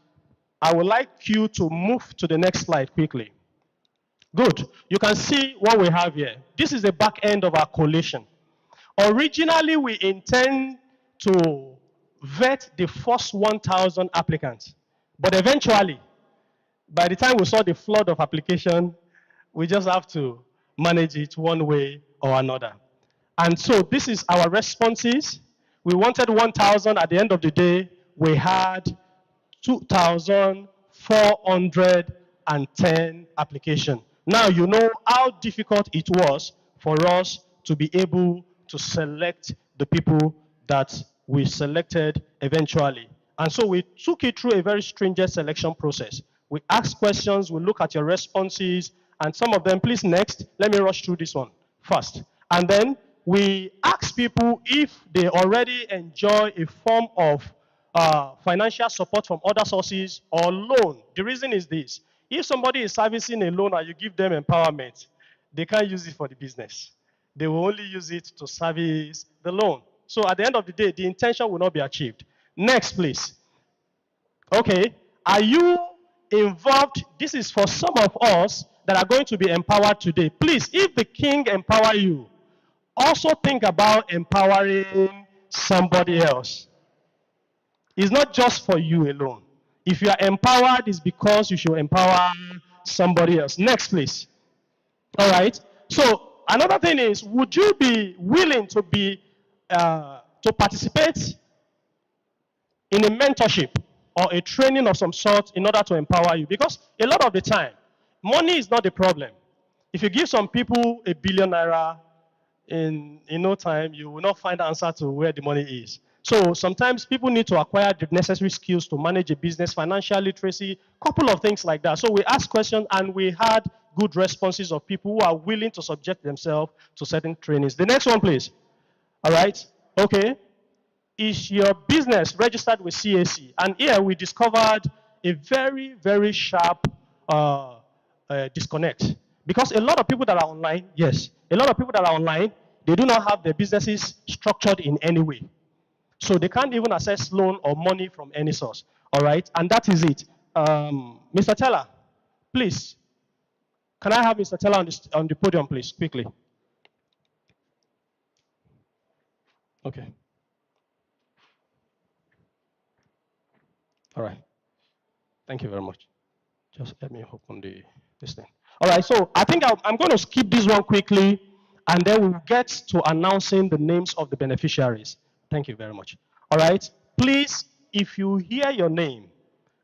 I would like you to move to the next slide quickly. Good. You can see what we have here. This is the back end of our collation. Originally, we intend to vet the first 1,000 applicants, but eventually, by the time we saw the flood of application, we just have to manage it one way or another. And so this is our responses. We wanted 1,000. At the end of the day, we had 2,410 applications. Now you know how difficult it was for us to be able to select the people that we selected eventually. And so we took it through a very stringent selection process. We ask questions, we look at your responses, and some of them, please next, let me rush through this one first. And then we ask people if they already enjoy a form of financial support from other sources or loan. The reason is this. If somebody is servicing a loan and you give them empowerment, they can't use it for the business. They will only use it to service the loan. So at the end of the day, the intention will not be achieved. Next, please. Okay, are you involved? This is for some of us that are going to be empowered today. Please, if the king empower you, also think about empowering somebody else. It's not just for you alone. If you are empowered, it's because you should empower somebody else. Next, please. All right. So another thing is, would you be willing to participate in a mentorship? or a training of some sort in order to empower you. Because a lot of the time, money is not the problem. If you give some people a billion naira, in no time, you will not find the answer to where the money is. So sometimes people need to acquire the necessary skills to manage a business, financial literacy, couple of things like that. So we asked questions and we had good responses of people who are willing to subject themselves to certain trainings. The next one, please. All right. Okay. Is your business registered with CAC? And here we discovered a very, very sharp disconnect. Because a lot of people that are online, yes, a lot of people that are online, they do not have their businesses structured in any way. So they can't even access loan or money from any source. All right, and that is it. Mr. Teller, please, can I have Mr. Teller on the podium, please, quickly? Okay. All right. Thank you very much. Just let me open this thing. All right, so I think I'm going to skip this one quickly, and then we'll get to announcing the names of the beneficiaries. Thank you very much. All right, please, if you hear your name,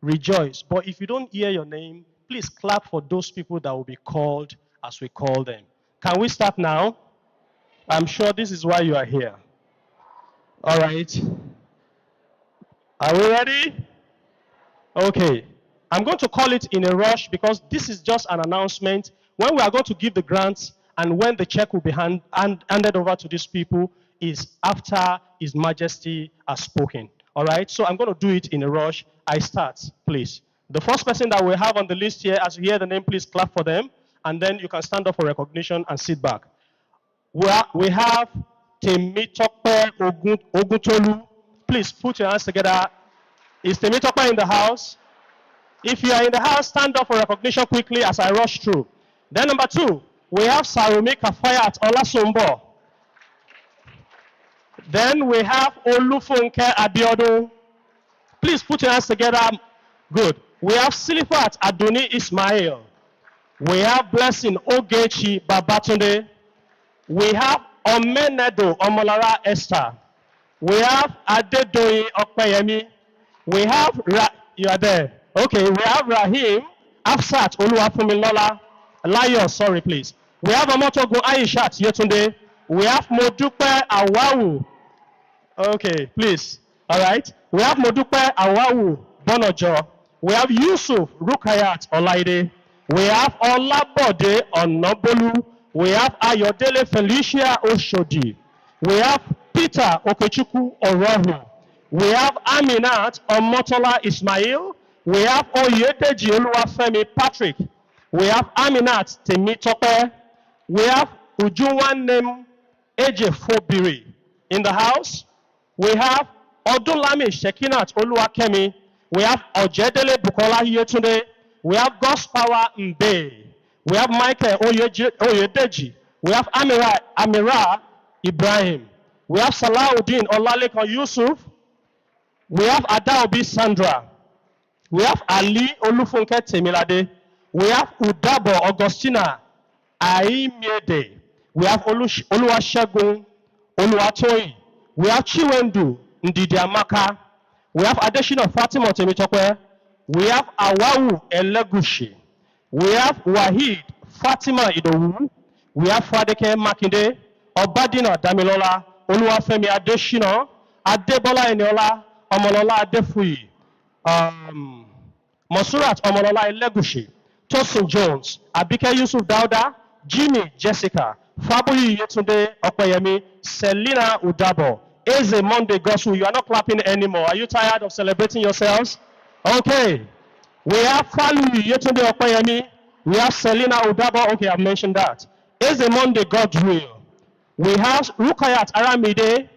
rejoice. But if you don't hear your name, please clap for those people that will be called as we call them. Can we start now? I'm sure this is why you are here. All right. Are we ready? Okay. I'm going to call it in a rush because this is just an announcement. When we are going to give the grants and when the check will be handed over to these people is after His Majesty has spoken. All right? So I'm going to do it in a rush. I start, please. The first person that we have on the list here, as you hear the name, please clap for them. And then you can stand up for recognition and sit back. We have Temitope Ogutolu. Please put your hands together. Is Temitope in the house? If you are in the house, stand up for recognition quickly as I rush through. Then number 2, we have Sarumi Kafayat Olasumbo. Then we have Olufunke Abiodun. Please put your hands together. Good. We have Silifat Adoni Ismail. We have Blessing Ogechi Babatunde. We have Omenedo Omolara Esther. We have Adedoyi Okpeyemi. We have, you are there. Okay, we have Rahim Afsat Oluwafumilola. Lion, sorry, please. We have Amotogun Aishat Yetunde. We have Modupe Awawu. Okay, please. All right. We have Modupe Awawu Bonojo. We have Yusuf Rukayat Olaide. We have Olabode Onobolu. We have Ayodele Felicia Oshodi. We have Peter Okechukwu Orohu. We have Aminat Omotola Ismail. We have Oyedeji Oluwafemi Patrick. We have Aminat Temitope. We have Ujuwanem Ejefobiri in the house. We have Odulami Shekinat Oluwakemi. We have Ojedele Bukola Yetunde. We have God's Power Mbe. We have Michael Oyedeji. We have Amira Ibrahim. We have Salahuddin Olaleko Yusuf. We have Adaobi Sandra. We have Ali Olufunke Temilade. We have Udabo Augustina Aimiede. We have Oluwasegun Oluwatoyin. We have Chiwendu Ndidiamaka. We have Adeshina Fatima Temitope. We have Awawu Elegushi. We have Wahid Fatima Idowu. We have Fadeke Makinde, Obadina Damilola, Oluwafemi Adeshina, Adebola Eniola, Omolola Adefuyi, Monsurat Omolola Elegushi, Tosin Jones, Abike Yusuf Dauda, Jimmy Jessica, Fabuyi Yetunde Okoyemi, Selina Udabo, Eze Monday Gospel. You are not clapping anymore. Are you tired of celebrating yourselves? Okay. We have Faluyi Yetunde Okoyemi. We have Selina Udabo. Okay, I've mentioned that. Eze Monday God's will. We have Rukayat Aramide.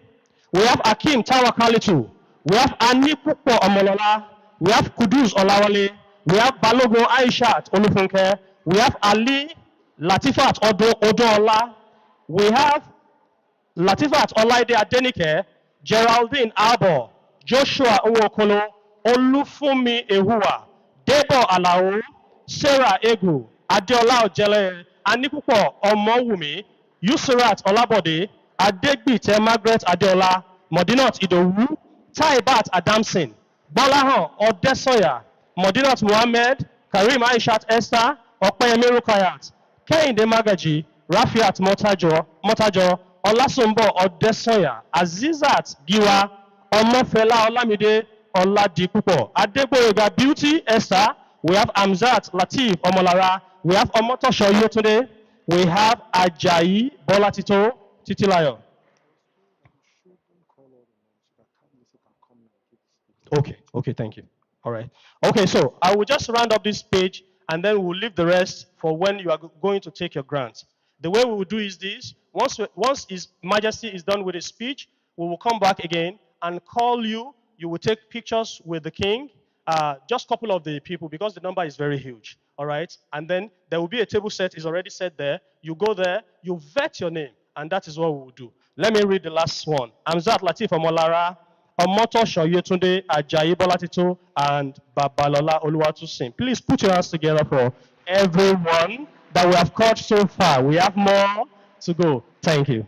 We have Akim Tawakalitu. We have Ani Pupo Omolola. We have Kudus Olawale. We have Balogun Aishat Olufunke. We have Ali Latifat Odoola. We have Latifat Olaide Adenike, Geraldine Abo, Joshua Nwokolo, Olufumi Ehua, Debo Alao, Sarah Egu, Adeola Ojele, Anipupo Omowumi, Yusurat Olabode, Adegbite Margaret Adeola, Modinot Idowu, Taibat Adamson, Bolahan Odesoya, Modinat Mohammed, Karim Aishat Esther, Opeyemi Rukayat, Kehinde Magaji, Rafiat Motajo, Olasumbo Odesoya, Azizat Giwa, Omofela Olamide Oladipupo, Adegboyega Beauty Esther, we have Amzat Latif Omolara, we have Omotosho Yetunde, we have Ajayi Bolatito Titilayo. Okay, thank you. All right. Okay, so I will just round up this page and then we'll leave the rest for when you are going to take your grant. The way we will do is this. Once His Majesty is done with his speech, we will come back again and call you. You will take pictures with the king, just a couple of the people because the number is very huge. All right. And then there will be a table set, is already set there. You go there, you vet your name, and that is what we will do. Let me read the last one. Amzat Latif Omolara, Omotosho Yetunde, Ajayi Bolatito, and Babalola Oluwatusin. Please put your hands together for everyone that we have caught so far. We have more to go. Thank you.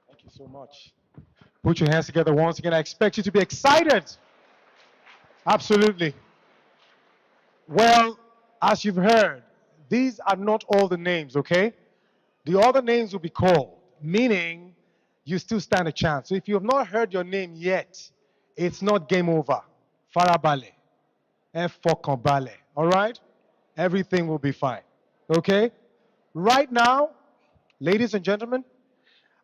Thank you so much. Put your hands together once again. I expect you to be excited. Absolutely. Well, as you've heard, these are not all the names, okay? The other names will be called, meaning you still stand a chance. So if you have not heard your name yet, it's not game over. Farabale. Fokambale. All right? Everything will be fine. Okay? Right now, ladies and gentlemen,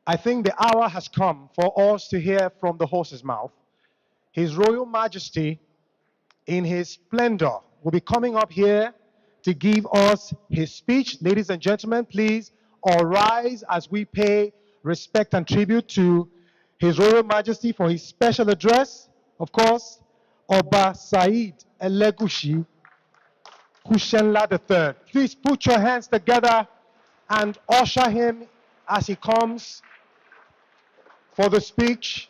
I think the hour has come for us to hear from the horse's mouth. His Royal Majesty, in his splendor, will be coming up here to give us his speech. Ladies and gentlemen, please all rise as we pay respect and tribute to His Royal Majesty for his special address. Of course, Oba Saheed Elegushi Kushenla III. Please put your hands together and usher him as he comes for the speech,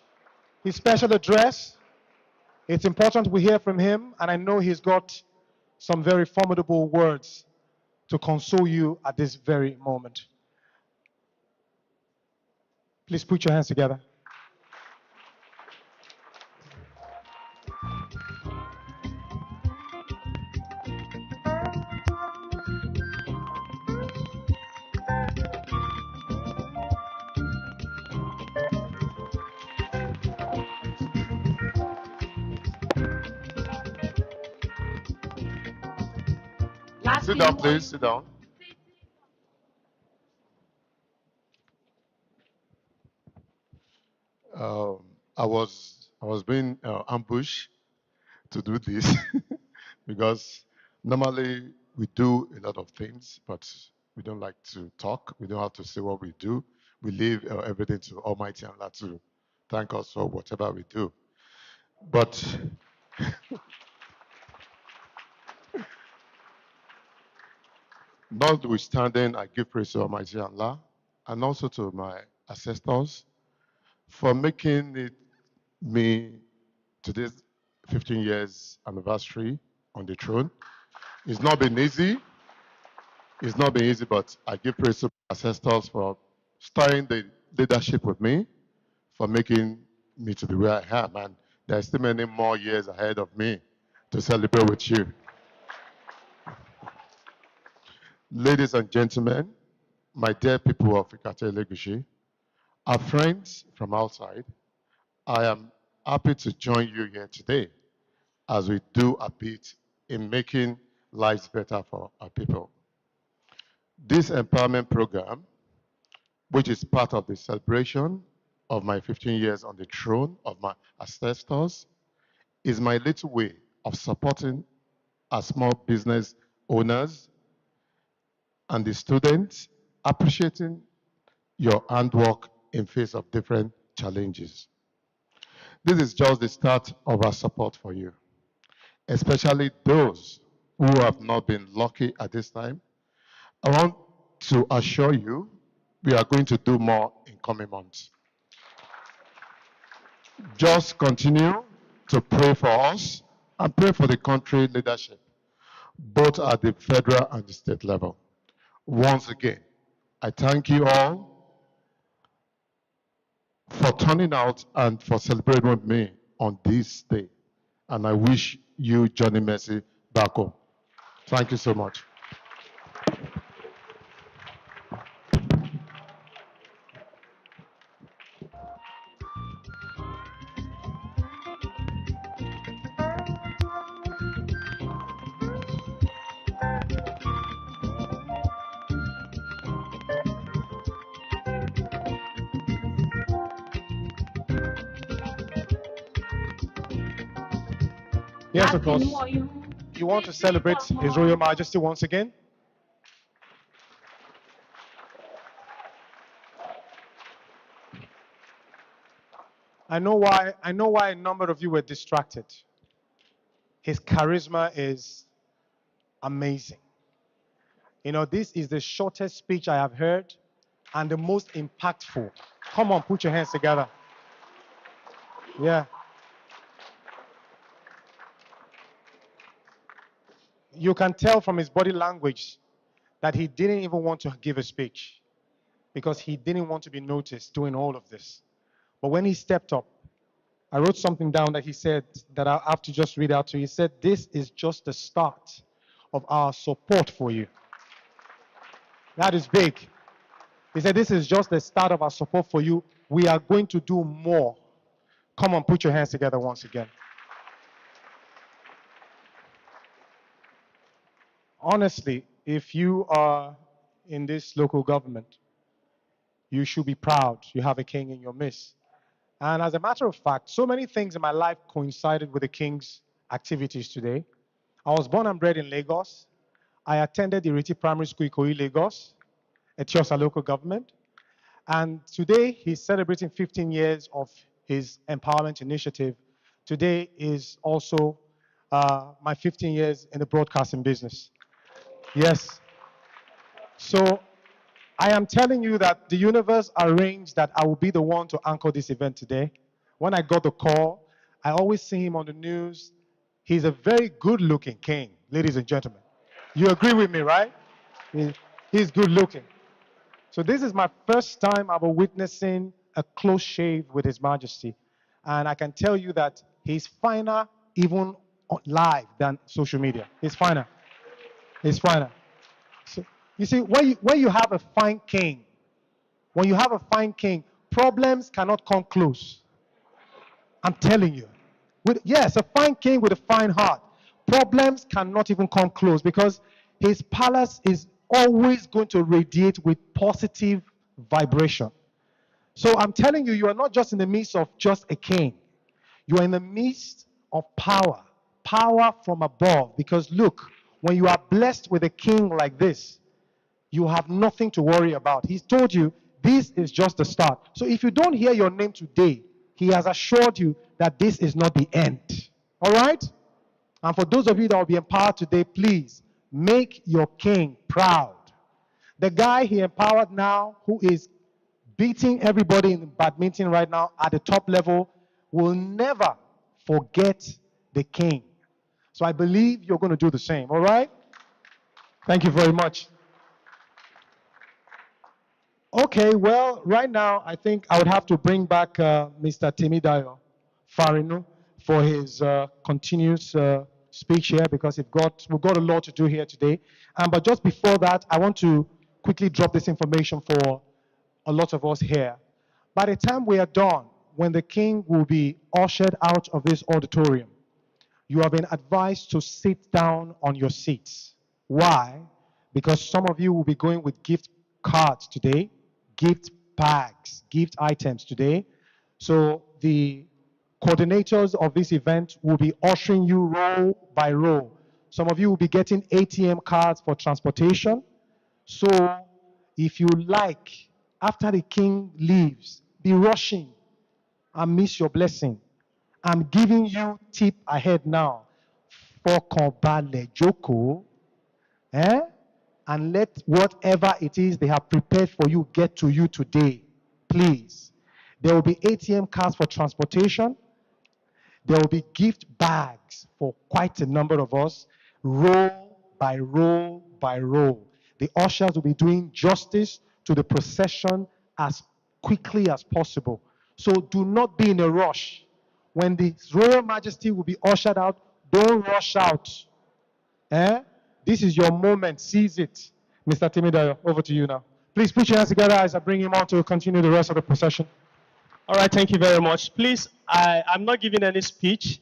his special address. It's important we hear from him, and I know he's got some very formidable words to console you at this very moment. Please put your hands together. Sit down, please. Sit down. I was being ambushed to do this because normally we do a lot of things, but we don't like to talk. We don't have to say what we do. We leave everything to Almighty Allah to thank us for whatever we do. But notwithstanding, I give praise to Almighty Allah and also to my ancestors for making it me today's 15 years anniversary on the throne. It's not been easy. It's not been easy, but I give praise to my ancestors for starting the leadership with me, for making me to be where I am. And there's still many more years ahead of me to celebrate with you. Ladies and gentlemen, my dear people of Ikate Elegushi, our friends from outside, I am happy to join you here today as we do a bit in making lives better for our people. This empowerment program, which is part of the celebration of my 15 years on the throne of my ancestors, is my little way of supporting our small business owners and the students, appreciating your handwork in face of different challenges. This is just the start of our support for you, especially those who have not been lucky at this time. I want to assure you we are going to do more in coming months. Just continue to pray for us and pray for the country leadership, both at the federal and the state level. Once again, I thank you all for turning out and for celebrating with me on this day. And I wish you, Johnny Mercy, back home. Thank you so much. Yes, of course. You want to celebrate His Royal Majesty once again? I know why a number of you were distracted. His charisma is amazing. You know, this is the shortest speech I have heard and the most impactful. Come on, put your hands together. Yeah. You can tell from his body language that he didn't even want to give a speech because he didn't want to be noticed doing all of this. But when he stepped up, I wrote something down that he said that I have to just read out to you. He said, "This is just the start of our support for you." That is big. He said, "This is just the start of our support for you. We are going to do more." Come on, put your hands together once again. Honestly, if you are in this local government, you should be proud you have a king in your midst. And as a matter of fact, so many things in my life coincided with the king's activities today. I was born and bred in Lagos. I attended Iriti Primary School, Ikoyi, Lagos, Etiosa local government. And today, he's celebrating 15 years of his empowerment initiative. Today is also my 15 years in the broadcasting business. Yes. So I am telling you that the universe arranged that I will be the one to anchor this event today. When I got the call, I always see him on the news. He's a very good-looking king, ladies and gentlemen. You agree with me, right? He's good-looking. So this is my first time ever witnessing a close shave with His Majesty. And I can tell you that he's finer even live than social media. He's finer. He's finer. So, you see, when you have a fine king, problems cannot come close. I'm telling you. Yes, a fine king with a fine heart. Problems cannot even come close because his palace is always going to radiate with positive vibration. So I'm telling you, you are not just in the midst of just a king. You are in the midst of power, power from above. Because look, when you are blessed with a king like this, you have nothing to worry about. He's told you this is just the start. So if you don't hear your name today, he has assured you that this is not the end. All right? And for those of you that will be empowered today, please make your king proud. The guy he empowered now, who is beating everybody in badminton right now at the top level, will never forget the king. So I believe you're going to do the same. All right? Thank you very much. Okay, well, right now, I think I would have to bring back Mr. Timidayo Farinu for his continuous speech here because we've got a lot to do here today. But just before that, I want to quickly drop this information for a lot of us here. By the time we are done, when the king will be ushered out of this auditorium, you have been advised to sit down on your seats. Why? Because some of you will be going with gift cards today, gift bags, gift items today. So the coordinators of this event will be ushering you row by row. Some of you will be getting ATM cards for transportation. So if you like, after the king leaves, be rushing and miss your blessing. I'm giving you tip ahead now. Fọkànbalẹ̀ jókòó, and let whatever it is they have prepared for you get to you today, please. There will be ATM cards for transportation. There will be gift bags for quite a number of us, row by row by row. The ushers will be doing justice to the procession as quickly as possible. So do not be in a rush. When the Royal Majesty will be ushered out, don't rush out. Eh? This is your moment. Seize it. Mr. Timidayo, over to you now. Please put your hands together as I bring him on to continue the rest of the procession. All right, thank you very much. Please, I'm not giving any speech.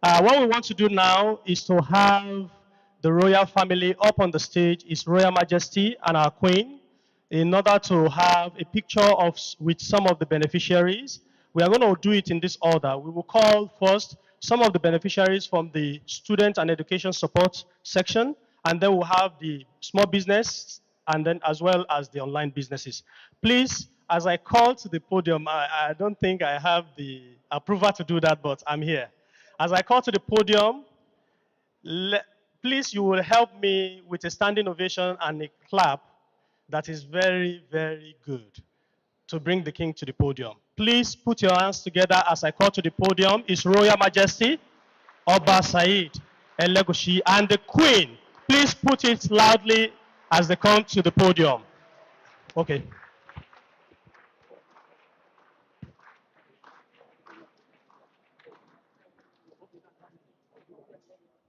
What we want to do now is to have the royal family up on the stage, His Royal Majesty and our Queen, in order to have a picture of with some of the beneficiaries. We are going to do it in this order. We will call first some of the beneficiaries from the Student and Education Support section, and then we'll have the small business, and then as well as the online businesses. Please, as I call to the podium, I don't think I have the approval to do that, but I'm here. As I call to the podium, please, you will help me with a standing ovation and a clap that is very, very good to bring the king to the podium. Please put your hands together as I call to the podium His Royal Majesty, Oba Saheed Elegushi, and the Queen. Please put it loudly as they come to the podium. Okay.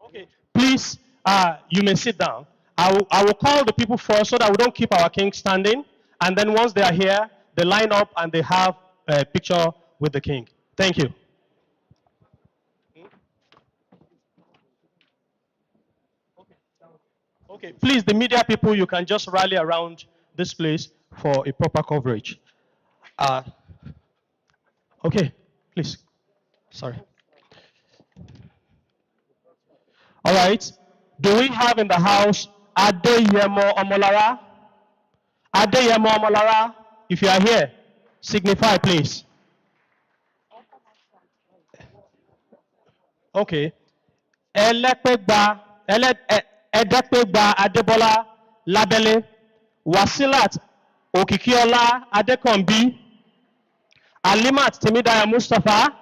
Okay, please, you may sit down. I will call the people first so that we don't keep our king standing. And then once they are here, they line up and they have a picture with the king. Thank you. Okay, please, the media people, you can just rally around this place for a proper coverage. Okay, please. Sorry. All right. Do we have in the house Adeyemo Omolara? Adeyemo Omolara, if you are here, signify, please. Okay. Edepegba Adebola Labele, Wasilat Okikiola Adekombi, Alimat Temidaya Mustafa,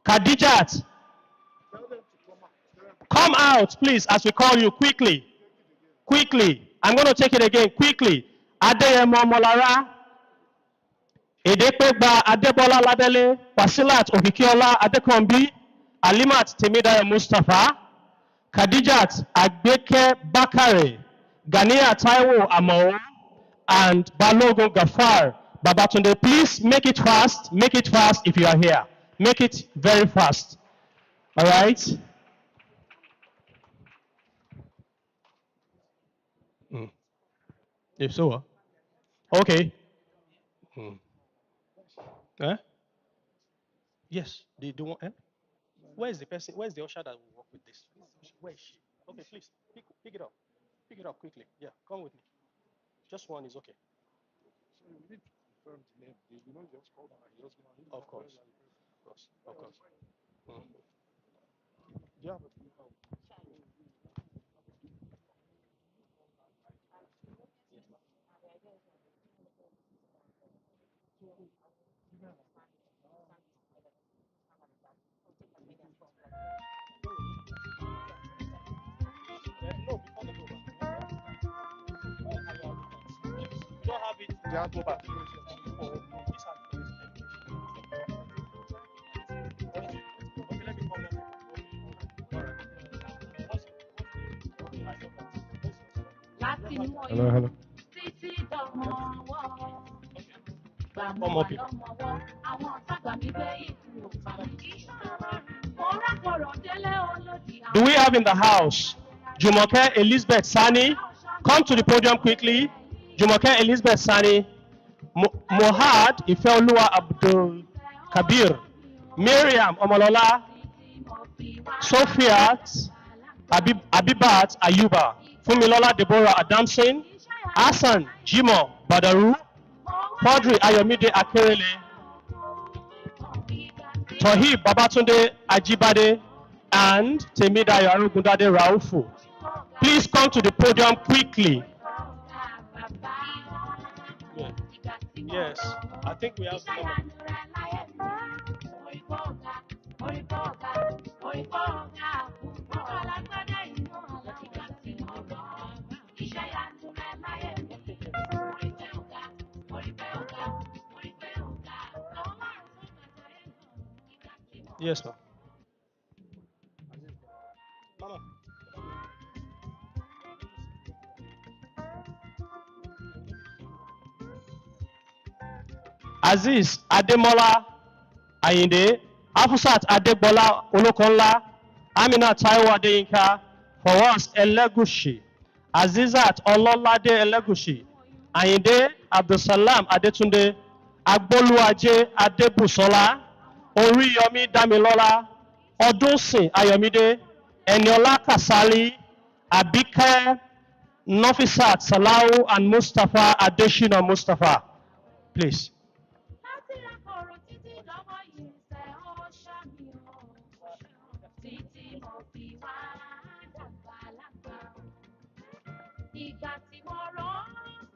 Khadijat. Come out, please, as we call you quickly. Quickly. I'm going to take it again, quickly. Adeyemo Molara, Edepegba Adebola Labele, Wasilat Okikiola Adekombi, Alimat Temidaya Mustafa, Khadijat Agbeke Bakare, Gania Taiwo Amo, and Balogun Gafar Babatunde. Please make it fast if you are here. Make it very fast. All right? If so, okay. Eh? Yes, they do want. Eh? Where is the person? Where is the usher that will work with this? Where is she? Okay, please pick it up. Pick it up quickly. Yeah, come with me. Just one is okay. Of course. Of course. Yeah. No, before they go back. If you don't have it, they have to go back. This has okay, let me call them. All right. Hello, hello. Come up here. Do we have in the house Jumoke Elizabeth Sani? Come to the podium quickly. Jumoke Elizabeth Sani, Mohad Ifeoluwa Abdul Kabir, Miriam Omolola, Sophiat Abibat Ayuba, Fumilola Deborah Adamson, Hassan Jimo Badaru, Quadri Ayomide Akerele, Tohib Babatunde Ajibade, and Temidayo Arugundade Raufu. Please come to the podium quickly. Yeah. Yes, I think we have the Yes, ma'am. Mama. Aziz Ademola Ayinde, Afusat Adegbola Olokonla, Amina Taiwo Adeyinka, for us Elegushi, Azizat Ololade Elegushi, Ayinde Abdulsalam Adetunde, Agboluaje Adebusola, Oriyomi Damilola, Odunsin Ayomide, Eniola Kasali, Abike Nofisat Salau, and Mustafa Adeshina Mustafa. Please. Ìgbà tí mo rán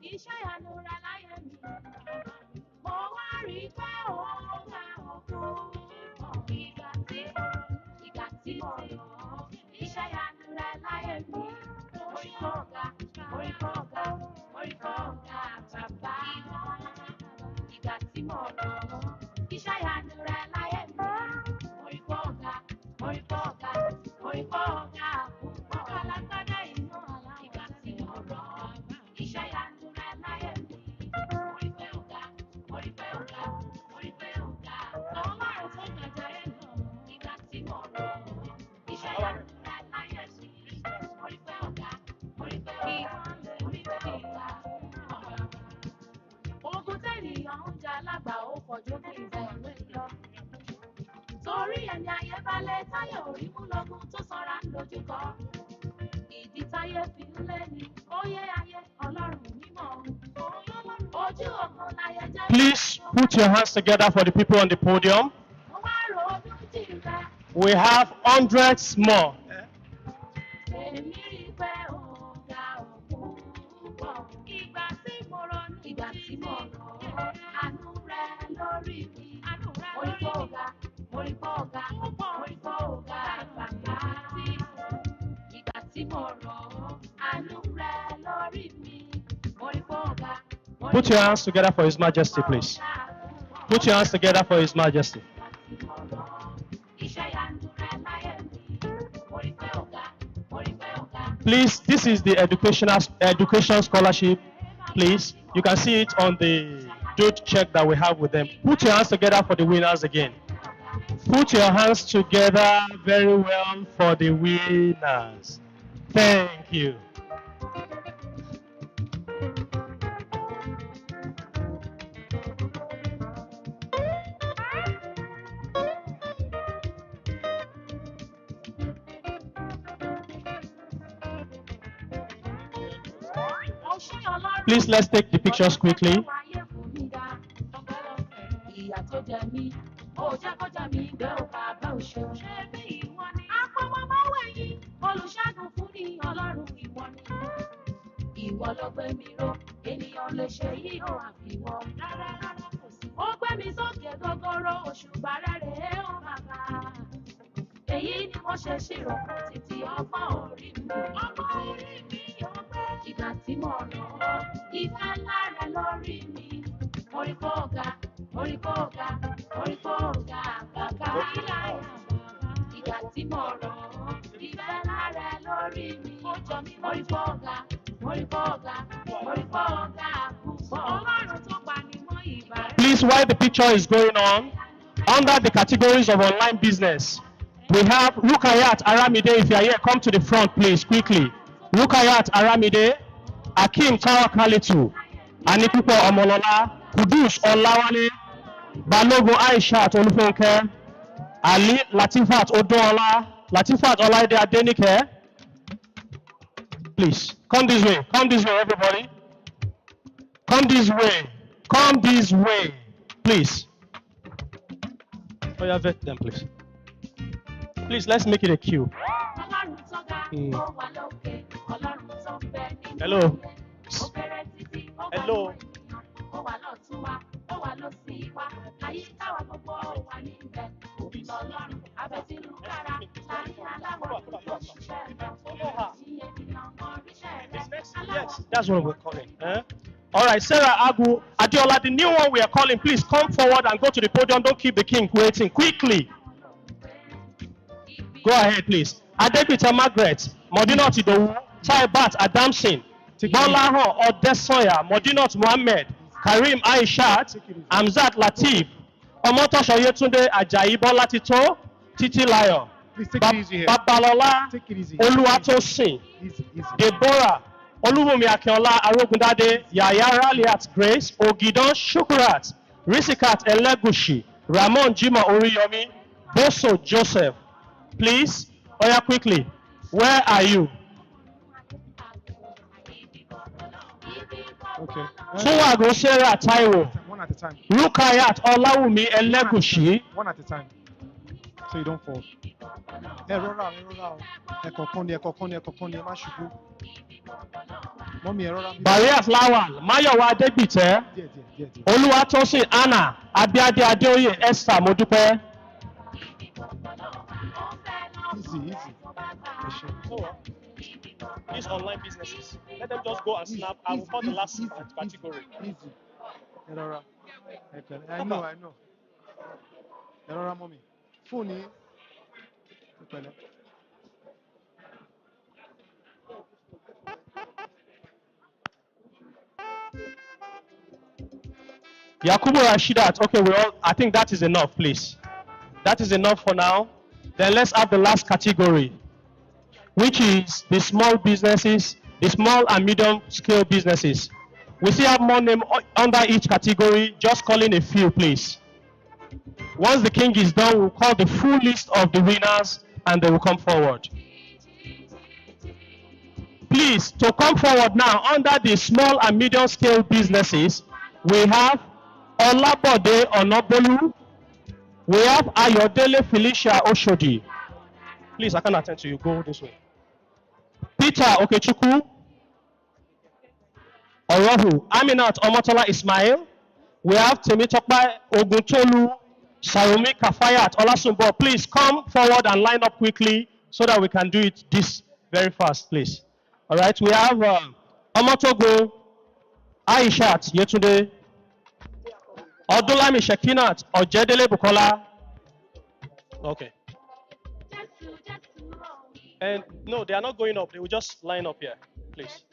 iṣẹ́ ìyanura láyé mi, mo wá rí pé òun máa ń kú. Ìgbà tí mo rán iṣẹ́ ìyanura láyé mi, orí kọ̀ọ̀gá bàbá. Ìgbà tí mo rán iṣẹ́ ìyanura láyé mi, orí kọ̀ọ̀gá púpọ̀. Alágbádá inú àlá. Ìgbà tí mo rán iṣẹ́ ìyanura láyé mi, orí pé ọ̀gá. Àwọn márùn-ún tó gbàjà ẹ̀ lọ. Ìgbà tí mo rán iṣẹ́ ìyanura láyé mi, orí pé ọ̀gá. Ogun tẹ́nìyàn ń jà lágbà ó kọjú kí ìbẹ̀rù lọ. Torí ẹni ayé balẹ̀ táyà orí mú lọ́gùn tó sanra ń dojúkọ. Ìdí táyé fi ń lé ní óyé ayé Ọlọ́run mímọ́. Ojú òkun láyé jẹ́. Please put your hands together for the people on the podium. Mo wá ronú jinlẹ̀. We have hundreds more. Èmi rí pé ọ̀gá òkú pọ̀. Ìgbà tí mo ronú àánú rẹ̀ lórí mi. Mo rí pé ọ̀gá bàbá. Ìgbà tí mo rọ̀ àánú rẹ̀ lórí mi. Mo rí pé ọ̀gá. Put your hands together for His Majesty, please. Put your hands together for His Majesty. Please, this is the education scholarship. Please, you can see it on the due check that we have with them. Put your hands together for the winners again. Put your hands together very well for the winners. Thank you. Please, let's take the pictures quickly. Ìwọ ló gbé mi ró, ènìyàn lè ṣe yìí ó àfiwọ́. Rárá kò sí. Ó gbé mi sókè gogoro, òṣùbà rẹ̀ rèé ó bàbá. Èyí ni mo ṣe ṣírò fún títí ọgbọ́n orí mi. Ọgbọ́n orí mi yóò gbé. Ìgbà tí mo rọ̀ ọ́, ìfẹ́ ńlá rẹ̀ lórí mi. Mo rí pé ọ̀gá bàbá. Ìgbà tí mo rọ̀ ọ́, ìfẹ́ ńlá rẹ̀ lórí mi. Mo rí pé ọ̀gá púpọ̀. Ọlọ́run tó pa ni mọ́ ìbá rẹ̀. Please, while the picture is going on, under the categories of online business, we have Rukayat Aramide. If you are here, come to the front, please, quickly. Rukayat Aramide, Akim Tawakalitu, Anipupo Omolola, Kudus Olawale, Balogun Aishat Olufonke, Ali Latifat Odola, Latifat Olaide Adenike. Please, come this way, everybody. Come this way, please. Oh, yeah, vet them, please. Please, let's make it a queue. Hello. Hello. Yes, that's what we're calling. All right, Sarah Agu Adiola, the new one we are calling, please come forward and go to the podium. Don't keep the king waiting. Quickly. Go ahead, please. Adebita Margaret, Modinot Idowu, Taibat Adamson, Bolaho Odesoya, Modinot Mohammed, Karim Aishat, Amzat Latif, Omotosho Yetunde Ajayi Bola Tito, Titi Layo, Please take it easy here. Babalola Take it easy. Oluwatosin, Easy, easy. Deborah Oluwumi Akinola Arogundade, Yaya Raliat Grace, Ogidon Shukurat, Risikat Elegushi, Ramon Jima Oriyomi, Boso Joseph. Please, Oya quickly. Where are you? Okay. Tuwago Sarah Taiwo, One at a time. Rukayat Olawumi Elegushi. One at a time. So you don't fall. Errora. Ekokoni, Mashubu. Mommy, errora. Bariat Lawal, Mayowa Adegbite, Dear. Oluwatosin Anna, Abiade Adeoye Esther Modupe. Easy. These online businesses, let them just go and snap. I will call the last category. Easy. Errora. I know. Errora, mommy. Phone. Yakubu Rashidat, okay, I think that is enough, please. That is enough for now. Then let's have the last category, which is the small businesses, the small and medium scale businesses. We still have more names under each category, just calling a few, please. Once the king is done, we'll call the full list of the winners and they will come forward. Please, to come forward now under the small and medium scale businesses, we have Olabode Onobolu, we have Ayodele Felicia Oshodi. Please, I can attend to you. Go this way. Peter Okechukwu, Orohu, Aminat Omotola Ismail. We have Temitope Oguntolu, Sarumi Kafayat Olasunbo. Please come forward and line up quickly so that we can do it this very fast, please. All right, we have Omotogo Aishat Yetunde, Odulami Shekinat Ojedele Bukola. Okay. And no, they are not going up. They will just line up here, please.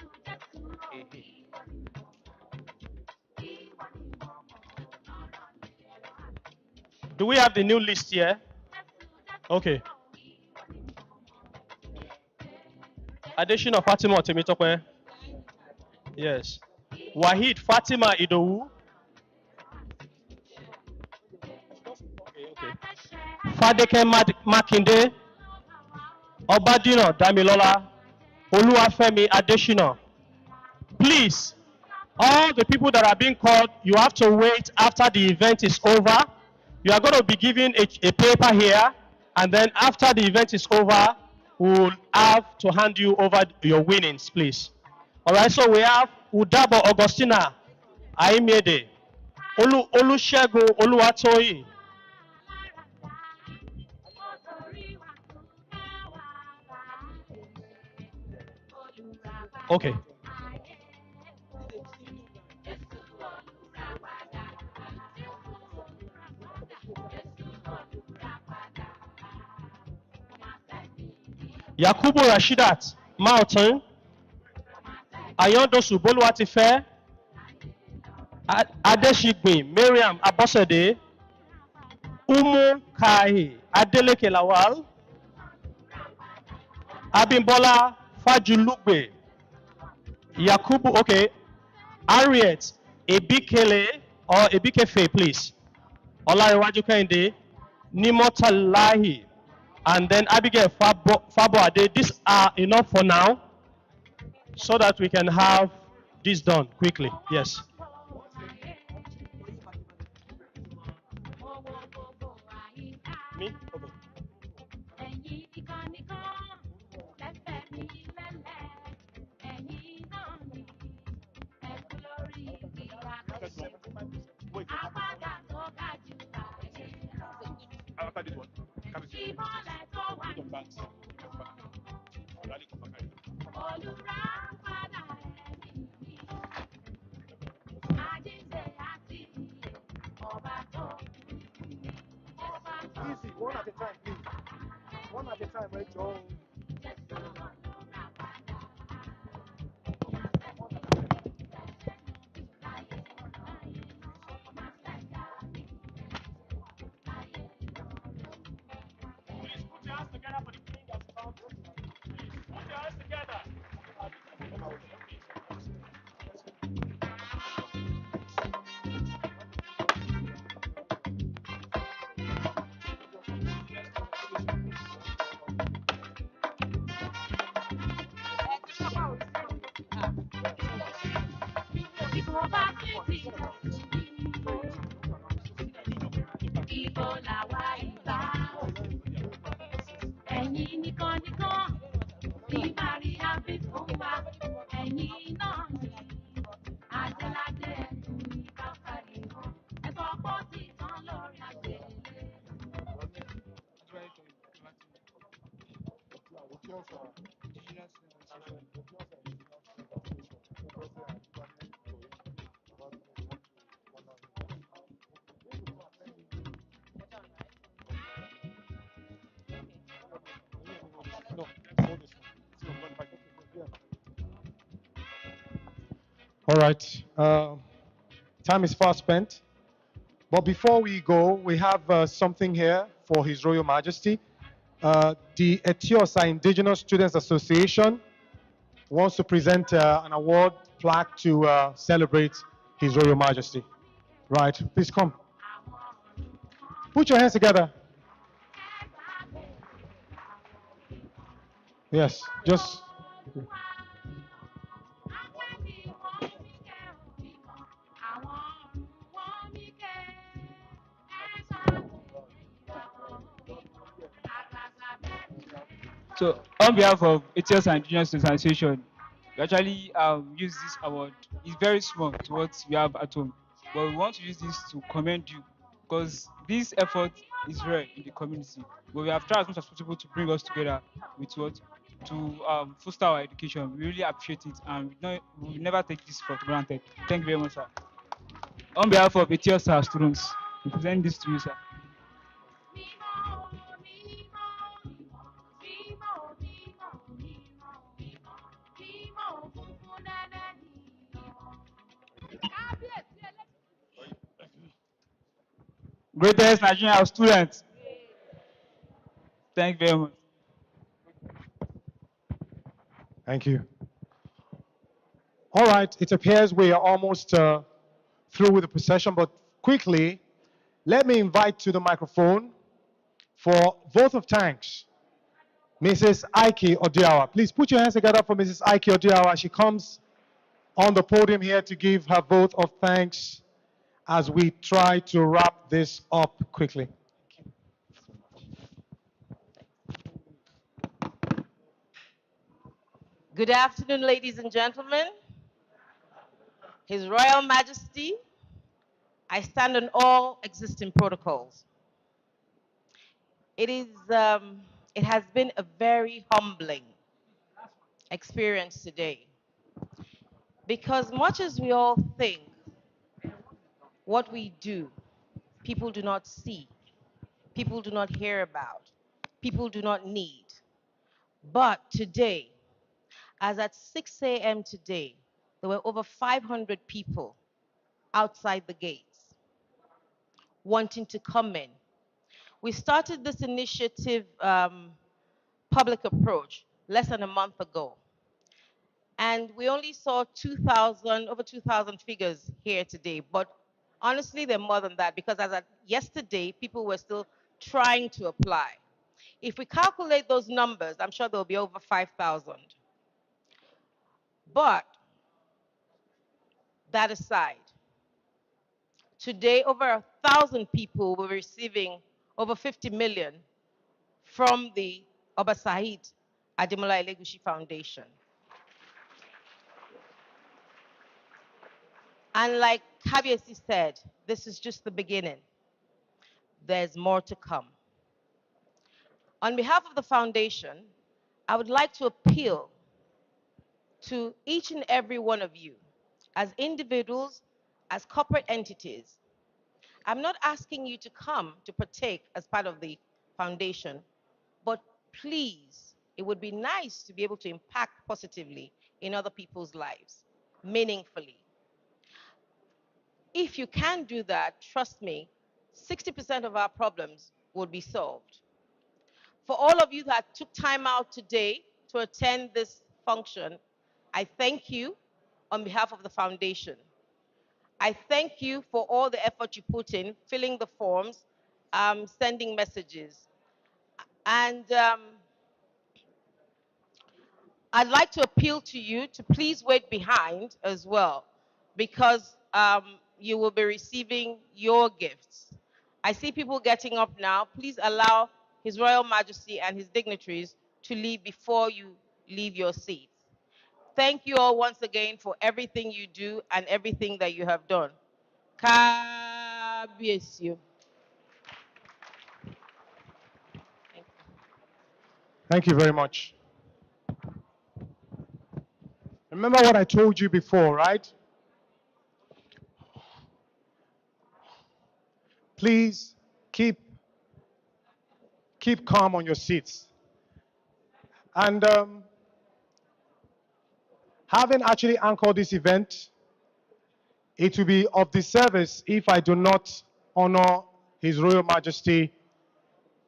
Do we have the new list here? Okay. Addition of Fatima Temitope. Yes. Wahid Fatima Idowu. Okay. Fadeke Makinde. Obadino Damilola. Oluwafemi Adeshina. Please, all the people that are being called, you have to wait after the event is over. You are going to be given a paper here, and then after the event is over, we'll have to hand you over your winnings, please. All right, so we have Udabo Augustina Aimede, Olusegun Oluwatoyi. Okay. Yakubu Rashidat Mountain, Ayondosu Boluwatife, Adeshigbin Mariam Abosede, Umu Kai Adeleke Lawal, Abimbola Fajulugbe, Yakubu, okay, Harriet Ebikele or Ebikefe, please. Olarewaju Kende, Nimotalahi, and then Abigail Fabo Ade. These are enough for now so that we can have this done quickly. Yes. Me? Okay. After this one, come and easy, one at a time, please. One at All right. Time is fast spent. But before we go, we have something here for His Royal Majesty. The Etiosa Indigenous Students Association wants to present an award plaque to celebrate His Royal Majesty. Right, please come. Put your hands together. Yes, just. So, on behalf of ATS and Junior Students Association, we actually use this award. It's very small to what we have at home, but we want to use this to commend you because this effort is rare in the community. But we have tried as much as possible to bring us together with what to foster our education. We really appreciate it, and we will never take this for granted. Thank you very much, sir. On behalf of ATS students, we present this to you, sir. Greatest Nigerian students. Thank you very much. Thank you. All right, it appears we are almost through with the procession, but quickly, let me invite to the microphone for vote of thanks, Mrs. Ike Odiawa. Please put your hands together for Mrs. Ike Odiawa. She comes on the podium here to give her vote of thanks as we try to wrap this up quickly. Good afternoon, ladies and gentlemen. His Royal Majesty, I stand on all existing protocols. It has been a very humbling experience today because much as we all think what we do, people do not see, people do not hear about, people do not need. But today, as at 6 a.m. today, there were over 500 people outside the gates wanting to come in. We started this initiative, public approach, less than a month ago. And we only saw 2,000, over 2,000 figures here today. But honestly, they're more than that because as of yesterday, people were still trying to apply. If we calculate those numbers, I'm sure there'll be over 5,000. But that aside, today over 1,000 people were receiving over 50 million from the Saheed Elegushi Foundation. And like Kabiesi said, this is just the beginning. There's more to come. On behalf of the foundation, I would like to appeal to each and every one of you as individuals, as corporate entities. I'm not asking you to come to partake as part of the foundation, but please, it would be nice to be able to impact positively in other people's lives, meaningfully. If you can do that, trust me, 60% of our problems would be solved. For all of you that took time out today to attend this function, I thank you on behalf of the foundation. I thank you for all the effort you put in, filling the forms, sending messages. And I'd like to appeal to you to please wait behind as well, because you will be receiving your gifts. I see people getting up now. Please allow His Royal Majesty and his dignitaries to leave before you leave your seats. Thank you all once again for everything you do and everything that you have done. Kábíyèsí o. Thank you very much. Remember what I told you before, right? Please keep calm on your seats. And having actually anchored this event, it will be of disservice if I do not honor His Royal Majesty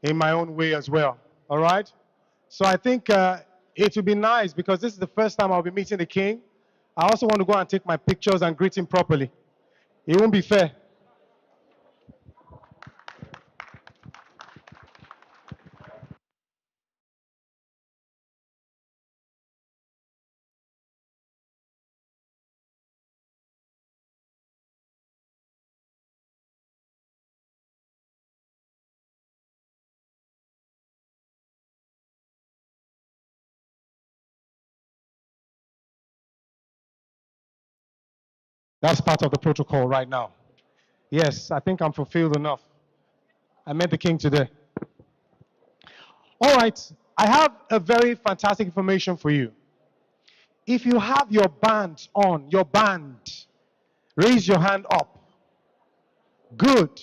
in my own way as well. All right? So I think it would be nice, because this is the first time I'll be meeting the king. I also want to go and take my pictures and greet him properly. It won't be fair. That's part of the protocol right now. Yes, I think I'm fulfilled enough. I met the king today. All right, I have a very fantastic information for you. If you have your band on, your band, raise your hand up. Good.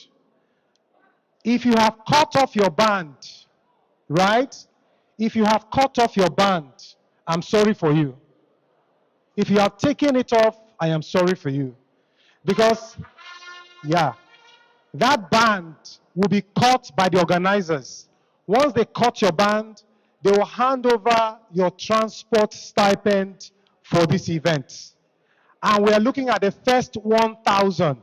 If you have cut off your band, right? If you have cut off your band, I'm sorry for you. If you have taken it off, I am sorry for you. Because, yeah, that band will be cut by the organizers. Once they cut your band, they will hand over your transport stipend for this event. And we are looking at the first 1,000.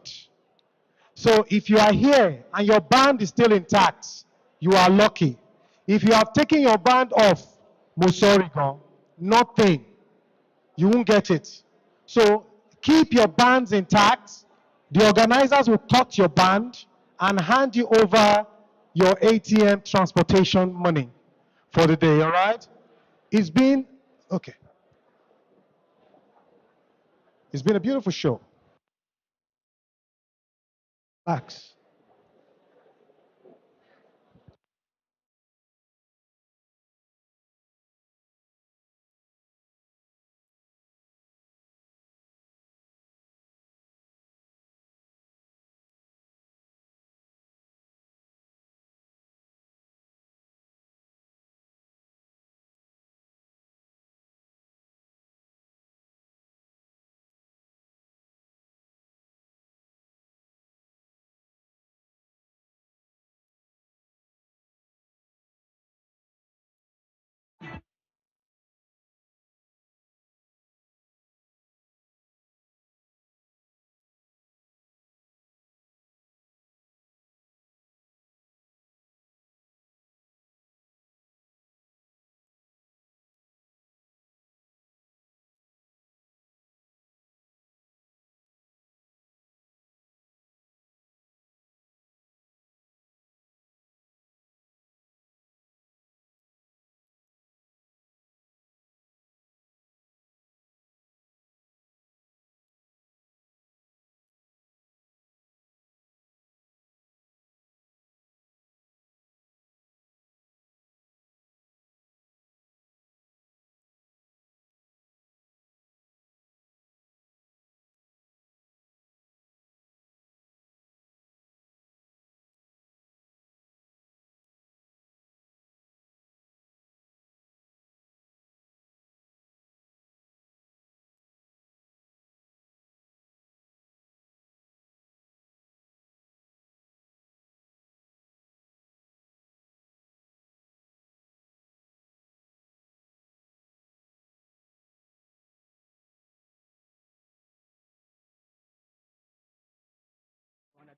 So if you are here and your band is still intact, you are lucky. If you have taken your band off, Musorigo, nothing. You won't get it. So keep your bands intact. The organizers will cut your band and hand you over your ATM transportation money for the day, all right? It's been, okay. It's been a beautiful show. Relax.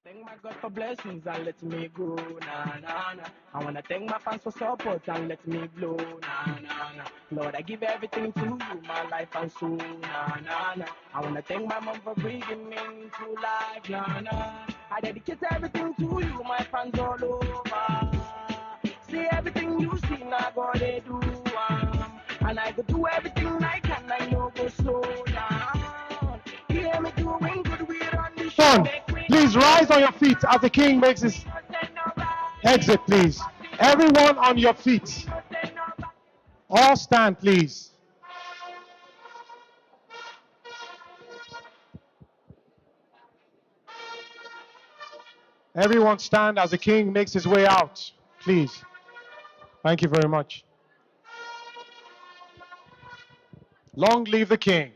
Thank my God for blessings and let me grow, nah, nah, nah. I wanna thank my fans for support and let me blow, nah, nah, nah. Lord, I give everything to you, my life and soul, nah, nah, nah. I wanna thank my mom for bringing me into life, nah, nah. I dedicate everything to you, my fans all over. See everything you see, now God they do, and I go do everything I can, I know go slow down. Hear me doing good, we run the show. Son, please rise on your feet as the king makes his exit, please. Everyone on your feet. All stand, please. Everyone stand as the king makes his way out, please. Thank you very much. Long live the king.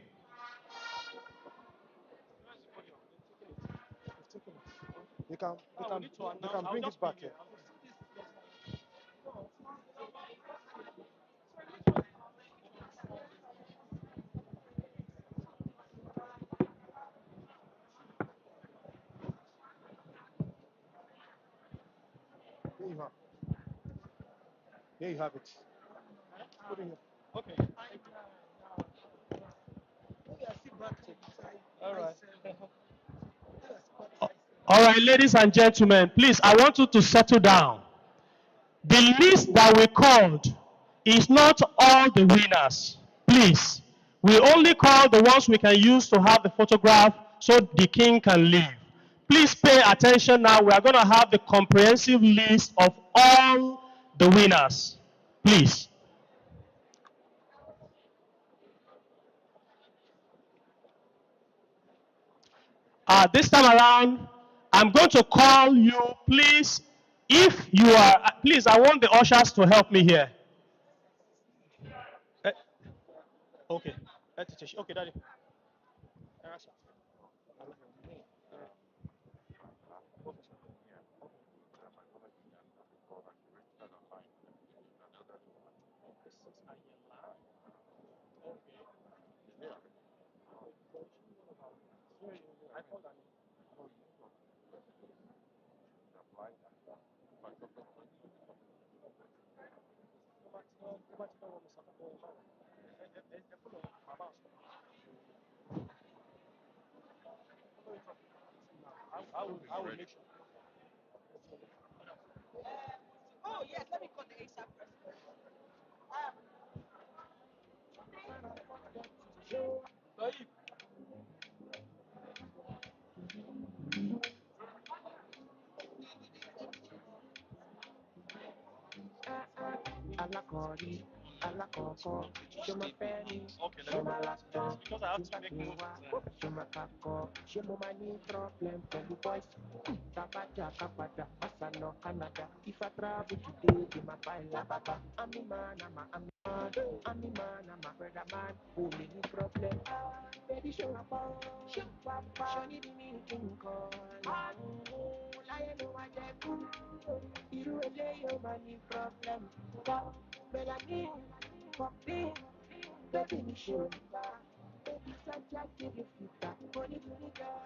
They can bring it back here. Here you have. Here you have it. Put it here. Okay. All right. All right, ladies and gentlemen, please, I want you to settle down. The list that we called is not all the winners. Please, we only call the ones we can use to have the photograph so the king can leave. Please pay attention now. We are going to have the comprehensive list of all the winners. Please. This time around, I'm going to call you, please. If you are, please, I want the ushers to help me here. Okay. Okay, Daddy. I will make sure. Oh, yes, let me call the ASAP person. Alakori, alakoko, shoma penny, shoma laptop, because I have to make moves. Shoma kako, shoma money problem, from the boys. Tapaja, kapada, asano, Canada. If I travel today, be my file, baba. I'm a man, I'm a man, I'm a man, I'm a brother man. Who need problem? Baby, show up, show up, show need me in call. I know I get you relay your money problem. Melanie, fuck me, baby, me show back. Baby, such a give you feedback. Money to the girl.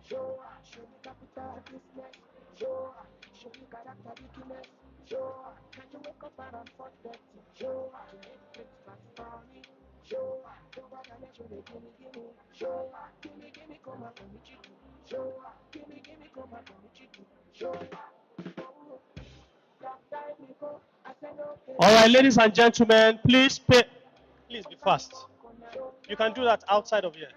Show me capital business. Show me character weakness. Can you wake up around 4:30? To make breakfast for me. Don't bother, let you give me. Gimme, come on, come with you. Gimme, come on, come with you. All right, ladies and gentlemen, please pay. Please be fast. You can do that outside of here.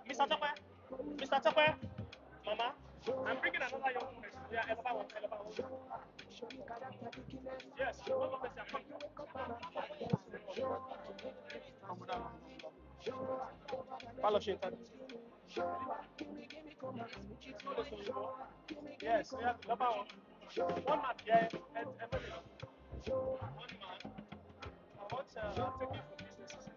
Mr. Tokwe, Mr. Tokwe, Mama, I'm bringing another young woman. Yeah, Elaba. Yes, follow Shintan. Yes, yeah, number one. One man, yeah, and one man. I want take it for businesses.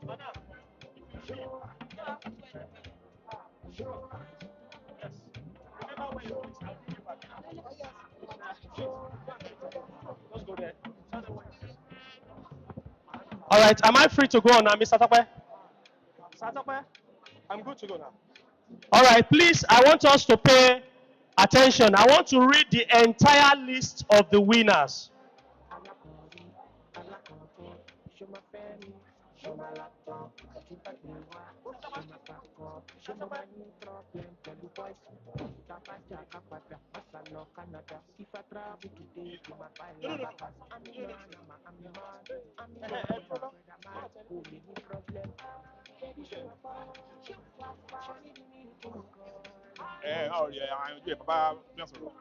Madam, if you leave, yes. Remember where you're going, I'll give you back. Let's go there. Tell them what it is. All right, am I free to go now, Mr. Tope? Mr. Tope, I'm good to go now. All right, please, I want us to pay attention. I want to read the entire list of the winners. Oh yeah, yeah, Papa, bien sûr.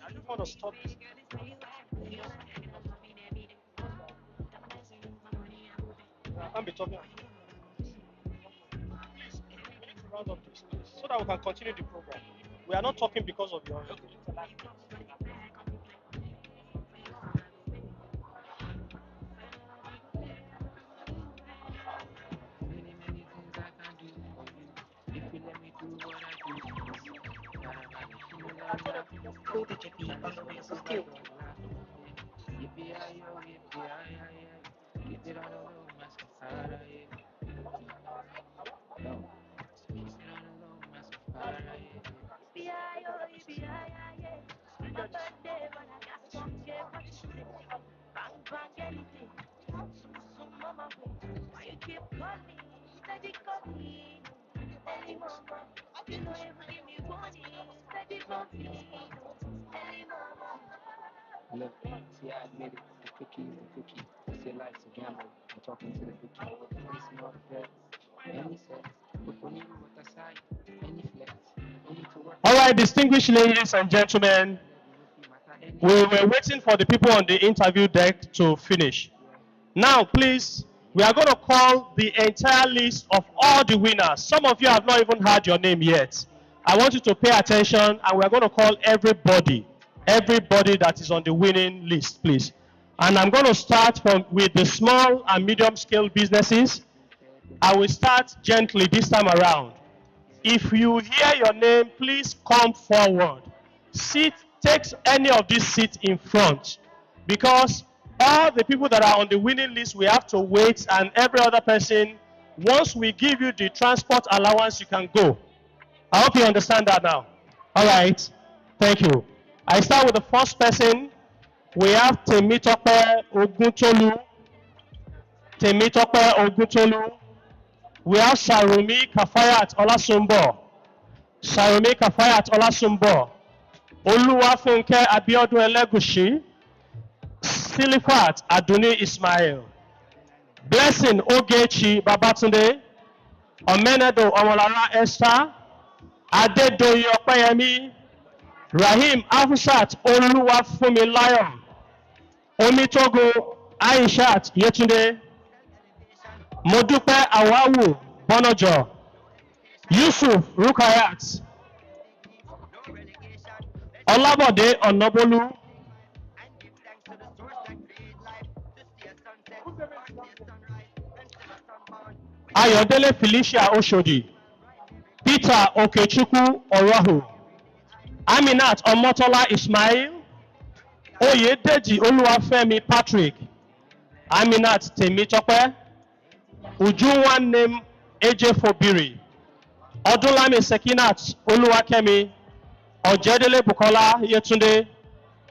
I just want to stop this. I can't be talking. Please, we need to round up this, please, so that we can continue the program. We are not talking because of your intellect. Look, see, I admit it. The cookie is the cookie. I say life's a gamble. I'm talking to the cookie. Any small threats, any sets, but when you what aside, any flex, you need to work. All right, distinguished ladies and gentlemen, we were waiting for the people on the interview deck to finish. Now, please, we are going to call the entire list of all the winners. Some of you have not even heard your name yet. I want you to pay attention, and we are going to call everybody that is on the winning list, please. And I'm going to start with the small and medium scale businesses. I will start gently this time around. If you hear your name, please come forward. Sit, take any of these seats in front, because all the people that are on the winning list, we have to wait, and every other person, once we give you the transport allowance, you can go. I hope you understand that now. All right. Thank you. I start with the first person. We have Temitope Oguntolu. Temitope Oguntolu. We have Sarumi Kafayat Olasumbo. Sarumi Kafayat Olasumbo. Oluwafunke Abiodun Elegushi. Silifat Aduni Ismail. Blessing Ogechi Babatunde. Omenedo Omolara Esther. Adedoyin Opeyemi. Rahim Afusat Oluwafunmilayo. Omitogo Aishat Yetunde. Modupe Awawu Bonojo. Yusuf Rukayat. Olabode Onobolu. Ayodele Felicia Oshodi. Peter Okechukwu Orahu. Aminat Omotola Ismail. Oyedeji Oluwafemi Patrick. Aminat Temitope. Ujunwannem Ejefobiri. Odulami Sekinat Oluwakemi. Ojedele Bukola Yetunde.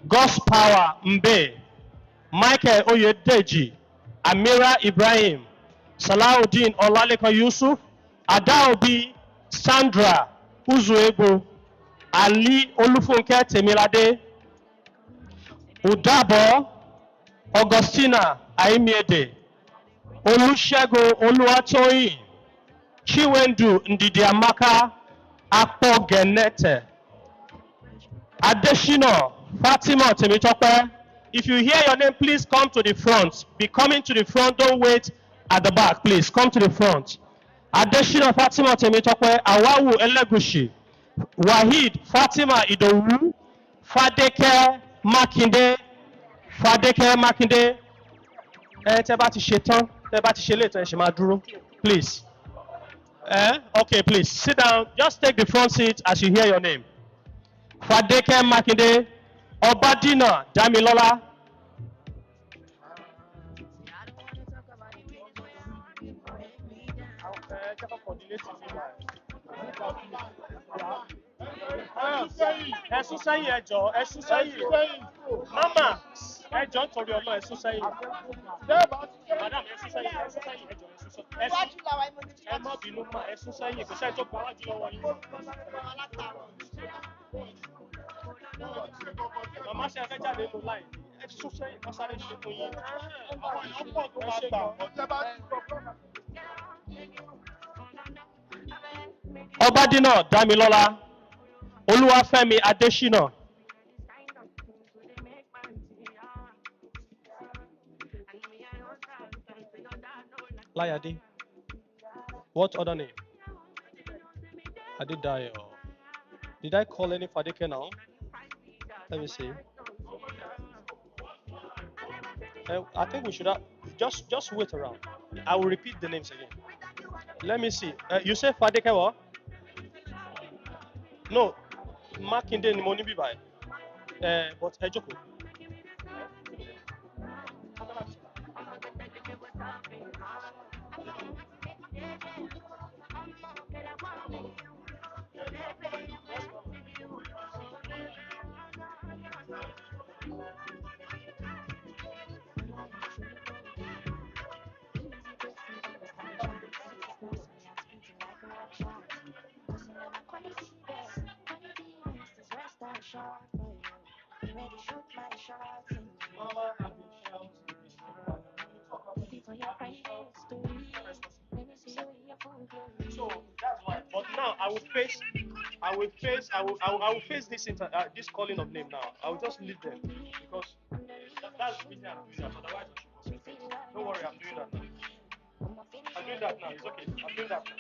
God's Power Mbe. Michael Oyedeji. Amira Ibrahim. Salahuddin Olaleko Yusuf. Adaobi Sandra Uzuego. Ali Olufunke Temilade. Udabo Augustina Aimiede. Olusegun Oluwatoyin. Chiwendu Ndidiamaka Akpogenete. Adeshina Fatima Temitope. If you hear your name, please come to the front. Be coming to the front. Don't wait at the back, please. Come to the front. Adeshina Fatima Temitope. Awawu Elegushi. Wahid Fatima Idowu. Fadeke Makinde. Fadeke Makinde. Tẹ́ bá ti ṣe tán, tẹ́ bá ti ṣe léètọ́ ẹ ṣì máa dúró. Please. Okay, please. Sit down. Just take the front seat as you hear your name. Fadeke Makinde. Obadina Damilola. Ẹ̀sùn sẹ́yìn ẹ̀jọ̀, ẹ̀sùn sẹ́yìn. Mama, ẹ̀jọ̀ nítorí ọlọ́ ẹ̀sùn sẹ́yìn. Madam, ẹ̀sùn sẹ́yìn, ẹ̀sùn sẹ́yìn ẹ̀jọ̀, ẹ̀sùn sẹ́yìn. Ẹ má bínú mà, ẹ̀sùn sẹ́yìn, kò sẹ́yìn tó pa wájú lọ́wọ́ yín. Màmá ṣe ẹ̀fẹ́ jáde ló láì. Ẹ̀sùn sẹ́yìn kan sáré ṣe fún yín. Àwọn èèyàn pọ̀ tó máa gbà ọ̀tẹ́ bá ti sọ fún Obadina Damilola. Oluwafemi Adeshina. Layade. What other name? Adidayo. Did I call any Fadeke now? Let me see. I think we should have just wait around. I will repeat the names again. Let me see. You say Fadeke what? No. Makinde ni mo ní bí báyìí. But ẹ jókòó. So that's why. But now I will face this calling of name now. I will just leave them because that's the reason I'm doing that. Otherwise, don't worry, I'm doing that now. I'm doing that now. It's okay. I'm doing that now.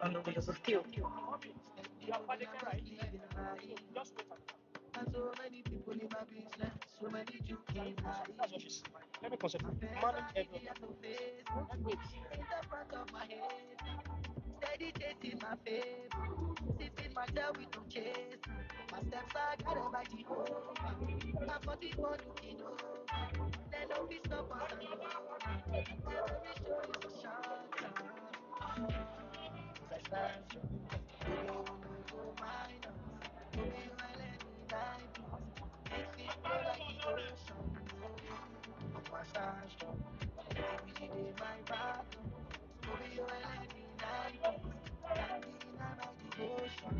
on the wheels of steel. And so many people in my business, so many juking. Let me concentrate. Manage everyone. In the front of my head, steady chasing my faith, sitting myself with no chase. My steps are guided by Jehovah. I'm 41 looking over. Then don't be stop us alone. Let me show you the shot. Cause I stand strong. Baby, you know go mine. Baby, you will let me die. Make me flow like the ocean. Oh, I stand strong. Every day my back. Baby, you will let me die. Can't deny my devotion.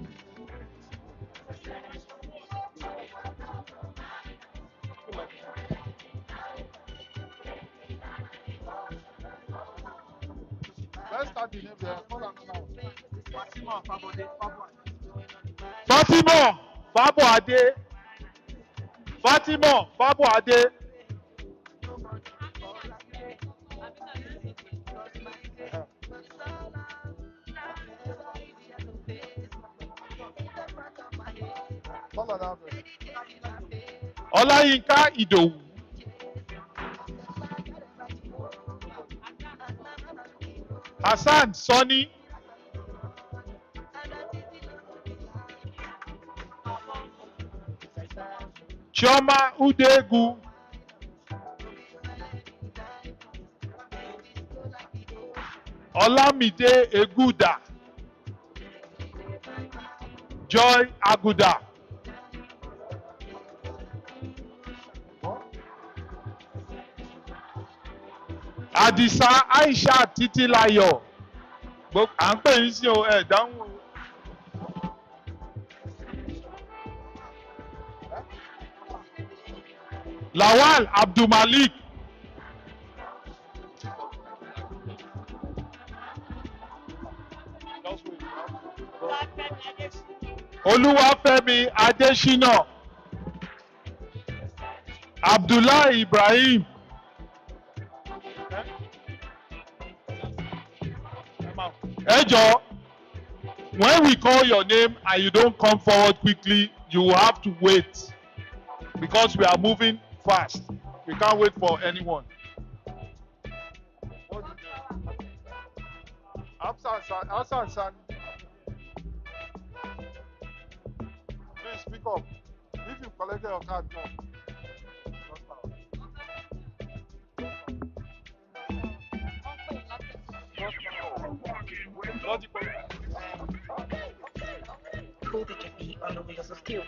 Let's start the name there. Call and come out. Fatima Fabuade. Fatima Fabuade. Call on out. Olayinka Idowu. Hassan Sonny. Chioma Udegu. Olamide Eguda. Joy Aguda. Adisa Aisha Titilayo. À ń pè yín sí o, ẹ̀ dáhùn o. Lawal Abdulmalik. Olúwafẹ́mi Adésínà. Abdullahi Ibrahim. Ẹ jọ̀ọ́, when we call your name and you don't come forward quickly, you will have to wait because we are moving fast. We can't wait for anyone. Hassan San. Please speak up. If you collected your card, no. Pull the JP on the wheels of steel.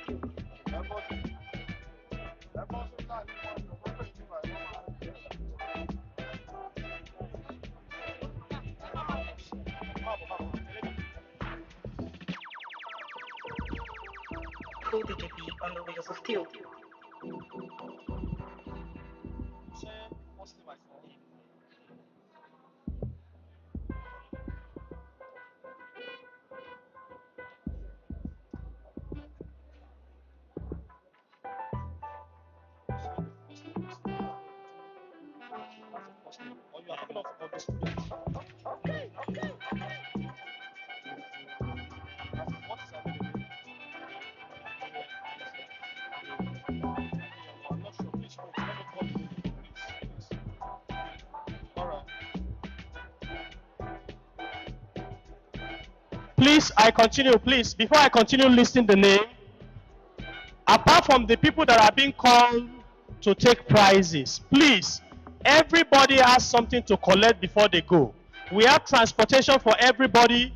Pull the JP on the wheels of steel. Please, I continue, please. Before I continue listing the name, apart from the people that are being called to take prizes, please, everybody has something to collect before they go. We have transportation for everybody.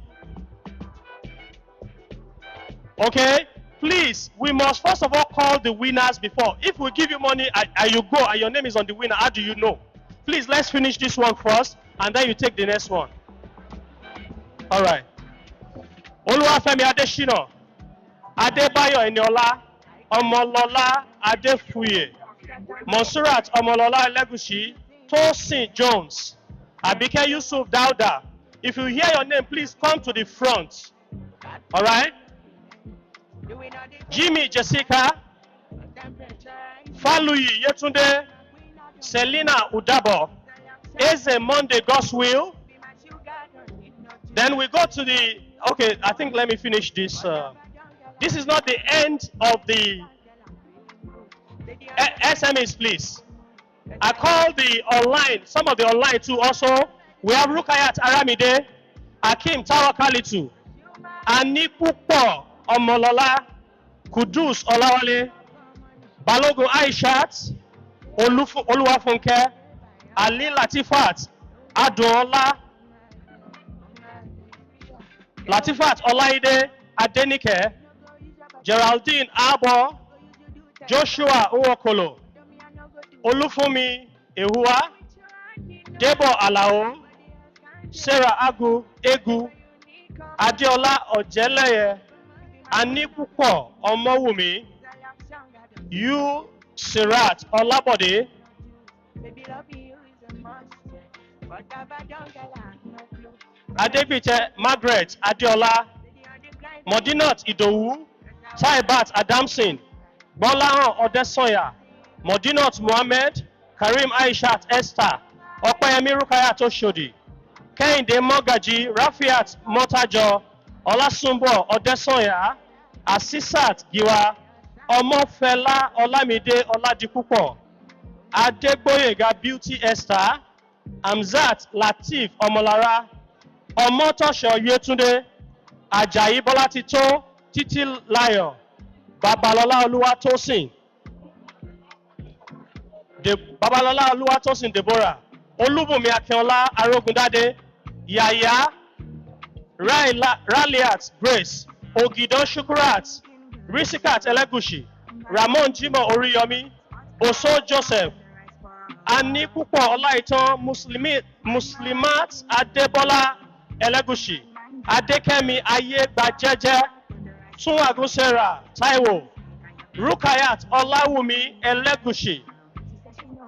Okay? Please, we must first of all call the winners before. If we give you money and you go and your name is on the winner, how do you know? Please, let's finish this one first and then you take the next one. All right. Olúwafẹ́mi Adésínà, Adébáyọ̀ Eniola, Ọmọlọ́lá Adéfuyè, Monsurat Ọmọlọ́lá Elegushi, Tosin Jones, Abike Yusuf Dauda. If you hear your name, please come to the front. All right? Jimmy Jessica, Faluyi Yetunde, Selina Udabo, Eze Monday God's Will, Then we go to the, okay, I think let me finish this. This is not the end of the SMEs, please. I call the online, some of the online too also. We have Rukayat Aramide, Akim Tawakalitu, Anipupo Omolola, Kudus Olawale, Balogun Aishat, Oluwafunke, Ali Latifat, Adola, Latifat Olaide, Adenike, Geraldine Abo, Joshua Uwokolo, Olufumi Ehua, Debo Alao, Sarah Egu, Adeola Ojeleye, Anipupo Omowumi, Yu Sirat Olabode, Adegbite Margaret Adeola, Modinat Idowu, Taibat Adamson, Bolahan Odesoya, Modinat Mohammed, Karim Aishat Esther, Opeyemi Rukayat Oshodi, Kehinde Mogaji, Rafiat Motajo, Olasunbo Odesoya, Asisat Giwa, Omofela Olamide Oladipupo, Adegboyega Beauty Esther, Amzat Latif Omolara, Omotosho Yetunde, Ajayi Bolatito, Titi Layo, Babalola Oluwatosin, Babalola Oluwatosin Deborah, Olubumi Akinola Arogundade, Yaya, Raliat Grace, Ogido Shukurat, Risikat Elegushi, Ramon Jimo Oriyomi, Oso Joseph, Anipupo Olaitan Muslimat Adebola Elegushi, Adekemi Ayegbajeje, Tunwagun Sarah Taiwo, Rukayat Olawumi Elegushi.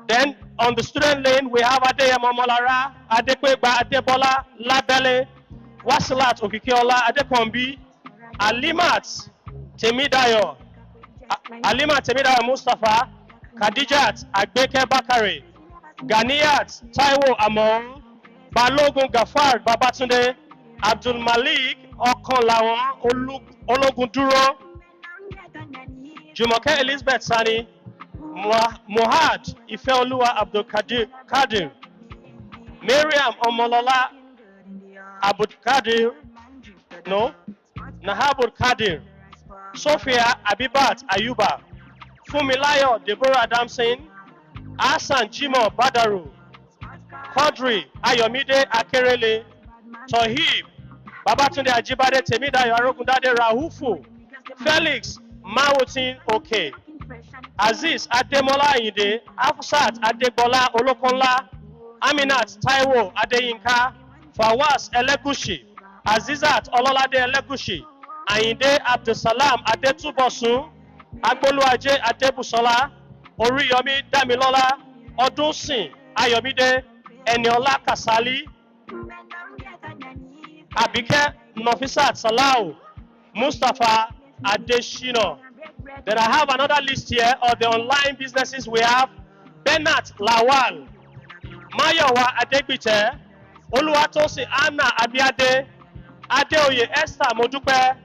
Then on the student lane we have Adeyemo Molara, Adekwegba Adebola Labele, Wasilat Okikiola Adekombi, Alimat Temidayo, Alimat Temidayo Mustafa, Khadijat Agbeke Bakare, Ganiyat Taiwo Amon, Balogun Gafar Babatunde, Abdul Malik Okanlawon Ologunduro, Jumoke Elizabeth Sani, Mohad Ifeoluwa Abdul Kadir, Miriam Omolola Abdul Kadir, no, Nahabul Kadir, Sophia Abibat Ayuba, Fumilayo Deborah Adamson, Hassan Jimo Badaru, Quadri Ayomide Akerele, Tohib Babatunde Ajibade Temidayo Arogundade Rahufu, Felix Mawotin Oke, Aziz Ademola Ayinde, Afusat Adegbola Olokonla, Aminat Taiwo Adeyinka, Fawaz Elegushi, Azizat Ololade Elegushi, Ayinde Abdulsalam Adetubosun, Agboluaje Adebusola, Oriyomi Damilola, Odunsin Ayomide, Eniola Kasali, Abike Nofisat Salau, Mustafa Adeshino. Then I have another list here of the online businesses we have. Bernard Lawal, Mayowa Adegbite, Oluwatosin Anna Abiade, Adeoye Esther Modupe,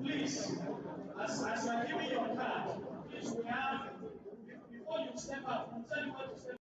Please, as you are giving your card, please we have, before you step out, we'll tell you what to step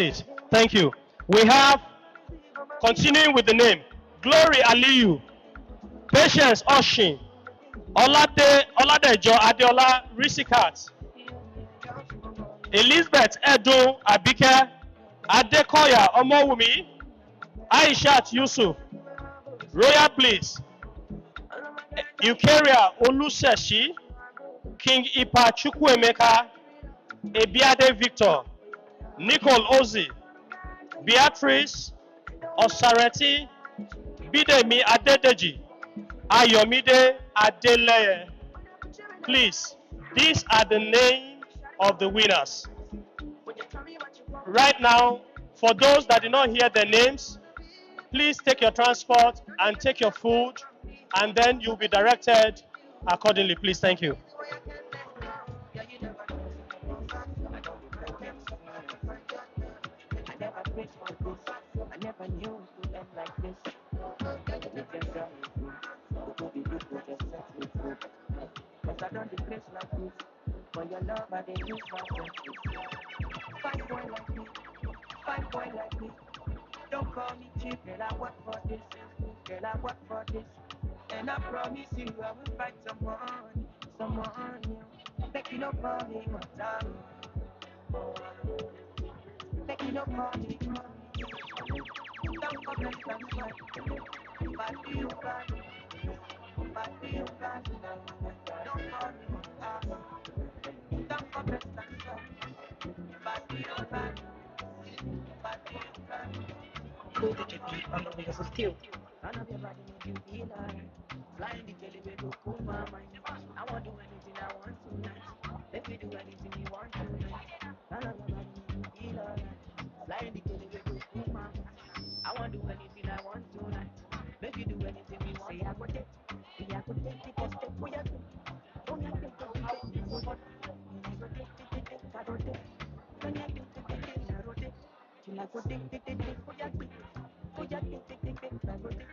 it. Thank you. We have, continuing with the name, Glory Aliyu, Patience Oshin, Oladejo Adeola Risikat, Elizabeth Edun Abike, Adekoya Omowumi, Aishat Yusuf, Royal Bliss, Eukaria Oluseshi, King Ipa Chukwuemeka, Ebiade Victor, Nicole Ozi, Beatrice Osareti, Bidemi Adedeji, Ayomide Adeleye. Please, these are the names of the winners. Right now, for those that did not hear their names, please take your transport and take your food, and then you'll be directed accordingly. Please, thank you. I never knew it would end like this. Cause I don't depress like this. For your love, I didn't lose my senses. Fine boy like me, fine boy like me. Don't call me cheap, girl, I work for this. Girl, I work for this. And I promise you, I will find someone. Make you no call me, my time. Make you no call me. Don't forget that fight. Bad for you, bad. Bad for you, bad. Don't call me, my time. Don't forget that fight. Bad for you, bad. Bad for you, bad. Go to the beat, I'm moving as a steel. None of your body make you feel alright. Flying the jelly will go cool my mind. I won't do anything I want tonight. Let me do anything you want tonight. None of your body make you feel alright. Flying the jelly will go cool my mind. I won't do anything I want tonight. Let me do anything you want. Say I go take. Say I go take it a step for you. Oh yeah, take it. I go take. I go take. When I take it, I go take. Till I go take for you. Oh yeah, take, I go take.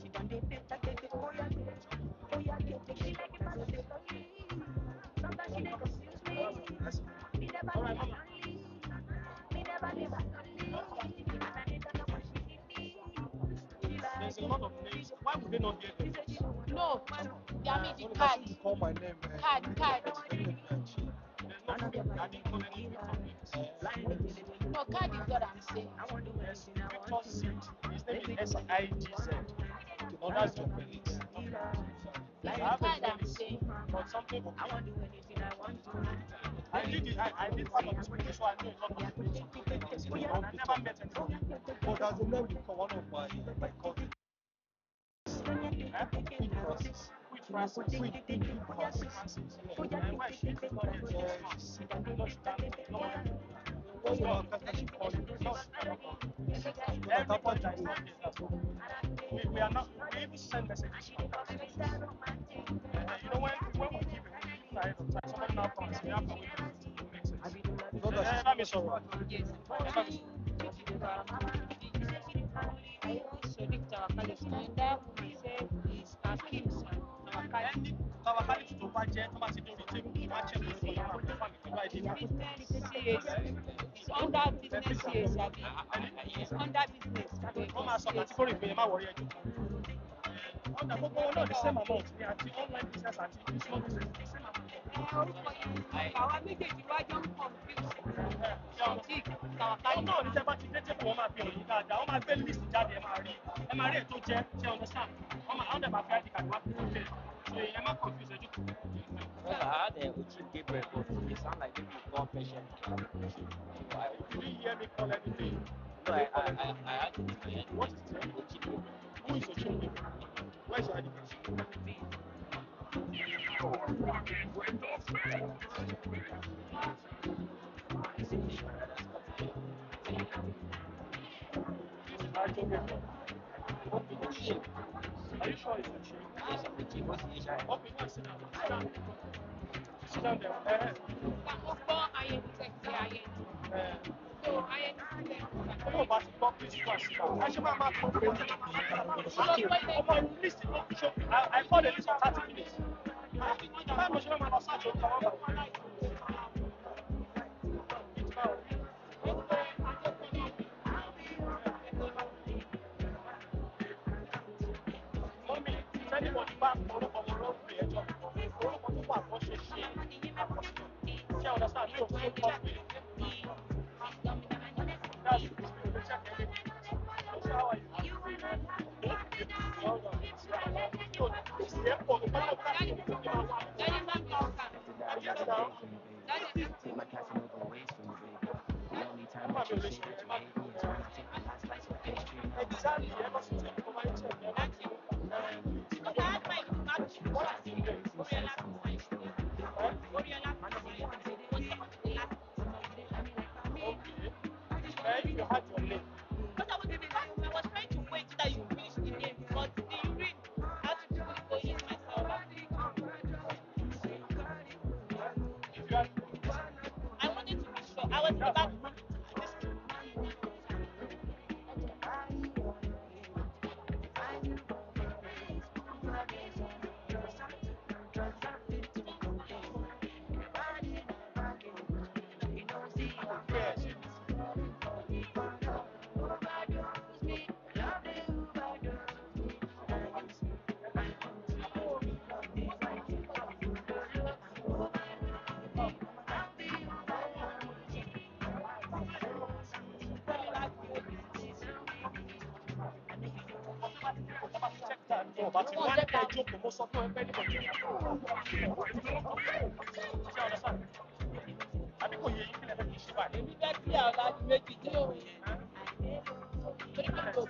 She done take it, oh yeah, take, she like it, I go take. Sometimes she never confuse me. Me never leave her lonely. Me never leave her lonely. And I didn't know what she need me. There's a lot of names. Why would they not get them? No, I mean the Only card. person you call my name. Card. There's no, I didn't call any Victor names. No, card is what I'm saying. Yes, Victor Sid. His name is SIDZ. Okay, no, that's your colleague. It's I the have a card I'm colleague, saying. but something. I did part of the school, so I know a lot of names of students. And I never met anyone. But there's a name you call one of my cousins. Queen Francis. Queen Francis. Queen Francis. And why she's not here, she's no, she can't. No, What's the orchestra she called you? no, everybody that is not here, that's all. We are not, we even send messages to our messages. You know, when we give it ahead of time, somebody now comes and say, after we do it makes sense. Let me sorry. Yes. I also lift our Palestine. That woman said is asking son. Our card. Tawakali to budget, Thomas, if you take watching the family, right? Business CAC. It's under business CAC. It's under business. Come as a category, we are worried. On the phone, no, the same amount. We are the online business and the small business, the same amount. Our méjèèjì wá jọ ń confuse. No, ní sẹ́fà ti dé tẹ́kù wọ́n máa fi òyìn dáadáa, wọ́n máa gbé list jáde ẹ máa rí ètò jẹ́ ṣe understand, wọ́n máa ọ̀dẹ̀ máa fi ID card wá fún un so ẹ má confuse ẹjú. Well, I had a Uchi Gabriel, but they sound like people call patient. You didn't hear me call anything. No, I had it in my head. What is it? Uchi Gabriel. Who is Ochimbi? Where's your ID card? Are you sure it's Ochimbi? Yes, I'm Uchi. What's the issue? Okay, no, sit down. Sit down. Sit down there. Ó gbọ́ ayẹni tẹ̀sí ayẹni. So ayẹni sílẹ̀. No, but it's not this one. Sit down. I should have my list. I called the list of 30 minutes. I'm not sure my search will come anybody bá orúkọ wọn ló ń pè ẹjọ́ orúkọ tó wà fún ṣe ṣe àkọsílẹ̀ ṣé ọ̀dà sáà mi ò fún kọ́ pé that's the thing to check everything. So how are you? Hold on. Ṣé pọ̀ mi bá wọ́n ká ṣe ìdíje máa wá? Take my Casanova away from you, baby. The only time that you say that you hate me is when I take a last slice of pastry and I'm Exactly. Ẹ lọ sí ṣe kó máa ń ṣe ìyẹn láti ṣe. If you had your name. I was trying to wait that you finish the name, but the ring had to go use myself. If you had I wanted to be sure. I was about ọba tí wọ́n á ní ká ìjókòó mo sọ fún ẹgbẹ́ nípa ìjókòó. Ṣé ọ̀dà sáà? Àbí kò yẹ yín kílẹ̀ fẹ́ kí n ṣe báyìí? èmi fẹ́ kí àwọn aláàbí méjì jẹ́ òye.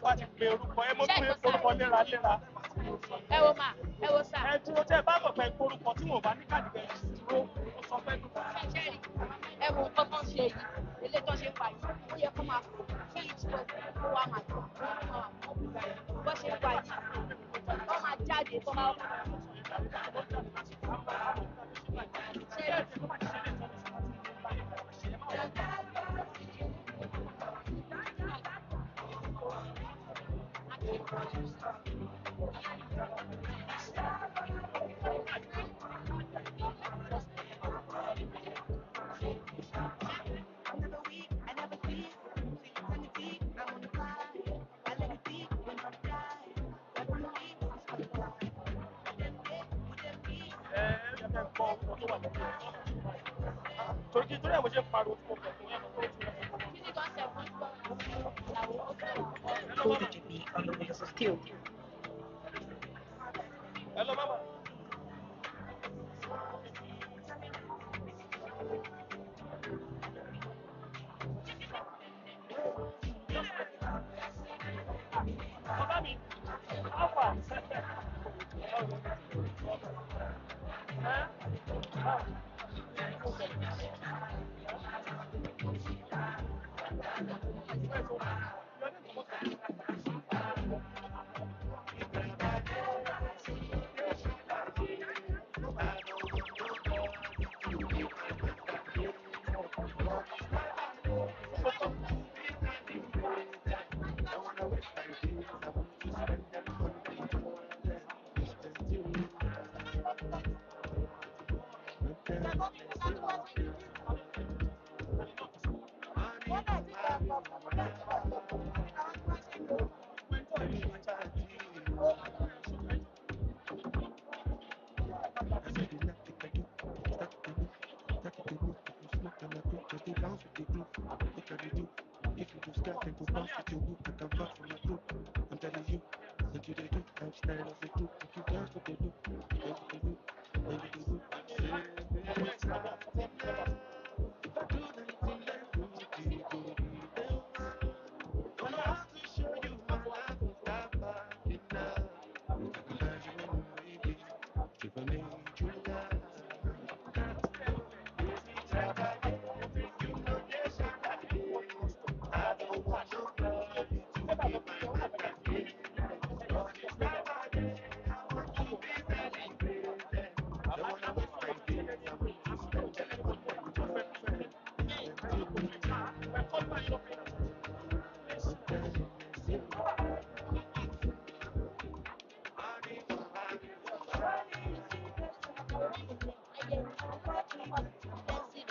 Wá ti pe orúkọ ẹ mọ́ pé orúkọ léraléra. Ẹ wo mà, ẹ wo sà. Ẹ dúró tẹ́ ẹ bá mọ̀ pé orúkọ tí wọ́n bá ní káàdì bẹ̀rẹ̀ sí dúró ó sọ fẹ́ dùn. Ṣẹ́ṣẹ́rì, ẹ wo nǹkan tó ń ṣe yìí, ilé tó ṣe ń fà yìí, ó yẹ kó máa fò kí ìṣòro kó wá máa tó bó ṣe ń fà yìí, wọ́n máa jáde tó máa wà. Torí kí torí ẹ̀ mo ṣe ń pariwo tí mo pẹ̀ fún yẹn lọ́wọ́ tí Hold it to be on the wheels of steel. Hello, mama. Bàbá mi, Alpha.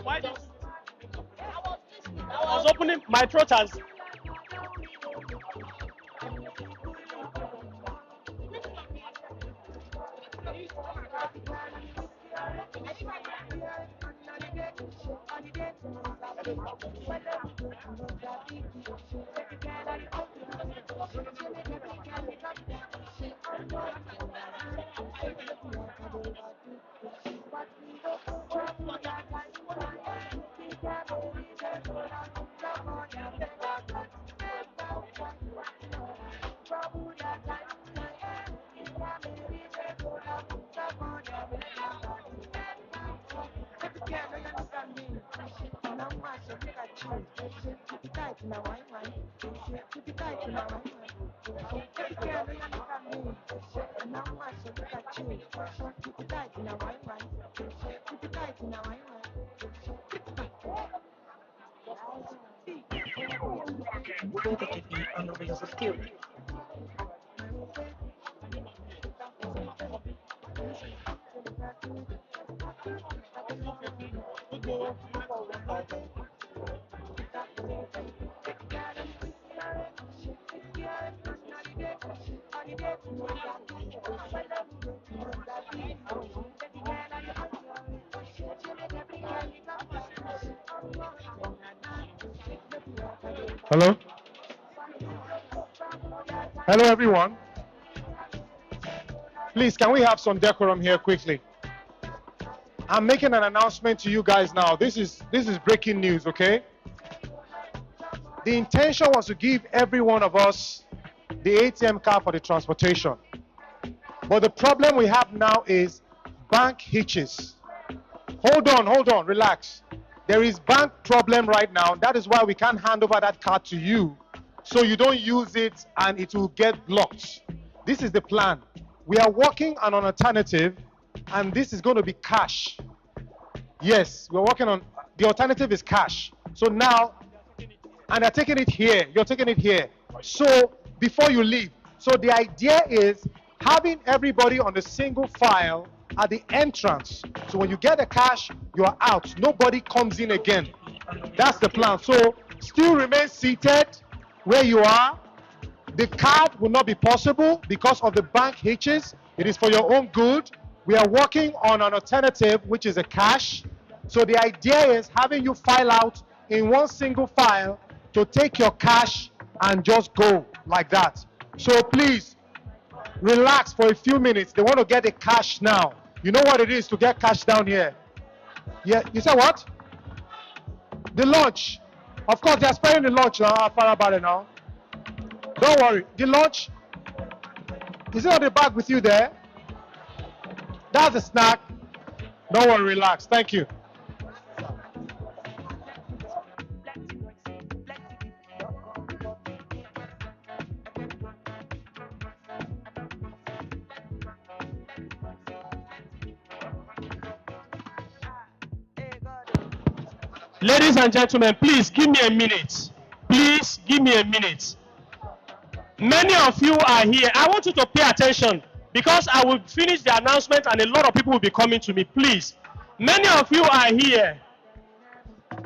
Why did I was opening my throat as Where the JB on the wheels of steel. Hello? Hello, everyone. Please, can we have some decorum here quickly? I'm making an announcement to you guys now. This is breaking news, okay? The intention was to give every one of us the ATM card for the transportation. But the problem we have now is bank hitches. Hold on, relax. There is bank problem right now. That is why we can't hand over that card to you, so you don't use it and it will get blocked. This is the plan. We are working on an alternative, and this is going to be cash. Yes, we're working on, the alternative is cash. So now, and they're taking it here, you're taking it here. So before you leave, so the idea is having everybody on a single file at the entrance. So when you get the cash, you're out. Nobody comes in again. That's the plan. So still remain seated where you are. The card will not be possible because of the bank hitches. It is for your own good. We are working on an alternative, which is a cash. So the idea is having you file out in one single file to take your cash and just go like that. So please, relax for a few minutes. They want to get the cash now. You know what it is to get cash down here. Yeah, you said what? The lunch. Of course, they're sparing the lunch now. How far about it now? Don't worry. The lunch, is it on the bag with you there? That's a snack. Don't worry, relax. Thank you. Ladies and gentlemen, please give me a minute. Please give me a minute. Many of you are here. I want you to pay attention because I will finish the announcement and a lot of people will be coming to me. Please. Many of you are here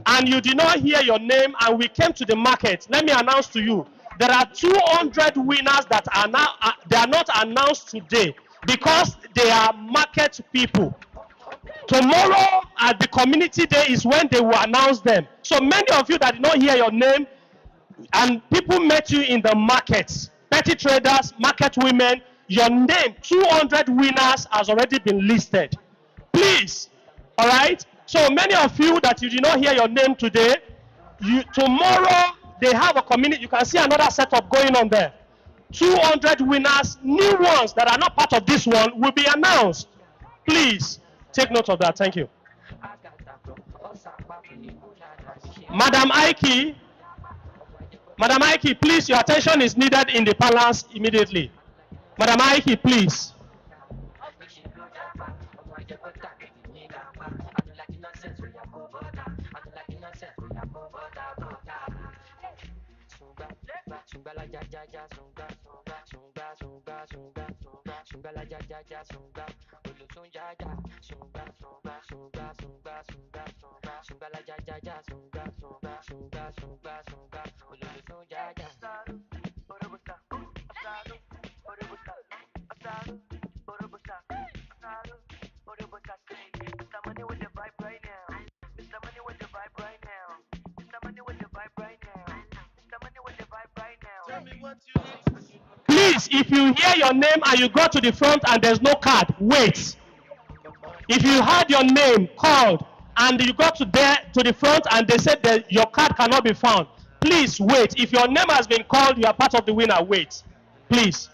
and you did not hear your name and we came to the market. Let me announce to you, there are 200 winners that are now, they are not announced today because they are market people. Tomorrow at the community day is when they will announce them. So many of you that did not hear your name and people met you in the markets, petty traders, market women, your name, 200 winners has already been listed. Please, all right? So many of you that you did not hear your name today, tomorrow they have a community, you can see another setup going on there. 200 winners, new ones that are not part of this one will be announced. Please, take note of that. Thank you. Madam Aiki, please, your attention is needed in the palace immediately. Madam Aiki, please. Please, if you hear your name and you go to the front and there's no card, wait. If you heard your name called and you got to the front and they said that your card cannot be found, please wait. If your name has been called, you are part of the winner. Wait, please.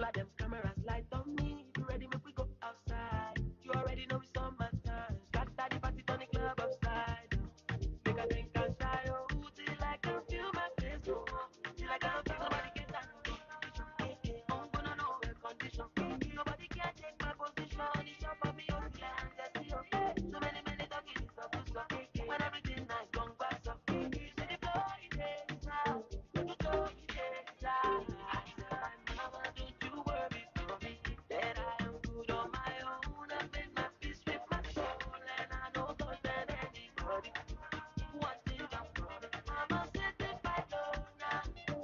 All of them cameras light on me. If you ready, make we go outside. You already know it's on my time. Scatter the party, turn the club upside down. Make a drink and shy, oh, till I can feel my face go on. Till I can feel somebody get that competition. I'm gonna know the condition. Nobody can take my position. It's up for me, oh, yeah, and just see, okay. So many talking, it's up to stop. When everything nice, gone back up. You see the flow, it takes time. You know it takes time. I tell my mama, don't you worry for me. That I am good on my own. I've made my peace with my soul. And I know more than anybody. One thing I'm proud of. I'm a certified loner.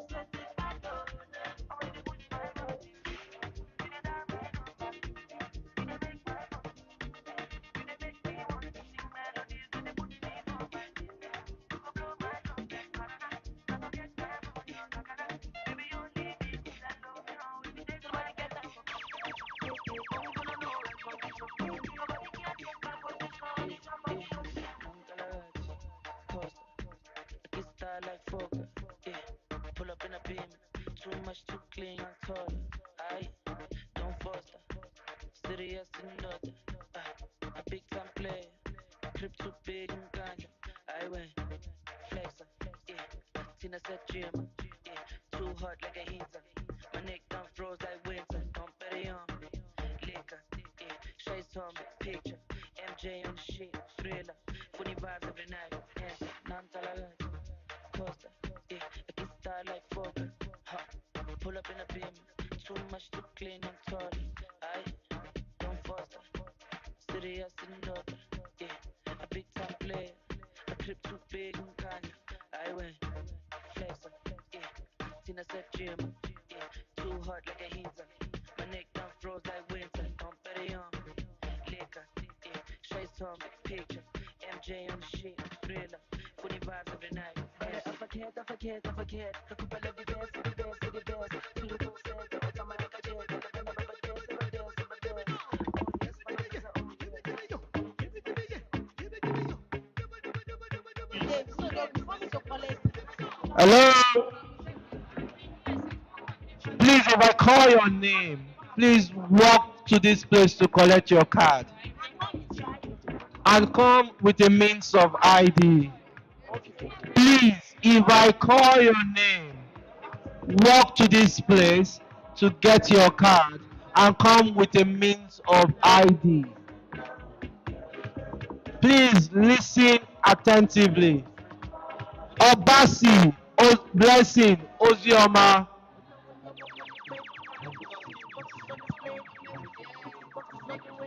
Certified loner. Already put my body. You did that right on my feet. You did make my body. You did make me want to sing melodies. You did put me on my feet. You go blow my trumpet. I go get them on your takara. Baby, you only me till I love you. If you take somebody get that for me. I'm gonna know the condition. Nobody can take my position. It's up for me, oh, Costa, I get style like Fogger. Yeah, pull up in a beam. Too much, too clean, I'm taller. Aye, don't foster. Serious in order. A big time player. Crib too big and ganja. I went flexer. Yeah, Tina said gym. Yeah, too hot like a heater. My neck done froze like winter. Don't bet it on me. Liquor. Yeah, Shay's on me. Picture. MJ on the shit. Thriller. Funny vibes every night. Yeah, non-tolerant. Costa. Yeah, I get style like Fogger. Huh. Pull up in a beam. Too much, too clean, I'm taller. Aye, don't foster. Serious in order. Yeah, a big time player. A crib too big and ganja. I went flexer. Yeah, Tina said gym. Yeah, too hot like a heater. My neck done froze like winter. Don't bet it on me. Liquor. Yeah, Shay's on me. Picture. MJ on the shit. Thriller. Funny vibes every night. Yeah. I forget. Recuperate the best, the best, the best. Feel the full set. Every time I make a jet. Never dance, never dance, never dance. Oh yes, my niggas are on Hello? Please, if I call your name, please walk to this place to collect your card. And come with a means of ID. Please, if I call your name, walk to this place to get your card and come with a means of ID. Please listen attentively. Obasi, Blessing, Ozioma,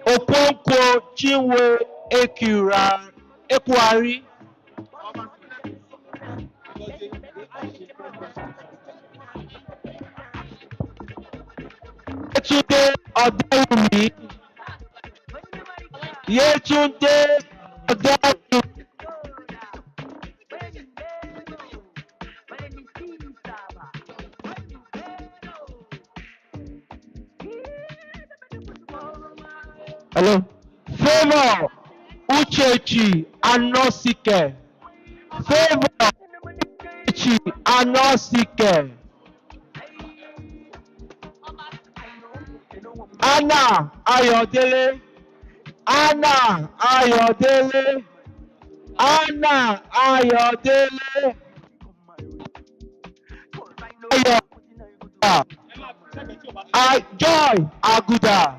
Okonkwo, Chinwe, Ekwari, Yetunde Odewumi, Yetunde Odewumi, hello, Favor, Uchechi, Anosike, Favor, Uchechi, Anosike, Anna Ayodele, Anna Ayodele, Anna Ayodele, Ayoda, Joy Aguda,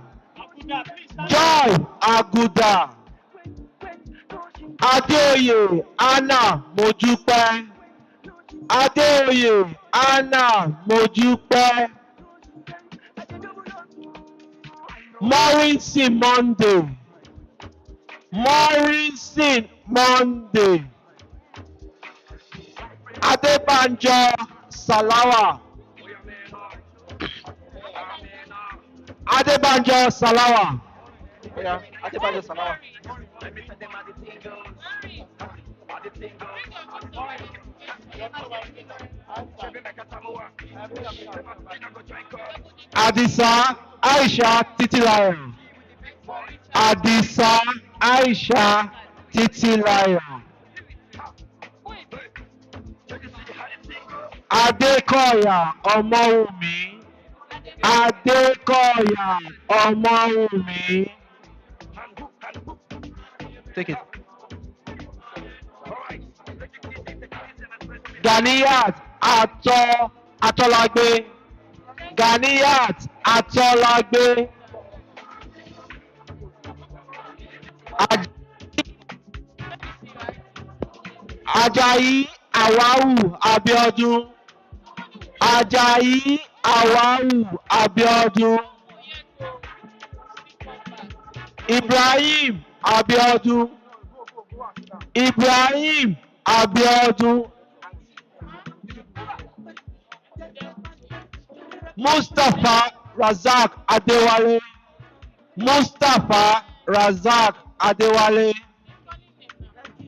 Joy Aguda, Adeoye Anna Mojupe, Adeoye Anna Mojupe, Morrison Monday, Morrison Monday, Adebanjo Salawa, Adebanjo Salawa. Yeah, Adebayo Salawa. Adisa Aisha Titilayo. Adisa Aisha Titilayo. Adekoya Omowumi. Adékọ̀yà Ọmọwùmí. Take it. Ganiyat Atọ́lágbé. Ganiyat Atọ́lágbé. Ajayi Awawu Abiodun. Ajayi Awawu Abiodun. Ibrahim Abiodun. Ibrahim Abiodun. Mustapha Razak Adewale. Mustapha Razak Adewale.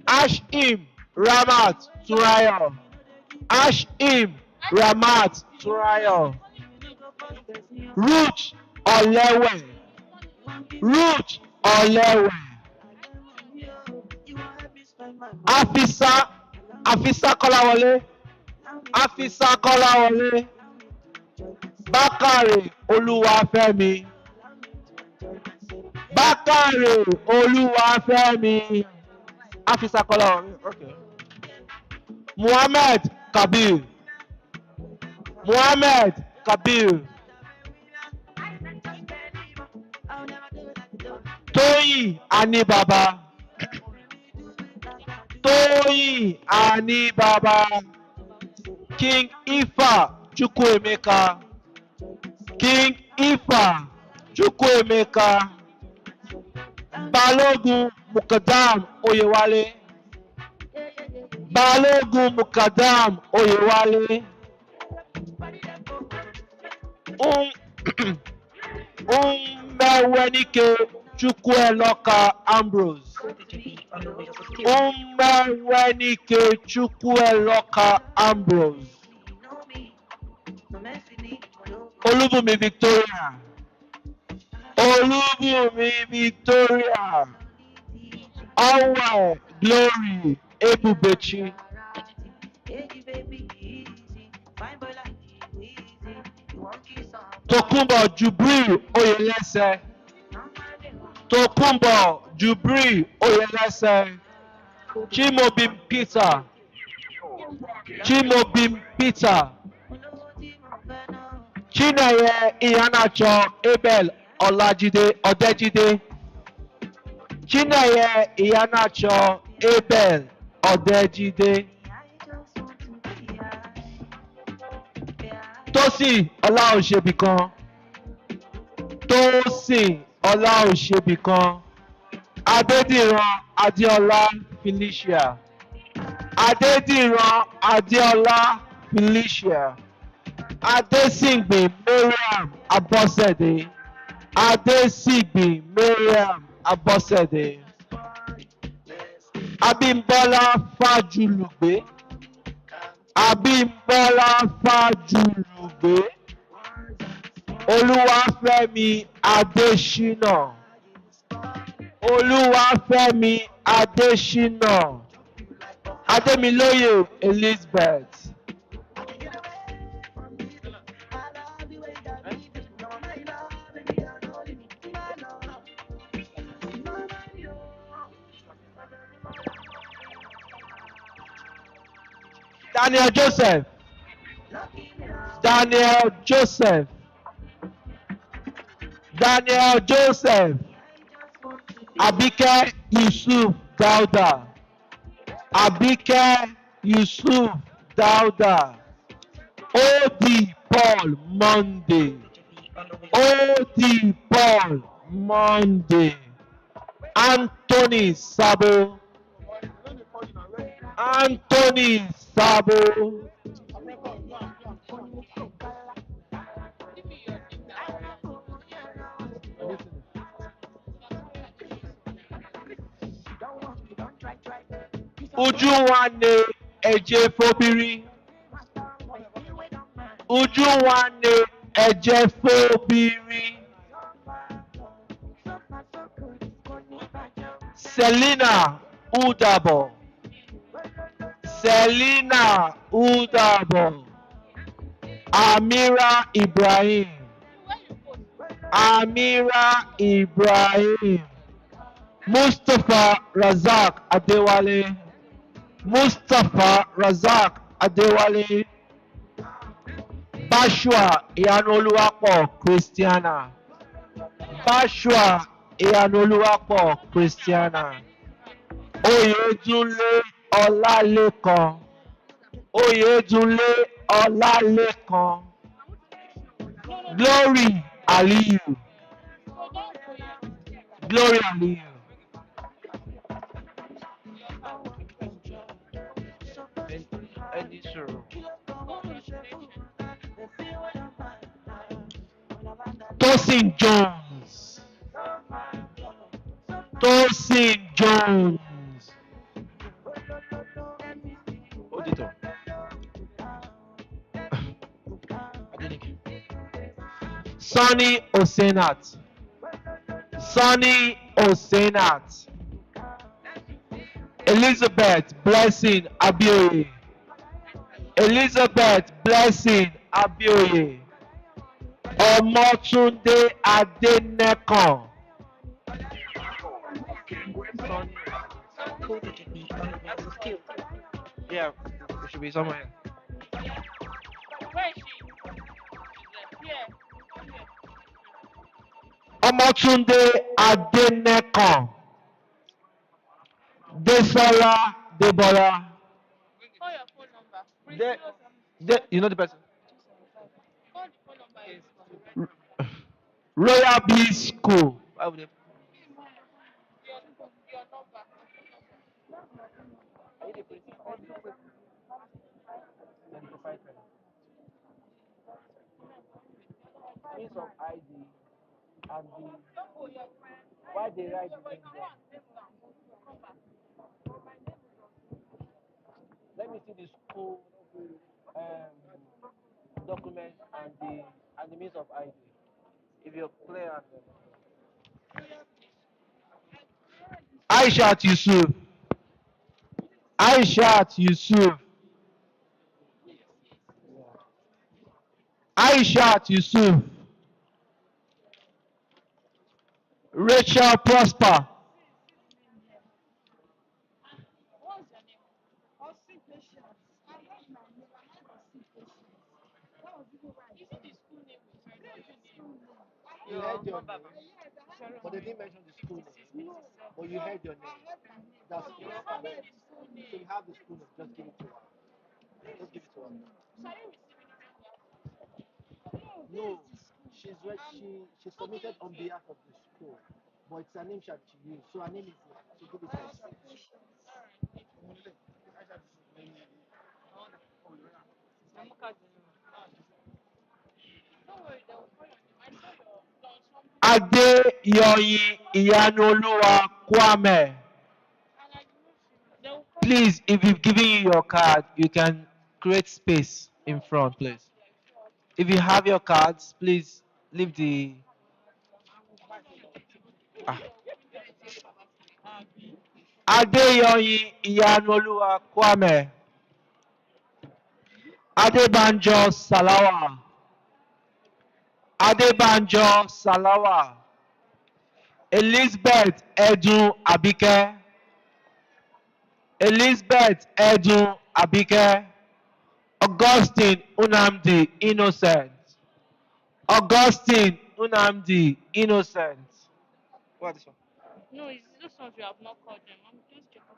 Ashim Ramat Turayo. Ashim Ramat Turayo. Ruth Olewe. Ruth Olewe. Afisa Kolawole. Afisa Kolawole. Bakare Oluwafemi. Bakare Oluwafemi. Afisa Kolawole. Okay. Muhammad Kabir. Muhammad Kabir. Toyin Anibaba. Toyin Anibaba. King Ifa Chukwuemeka. King Ifa Chukwuemeka. Balogun Mukadam Oyewale. Balogun Mukadam Oyewale. Ummewenike Chukwueloka Ambrose. Ummewenike Chukwueloka Ambrose. Olúbùnmi Victoria. Olúbùnmi Victoria. Ọwẹ́ Glory Ebubechi. Tokunbo Jubril Oyelese. Tokunbo Jubril Oyelese. Chimobim Peter. Chimobim Peter. Chineye Iyanacho Abel Olajide Odejide. Chineye Iyanacho Abel Odejide. Tosin Olaosebikan. Tosin Olaosebikan. Adediran Adeola Felicia. Adediran Adeola Felicia. Adesigbe Mariam Abosede. Adesigbe Mariam Abosede. Abimbola Fajulugbe. Abimbola Fajulugbe. Oluwafemi Adesina. Oluwafemi Adesina. Ademiloye Elizabeth. Daniel Joseph. Daniel Joseph. Daniel Joseph. Abike Yusuf Dauda. Abike Yusuf Dauda. O.D. Paul Monday. O.D. Paul Monday. Anthony Sabo. Anthony Sabo. Ujunwane Ejefobiri. Ujunwane Ejefobiri. Selina Udabo. Selina Udabo. Amira Ibrahim. Amira Ibrahim, Mustapha Razak Adewale, Mustapha Razak Adewale, Bashwa Iyanoluwapo Christiana, Bashwa Iyanoluwapo Christiana, Oyedunle Ọlálékan, Oyedunle Ọlálékan, Glory Aliyu, Glory Aliyu. Ẹni sọ̀rọ̀. Tosin Jones, Tosin Jones. Auditor. Sonny Osenat, Sonny Osenat, Elizabeth Blessing Abioye, Elizabeth Blessing Abioye, Ọmọtúndé Adénẹ́kàn. Sonny. Who did you be on the versus two? Yeah, it should be somewhere. Where is she? Here. Ọmọtúndé Adénẹ́kàn. Desola Debola. Call your phone number. You know the person? Call the phone number. Royal B School. Why would they? Your number. Means of ID and the why they write the name there. Let me see the school document and the means of ID. If you're clear. Aishat Yusuf. Aishat Yusuf. Aishat Yusuf. Rachel Prosper. You heard your name, but they didn't mention the school name. But you heard your name. That's it. So you have the school name. Just give it to her. Just give it to her. No, she submitted on behalf of the school, but it's her name she used. So her name is here. So give it to her. Adeyoyin Iyanoluwa Kwame. Please, if you've given you your card, you can create space in front, please. If you have your cards, please leave the. Adeyoyin Iyanoluwa Kwame. Adebanjo Salawa. Adebanjo Salawa. Elizabeth Edun Abike. Elizabeth Edun Abike. Augustine Unamdi Innocent. Augustine Unamdi Innocent. What is one? No, it's those ones you have not called them. I'm just checking.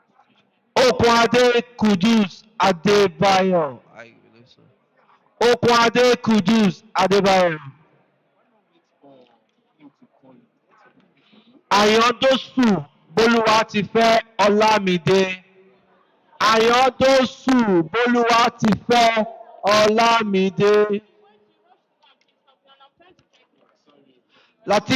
Okwade Kudus Adebayo. I believe so. Okwade Kudus Adebayo. Ayọ̀dọ́sù Bólúwatifẹ́ Ọlámídé. Ayọ̀dọ́sù Bólúwatifẹ́ Ọlámídé. Latif